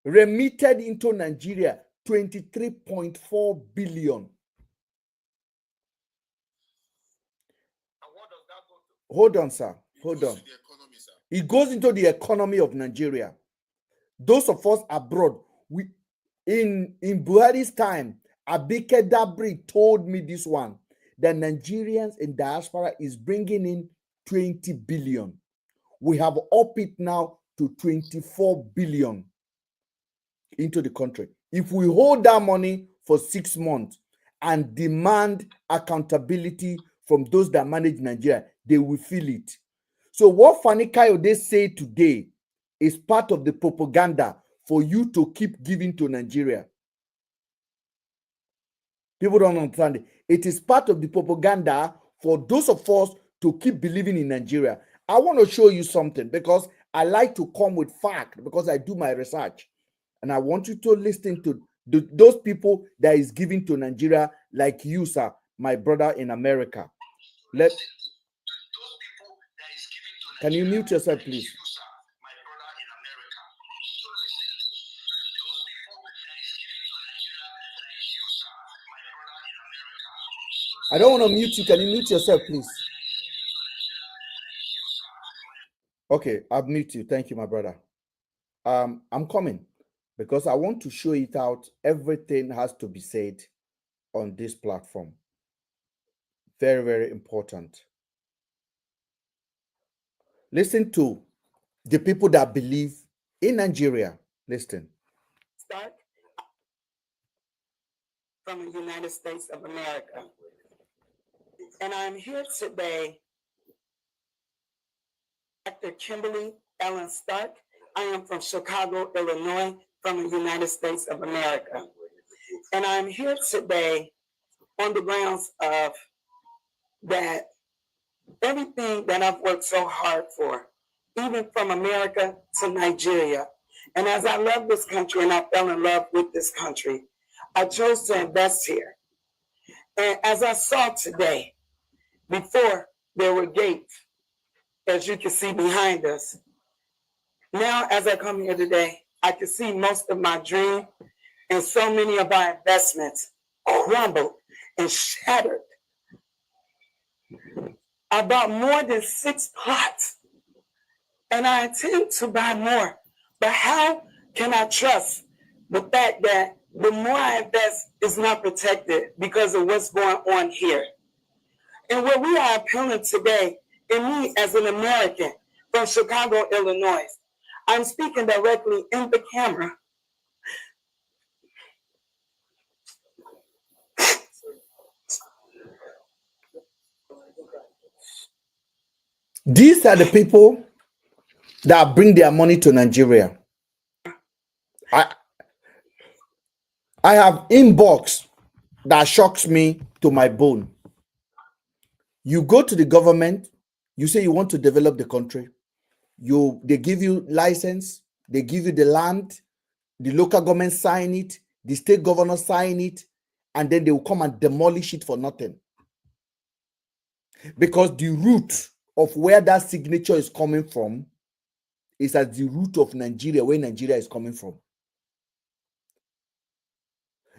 remitted into Nigeria 23.4 billion. Hold on, sir. Hold on. It goes into the economy of Nigeria. Those of us abroad, in Buhari's time, Abike Dabri told me this one. The Nigerians in diaspora is bringing in 20 billion. We have upped it now to 24 billion into the country. If we hold that money for 6 months and demand accountability from those that manage Nigeria, they will feel it. So what Fani Kayode say today is part of the propaganda for you to keep giving to Nigeria. People don't understand it. It is part of the propaganda for those of us to keep believing in Nigeria. I want to show you something because I like to come with fact because I do my research. And I want you to listen to those people that is giving to Nigeria, like you, sir, my brother in America. Can you mute yourself, please? I don't want to mute you. Can you mute yourself, please? Okay, I've muted you. Thank you, my brother. I'm coming because I want to show it out. Everything has to be said on this platform. Very, very important. Listen to the people that believe in Nigeria. Listen. Start from the United States of America. And I'm here today, Dr. Kimberly Ellen Stark. I am from Chicago, Illinois, from the United States of America. And I'm here today on the grounds of that everything that I've worked so hard for, even from America to Nigeria. And as I love this country and I fell in love with this country, I chose to invest here. And as I saw today, before there were gates, as you can see behind us, now as I come here today, I can see most of my dream and so many of our investments crumbled and shattered. I bought more than 6 plots, and I intend to buy more. But how can I trust the fact that the more I invest is not protected because of what's going on here? And what we are appealing today, and me as an American from Chicago, Illinois, I'm speaking directly in the camera. These are the people that bring their money to Nigeria. I have inbox that shocks me to my bone. You go to the government, you say you want to develop the country. They give you license, they give you the land, the local government sign it, the state governor sign it, and then they will come and demolish it for nothing. Because the root of where that signature is coming from is at the root of Nigeria, where Nigeria is coming from.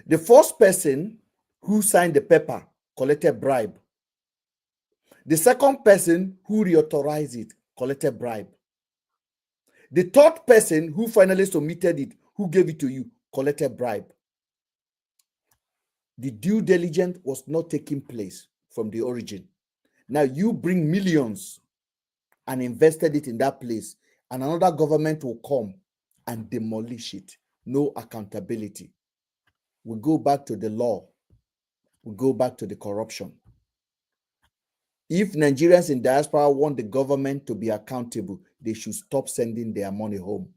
The first person who signed the paper collected bribe. The second person who reauthorized it collected bribe. The third person who finally submitted it, who gave it to you, collected bribe. The due diligence was not taking place from the origin. Now you bring millions and invested it in that place, and another government will come and demolish it. No accountability. We go back to the law. We go back to the corruption. If Nigerians in diaspora want the government to be accountable, they should stop sending their money home.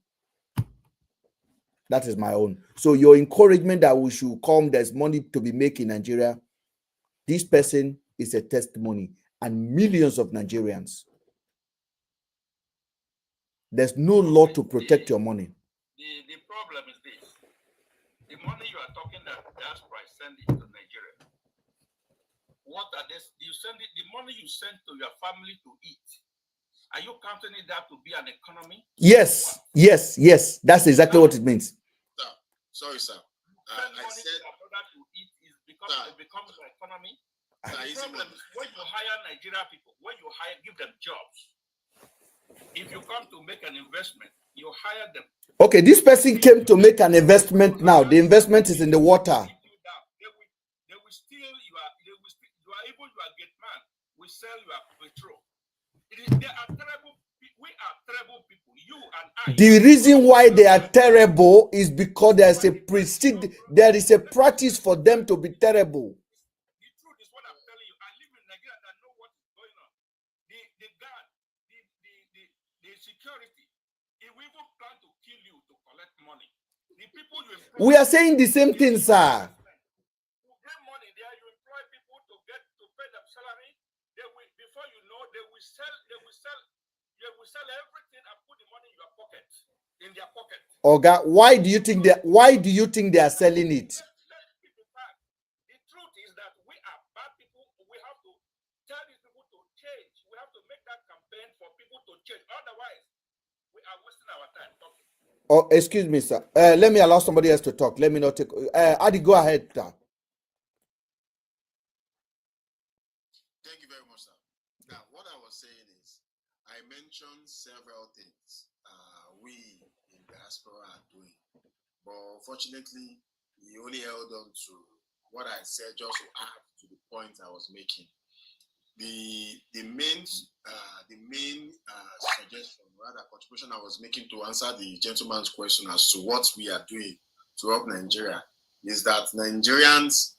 That is my own. So your encouragement that we should come, there's money to be made in Nigeria, this person is a testimony, and millions of Nigerians. There's no law to protect your money. The problem is this. The money you are talking that diaspora is sending to Nigeria. What are this? You send it, the money you send to your family to eat. Are you counting it that to be an economy? Yes, yes, yes. That's exactly what it means. Sorry, sir. I said to eat is because it becomes an economy. The problem is when you hire Nigerian people, when you give them jobs. If you come to make an investment, you hire them. Okay, this person came to make an investment now. The investment is in the water. They will steal you are able, you are get man. We sell you a petrol. They are terrible. We are terrible people. You and I. The reason why they are terrible is because there is a practice for them to be terrible. The truth is what I'm telling you. I live in Nigeria and I know what is going on. you employ. We are saying the same thing, sir. You get money there, you employ people to pay them salary. They will, before you know, they will sell everything and put the money in your pocket, in their pocket. Oga, why do you think they are selling it? Let's keep the fact. The truth is that we are bad people. We have to tell these people to change. We have to make that campaign for people to change. Otherwise, we are wasting our time talking. Oh, excuse me, sir. Let me allow somebody else to talk. Let me not take. Adi, go ahead, sir. Thank you very much, sir. Now, what I was saying is, I mentioned several things we in diaspora are doing, but unfortunately, he only held on to what I said just to add to the point I was making. The main suggestion, rather contribution I was making to answer the gentleman's question as to what we are doing to help Nigeria is that Nigerians.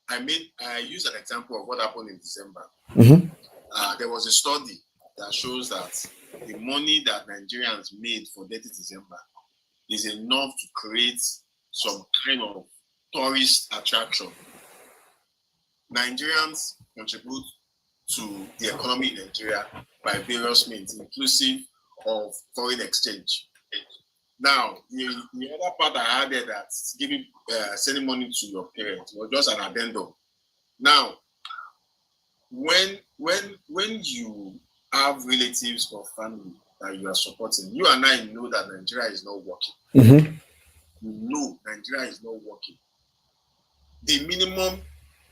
I used an example of what happened in December. There was a study that shows that the money that Nigerians made for 30 December is enough to create some kind of tourist attraction. Nigerians contribute to the economy in Nigeria by various means, inclusive of foreign exchange. Now, the other part I added that sending money to your parents was just an addendum. Now, when you have relatives or family that you are supporting, you and I know that Nigeria is not working. You know Nigeria is not working. The minimum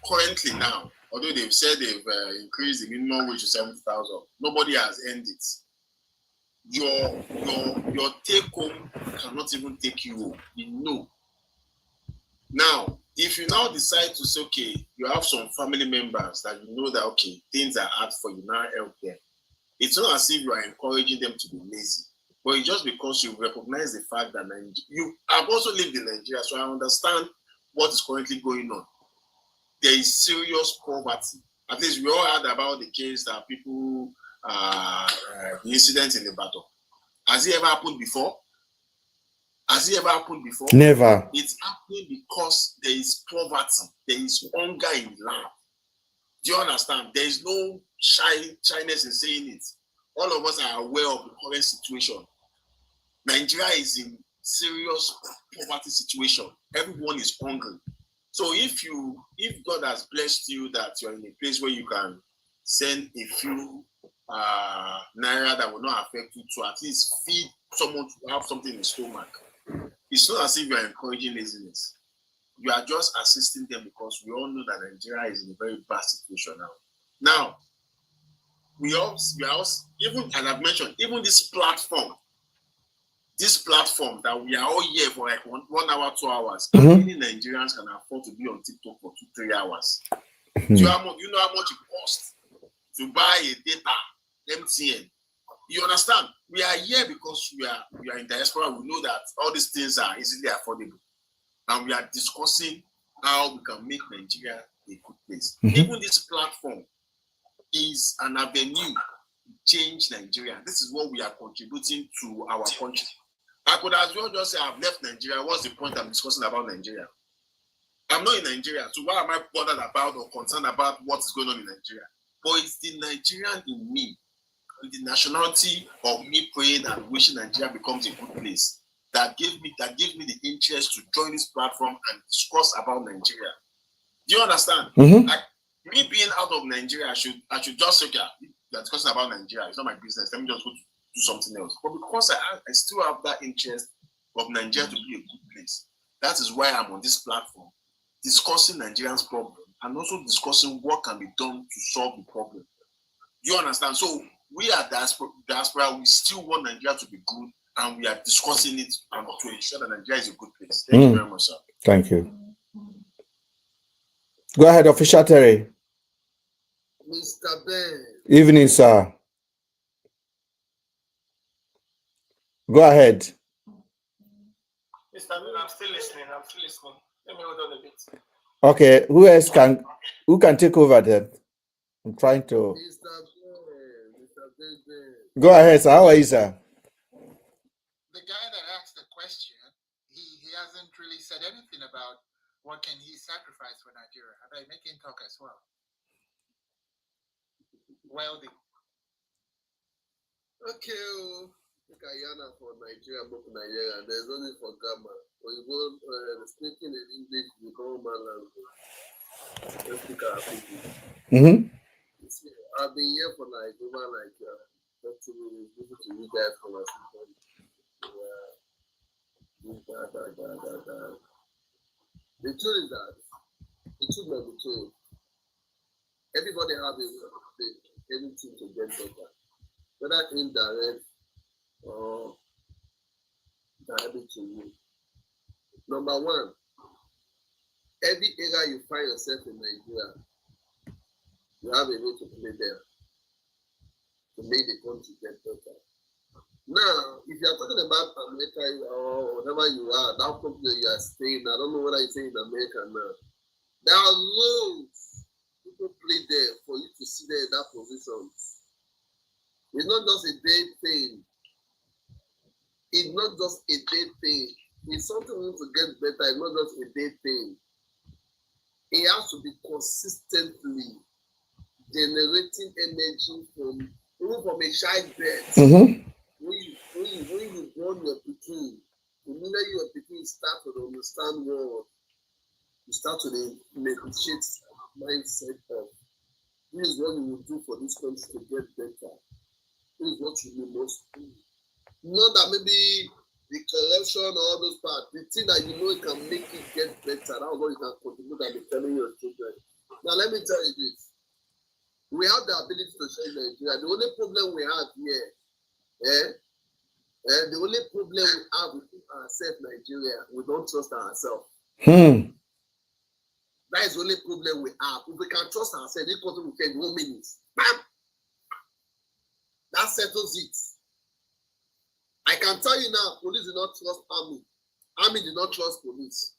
currently now, although they've said they've increased the minimum wage to 70,000, nobody has earned it. Your take home cannot even take you home. You know. Now, if you now decide to say, okay, you have some family members that you know that, okay, things are hard for you, now help them. It's not as if you are encouraging them to be lazy, but it's just because you recognize the fact that you have also lived in Nigeria, so I understand what is currently going on. There is serious poverty. At least we all heard about the case that people, the incident in the battle. Has it ever happened before? Has it ever happened before? Never. It's happening because there is poverty. There is hunger in the land. Do you understand? There is no shyness in saying it. All of us are aware of the current situation. Nigeria is in serious poverty situation. Everyone is hungry. So if God has blessed you that you're in a place where you can send a few naira that will not affect you to at least feed someone to have something in the stomach, it's not as if you are encouraging laziness. You are just assisting them because we all know that Nigeria is in a very bad situation now. Now, we are also, even as I've mentioned, even this platform that we are all here for like 1 hour, 2 hours, how many Nigerians can afford to be on TikTok for 2-3 hours? Do you know how much it costs to buy a data, MTN? You understand? We are here because we are in diaspora. We know that all these things are easily affordable. And we are discussing how we can make Nigeria a good place. Even this platform is an avenue to change Nigeria. This is what we are contributing to our country. I could as well just say I've left Nigeria. What's the point I'm discussing about Nigeria? I'm not in Nigeria, so why am I bothered about or concerned about what is going on in Nigeria? But it's the Nigerian in me, the nationality of me praying and wishing Nigeria becomes a good place, that gave me the interest to join this platform and discuss about Nigeria. Do you understand? Like me being out of Nigeria, I should just say, okay, you're discussing about Nigeria. It's not my business. Let me just go do something else. But because I still have that interest of Nigeria to be a good place, that is why I'm on this platform, discussing Nigerians' problem and also discussing what can be done to solve the problem. Do you understand? So we are diaspora. We still want Nigeria to be good, and we are discussing it and to ensure that Nigeria is a good place. Thank you very much, sir. Thank you. Go ahead, Official Terry. Mr. Ben. Evening, sir. Go ahead. Mr. Ben, I'm still listening. Let me hold on a bit. Okay, who can take over then? I'm trying to. Mr. Ben. Go ahead, sir. How are you, sir? The guy that asked the question, he hasn't said anything about what can he sacrifice for Nigeria. I make him talk as well. Wealthy. Okay, Guyana for Nigeria, but for Nigeria, there's only for Ghana. When you go speaking in English, you go man language. Let's speak our people. I've been here for like over 30 minutes listening to you guys conversation. The truth is that it should not be true. Everybody has a anything to get better, whether indirect or direct to you. Number one, every area you find yourself in Nigeria, you have a role to play there to make the country get better. Now, if you are talking about America or whatever you are, that country you are staying, I don't know whether you say in America now. There are loads people play there for you to see there in that position. It's not just a day thing. It's not just a day thing. It's something we need to get better. It's not just a day thing. It has to be consistently generating energy from even from a childbirth. When you born your pikin, immediately your pikin start to understand what you start to negotiate mindset of this is what you will do for this country to get better. This is what you must do. Not that maybe the corruption or all those parts, the thing that you know you can make it get better. That's what you can contribute and be telling your children. Now let me tell you this. We have the ability to change Nigeria. The only problem we have here, the only problem we have with ourselves, Nigeria, we don't trust ourselves. That is the only problem we have. If we can trust ourselves, this country will take 1 minute. Bam! That settles it. I can tell you now, police do not trust army. Army do not trust police.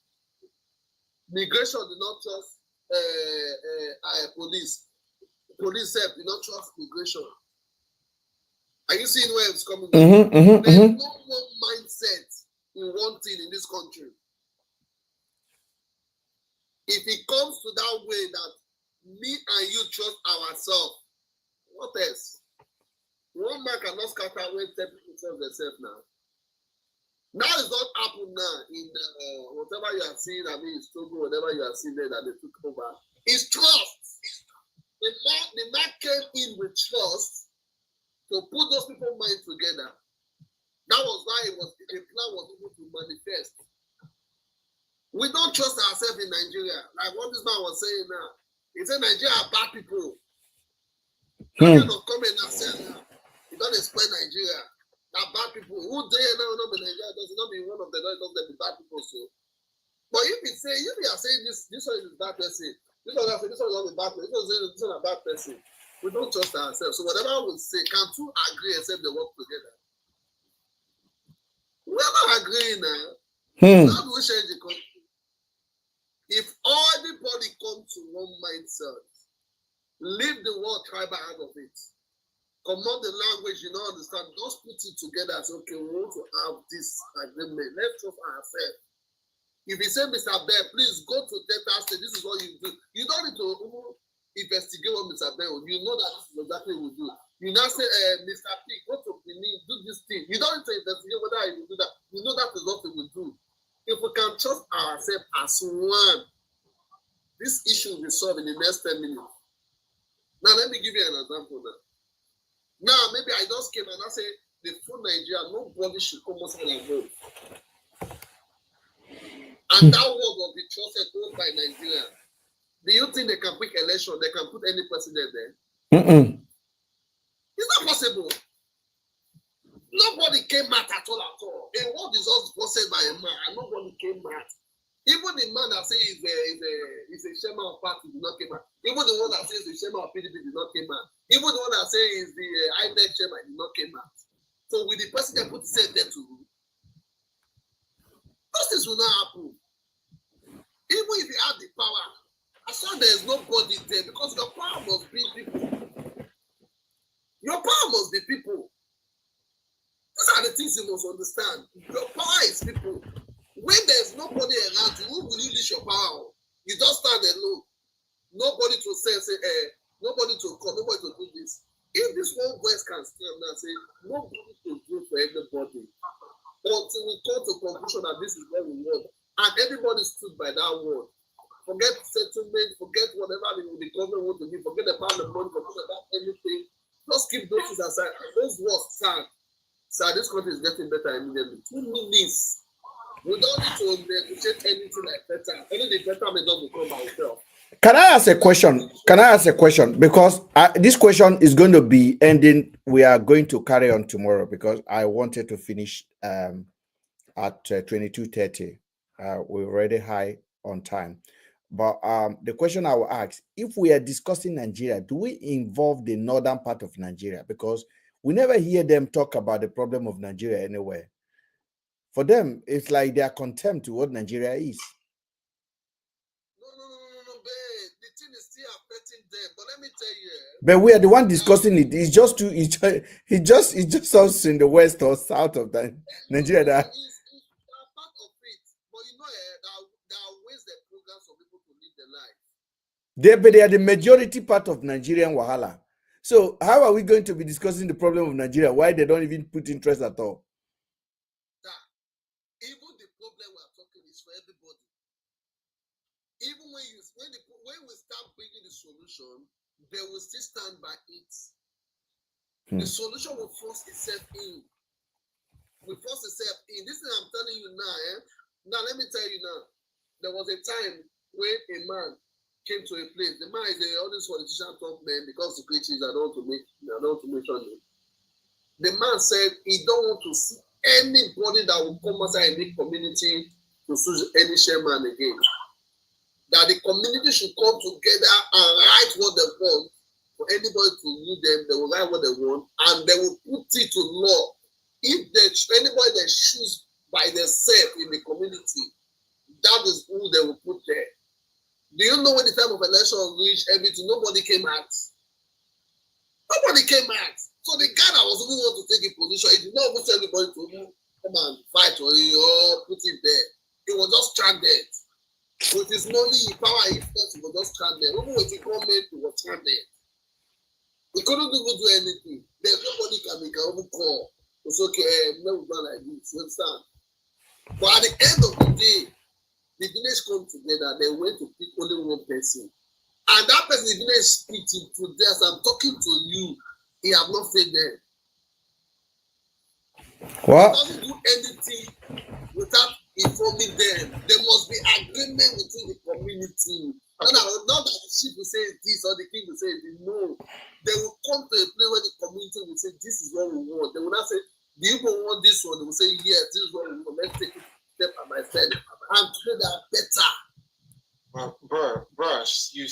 Migration do not trust police. Police self do not trust migration. Are you seeing where it's coming from? There's no one mindset in one thing in this country. If it comes to that way that me and you trust ourselves, what else? One man cannot scatter when 10 people trust themselves now. Now it's not happen now in whatever you are seeing, I mean, it's Togo, whatever you are seeing there that they took over. It's trust. The man came in with trust to put those people's minds together. That was why the plan was able to manifest. We don't trust ourselves in Nigeria. Like what this man was saying now. He said Nigeria are bad people. That kind of comment now said now. You don't explain Nigeria. They're bad people. Who dare now not be Nigeria? Does it not be one of the does they be bad people so? But if you are saying this one is bad person, this one is not a bad person, this one is a bad person. We don't trust ourselves. So whatever we say, can two agree except they work together? We are not agreeing now. How do we change the country? If everybody comes to one mindset, leave the word tribal out of it. Come on, the language you don't understand, just put it together as okay, we want to have this agreement. Let's trust ourselves. If you say, Mr. Bear, please go to Delta State, this is what you do. You don't need to investigate what Mr. Bear will do. You know that this is exactly what we do. You now say, Mr. P, go to Benin, do this thing. You don't need to investigate whether I will do that. You know that is what we will do. If we can trust ourselves as one, this issue will be solved in the next 10 minutes. Now, let me give you an example now. Now, maybe I just came and I say, the full Nigeria, nobody should come outside and vote. And that word will be trusted both by Nigeria. Do you think they can pick election? They can put any president there? It's not possible. Nobody came mad at all. A word is also said by a man, and nobody came mad. Even the man that says is a chairman of party did not came mad. Even the one that says the chairman of PDP did not came mad. Even the one that says the INEC chairman did not came mad. So with the president put himself there to rule, those things will not happen. Even if you have the power, as long as there is nobody there, because your power must be people. Your power must be people. These are the things you must understand. Your power is people. When there's nobody around you, who will you leash your power on? You just stand alone. Nobody to say, nobody to call, nobody to do this. If this one voice can stand and say, nobody to do for everybody, until we come to conclusion that this is what we want, and everybody stood by that word. Forget settlement, forget whatever the government want to give, forget about the money, forget about anything. Just keep those things aside. Those words stand. Sir, this country is getting better immediately. 2 minutes. We don't need to negotiate anything like better. Only the better may not become by itself. Can I ask a question? Can I ask a question? Because this question is going to be ending. We are going to carry on tomorrow because I wanted to finish at 22:30. We're already high on time. But the question I will ask, if we are discussing Nigeria, do we involve the northern part of Nigeria? Because we never hear them talk about the problem of Nigeria anywhere. For them, it's like they are contempt to what Nigeria is. No, babe. The thing is still affecting them. But let me tell you. But we are the one discussing it. It's just it's just us in the west or south of that Nigeria that. It's part of it. But you know, there are ways that programs for people to live their life. But they are the majority part of Nigerian wahala. So how are we going to be discussing the problem of Nigeria? Why they don't even put interest at all? Even the problem we are talking is for everybody. Even when we start bringing the solution, they will still stand by it. The solution will force itself in. This thing I'm telling you now, Now let me tell you now. There was a time when a man came to a place. The man is all this politician top man because the critics I don't want to mention him. The man said he don't want to see anybody that will come outside in the community to sue any chairman again. That the community should come together and write what they want. For anybody to lead them, they will write what they want and they will put it to law. If anybody that choose by themselves in the community, that is who they will put there. Do you know when the time of election reached everything? Nobody came out. Nobody came out. So the guy that was even want to take a position, he did not even tell anybody to come and fight or put it there. He was just stranded. With his money, his power, his force, he was just stranded. Even with the government, he was stranded. He couldn't even do anything. There's nobody can even call. It's okay, never done like this. You understand? But at the end of the day, the village come together, they went to pick only one person. And that person, the village speaking to them, as I'm talking to you, he have not failed them. What? He doesn't do anything without informing them. There must be agreement within the community. Not that the chief will say this or the king will say this. No. They will come to a place where the community will say, this is what we want. They will not say, do you want this one? They will say, yes, this is what we want. Let's take it step by step. And together better. Well, bros, you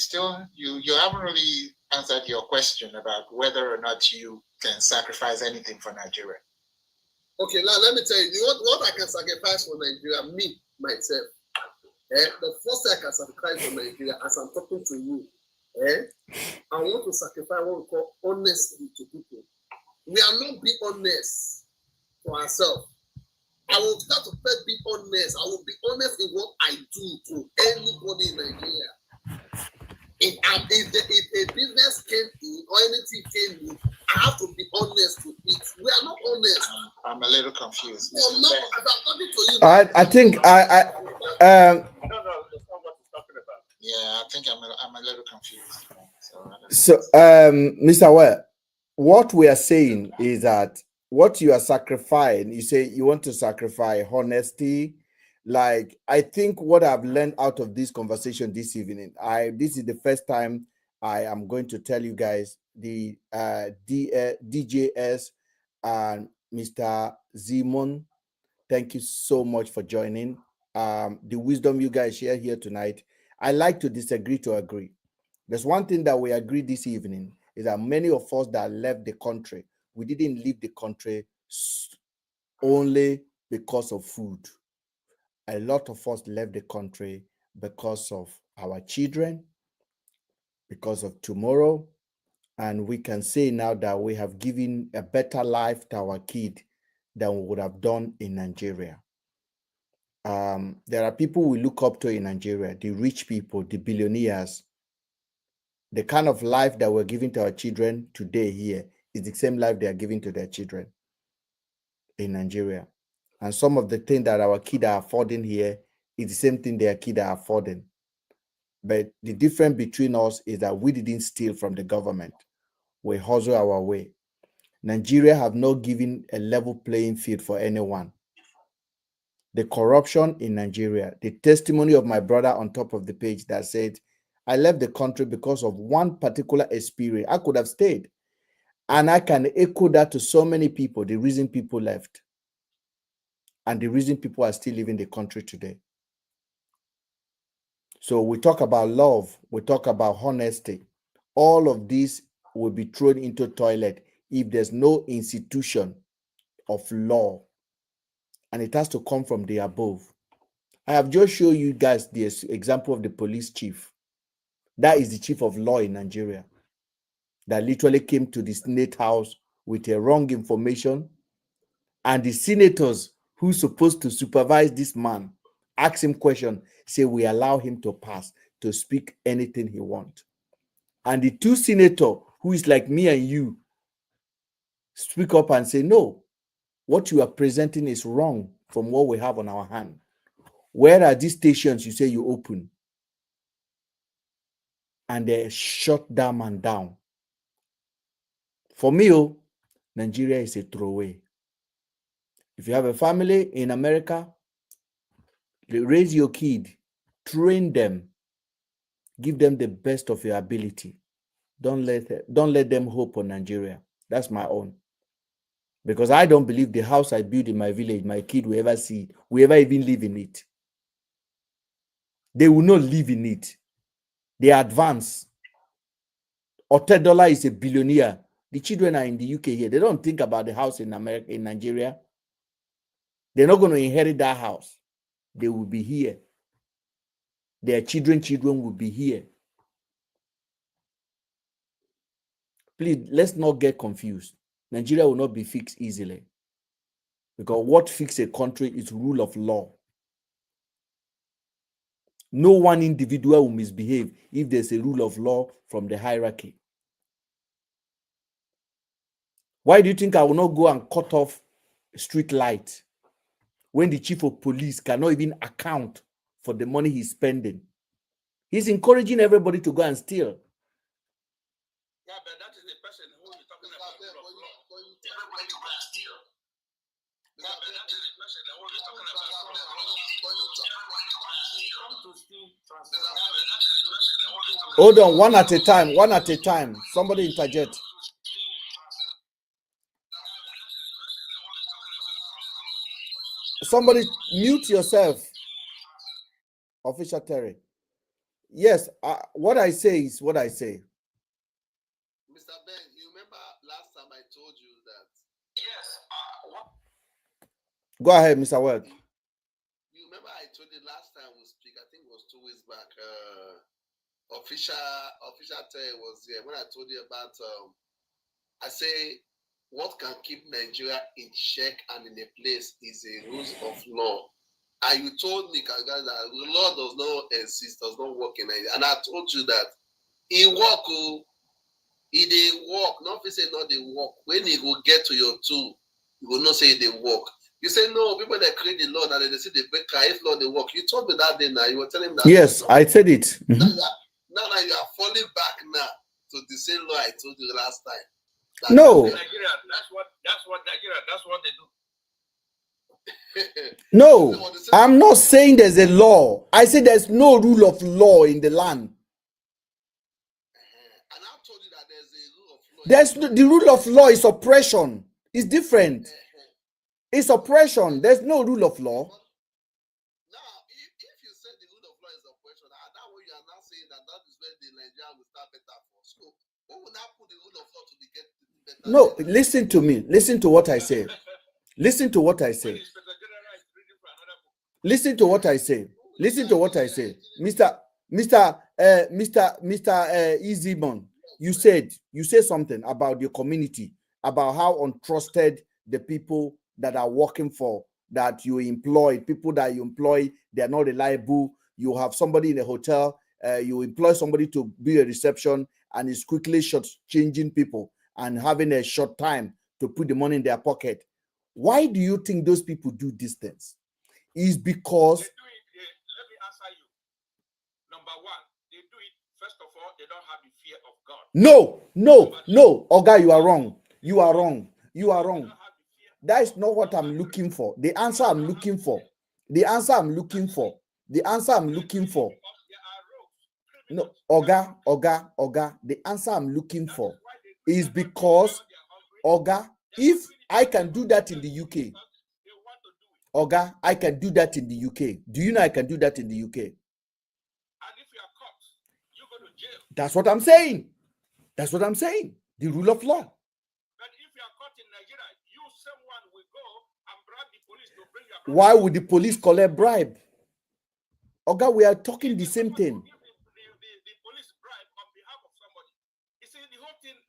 haven't really answered your question about whether or not you can sacrifice anything for Nigeria. Okay, now let me tell you what I can sacrifice for Nigeria, me, myself. The first thing I can sacrifice for Nigeria, as I'm talking to you, I want to sacrifice what we call honesty to people. We are not being honest for ourselves. I will start to be honest. I will be honest in what I do to anybody in Nigeria. If a business came in or anything came in, I have to be honest with it. We are not honest. I'm a little confused. No, as I'm talking to you. I think No, that's not what he's talking about. Yeah, I think I'm a little confused. So, Mr. Well, what we are saying is that what you are sacrificing, you say you want to sacrifice honesty. Like, I think what I've learned out of this conversation this evening, this is the first time I am going to tell you guys the DJS and Mr. Zimon. Thank you so much for joining. The wisdom you guys share here tonight. I like to disagree to agree. There's one thing that we agree this evening is that many of us that left the country, we didn't leave the country only because of food. A lot of us left the country because of our children, because of tomorrow. And we can say now that we have given a better life to our kid than we would have done in Nigeria. there are people we look up to in Nigeria, the rich people, the billionaires. The kind of life that we're giving to our children today here is the same life they are giving to their children in Nigeria. And some of the things that our kids are affording here is the same thing their kids are affording. But the difference between us is that we didn't steal from the government. We hustle our way. Nigeria have not given a level playing field for anyone. The corruption in Nigeria, the testimony of my brother on top of the page that said, I left the country because of one particular experience. I could have stayed. And I can echo that to so many people, the reason people left. And the reason people are still leaving the country today. So we talk about love, we talk about honesty. All of this will be thrown into toilet if there's no institution of law. And it has to come from the above. I have just shown you guys the example of the police chief. That is the chief of law in Nigeria. That literally came to the Senate House with a wrong information. And the senators who's supposed to supervise this man ask him question, say we allow him to pass, to speak anything he wants. And the two senators who is like me and you speak up and say, no, what you are presenting is wrong from what we have on our hand. Where are these stations you say you open? And they shut that man down. For me, Nigeria is a throwaway. If you have a family in America, raise your kid, train them, give them the best of your ability. Don't let them hope on Nigeria. That's my own. Because I don't believe the house I build in my village, my kid will ever see, will ever even live in it. They will not live in it. They advance. Otedola is a billionaire. The children are in the UK here. They don't think about the house in America, in Nigeria. They're not going to inherit that house. They will be here. Their children will be here. Please, let's not get confused. Nigeria will not be fixed easily. Because what fixes a country is rule of law. No one individual will misbehave if there's a rule of law from the hierarchy. Why do you think I will not go and cut off street light when the chief of police cannot even account for the money he's spending? He's encouraging everybody to go and steal. Yeah, but that is the person who is talking about rule of law. Everybody to go and steal. Yeah, but that is the person who is talking about rule of law. Hold on, one at a time, one at a time. Somebody interject. Somebody mute yourself. Official Terry. Yes, what I say is what I say. Mr. Ben, you remember last time I told you that? Yes. Go ahead, Mr. Word. You remember I told you last time we speak, I think it was 2 weeks back, official Terry was here when I told you about, I say, what can keep Nigeria in check and in a place is a rules of law. And you told me, guys, that the law does not exist, does not work in Nigeria. And I told you that it work, it they work. Not if say not they work. When you go get to your tool, you will not say they work. You say no, people that create the law that they say they break if law they work. You told me that day now. You were telling me that. Yes, I said it. Now you are falling back now to the same law I told you last time. No. Nigeria, that's what Nigeria, that's what they do. No, I'm not saying there's a law. I said there's no rule of law in the land. And I told you that there's a rule of law. The rule of law is oppression. It's different. It's oppression. There's no rule of law. Now, if you say the rule of law is oppression, that way you are now saying that is where the Nigeria will start better for. So, who will now put the rule of law to be get better? No, listen to me. Listen to what I say. Listen to what I say. Listen to what I say. Listen to what I say. Mr. Easymon, you said something about your community, about how untrusted the people that are working for that you employ, people that you employ, they are not reliable. You have somebody in a hotel, you employ somebody to be a reception, and it's quickly short changing people and having a short time to put the money in their pocket. Why do you think those people do these things? Is because let me answer you. Number one, they do it, first of all, they don't have the fear of God. No, Oga, you are wrong. You are wrong. You are wrong. That is not what I'm looking for. The answer I'm looking for. The answer I'm looking for. The answer I'm looking for. No, Oga, the answer I'm looking for is because, Oga, if I can do that in the UK, Oga, I can do that in the UK. Do you know I can do that in the UK? And if you are caught, you go to jail. That's what I'm saying. That's what I'm saying. The rule of law. But if you are caught in Nigeria, you someone will go and bribe the police to bring your. Why would the police collect bribe? Oga, we are talking the same thing. The police bribe on behalf of somebody. You see, the whole thing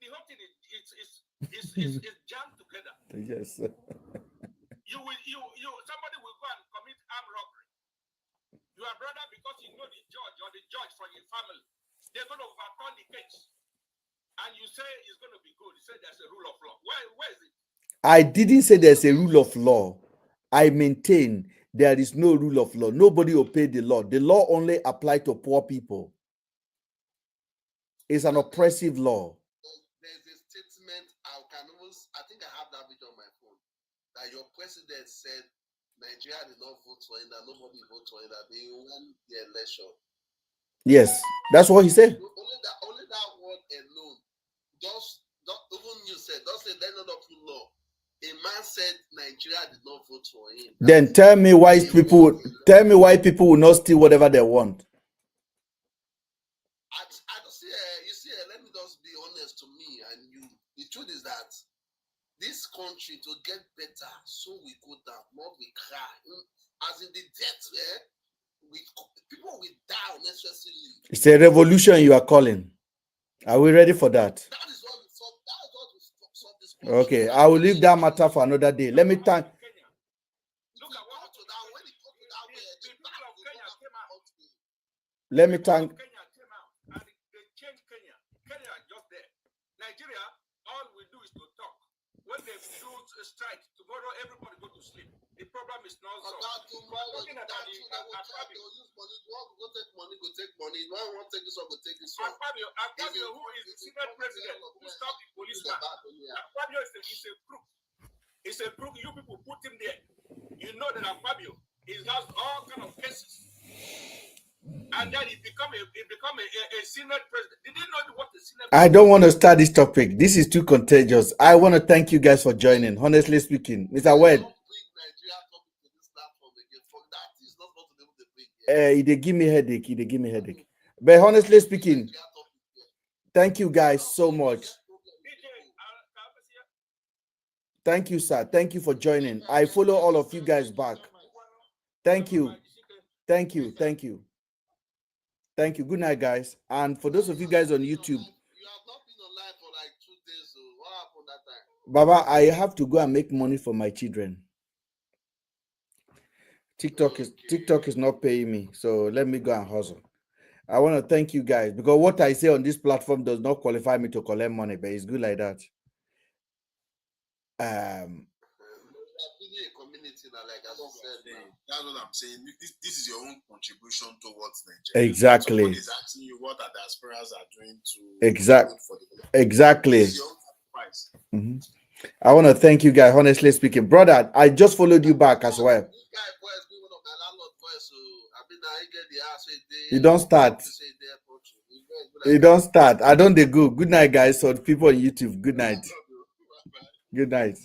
is jammed together. Yes. Somebody will go and commit armed robbery. Your brother, because you know the judge or the judge from your family, they're going to overturn the case. And you say it's going to be good. You say there's a rule of law. Where is it? I didn't say there's a rule of law. I maintain there is no rule of law. Nobody obeys the law. The law only applies to poor people. It's an oppressive law. There's a statement, I think I have that video on my phone, that your president said Nigeria did not vote for him, that nobody voted for him, that they won the election. Yes, that's what he said. Only that word alone, even you said, don't say there's not of law. A man said Nigeria did not vote for him. Then tell me why people will not steal whatever they want. Let me just be honest to me and you. The truth is that this country to get better, so we go down, not we cry. As in the death, people will die unnecessarily. It's a revolution you are calling. Are we ready for that? That is what we solve. That is what we solve this country. Okay, I will leave that matter for another day. Let me thank. Let me thank. Nigeria, all we do is to talk. When they do a strike, tomorrow everybody go to sleep. The problem is not solved. Fabio, who is the senior president, who stopped the policeman. Fabio is a crook. It's a crook. You people put him there. You know that Fabio has all kind of cases. And then he become a senior president. Did you know what the senior president? I don't want to start this topic. This is too contagious. I want to thank you guys for joining. Honestly speaking, Mr. Wed. They give me headache. But honestly speaking, thank you guys so much. Thank you, sir. Thank you for joining. I follow all of you guys back. Thank you. Thank you. Thank you. Thank you. Good night, guys. And for those of you guys on YouTube, You have not been online for like 2 days. So what happened that time? Baba, I have to go and make money for my children. TikTok is not paying me, so let me go and hustle. I want to thank you guys because what I say on this platform does not qualify me to collect money, but it's good like that. That's what I'm saying. This is your own contribution towards Nigeria. Exactly. Someone is asking you what the diasporas are doing to exactly. This is your own sacrifice. Mm-hmm. I want to thank you guys, honestly speaking. Brother, I just followed you back as well. You don't start. You don't start. I don't they go. Good night, guys. So people on YouTube, good night. Good night.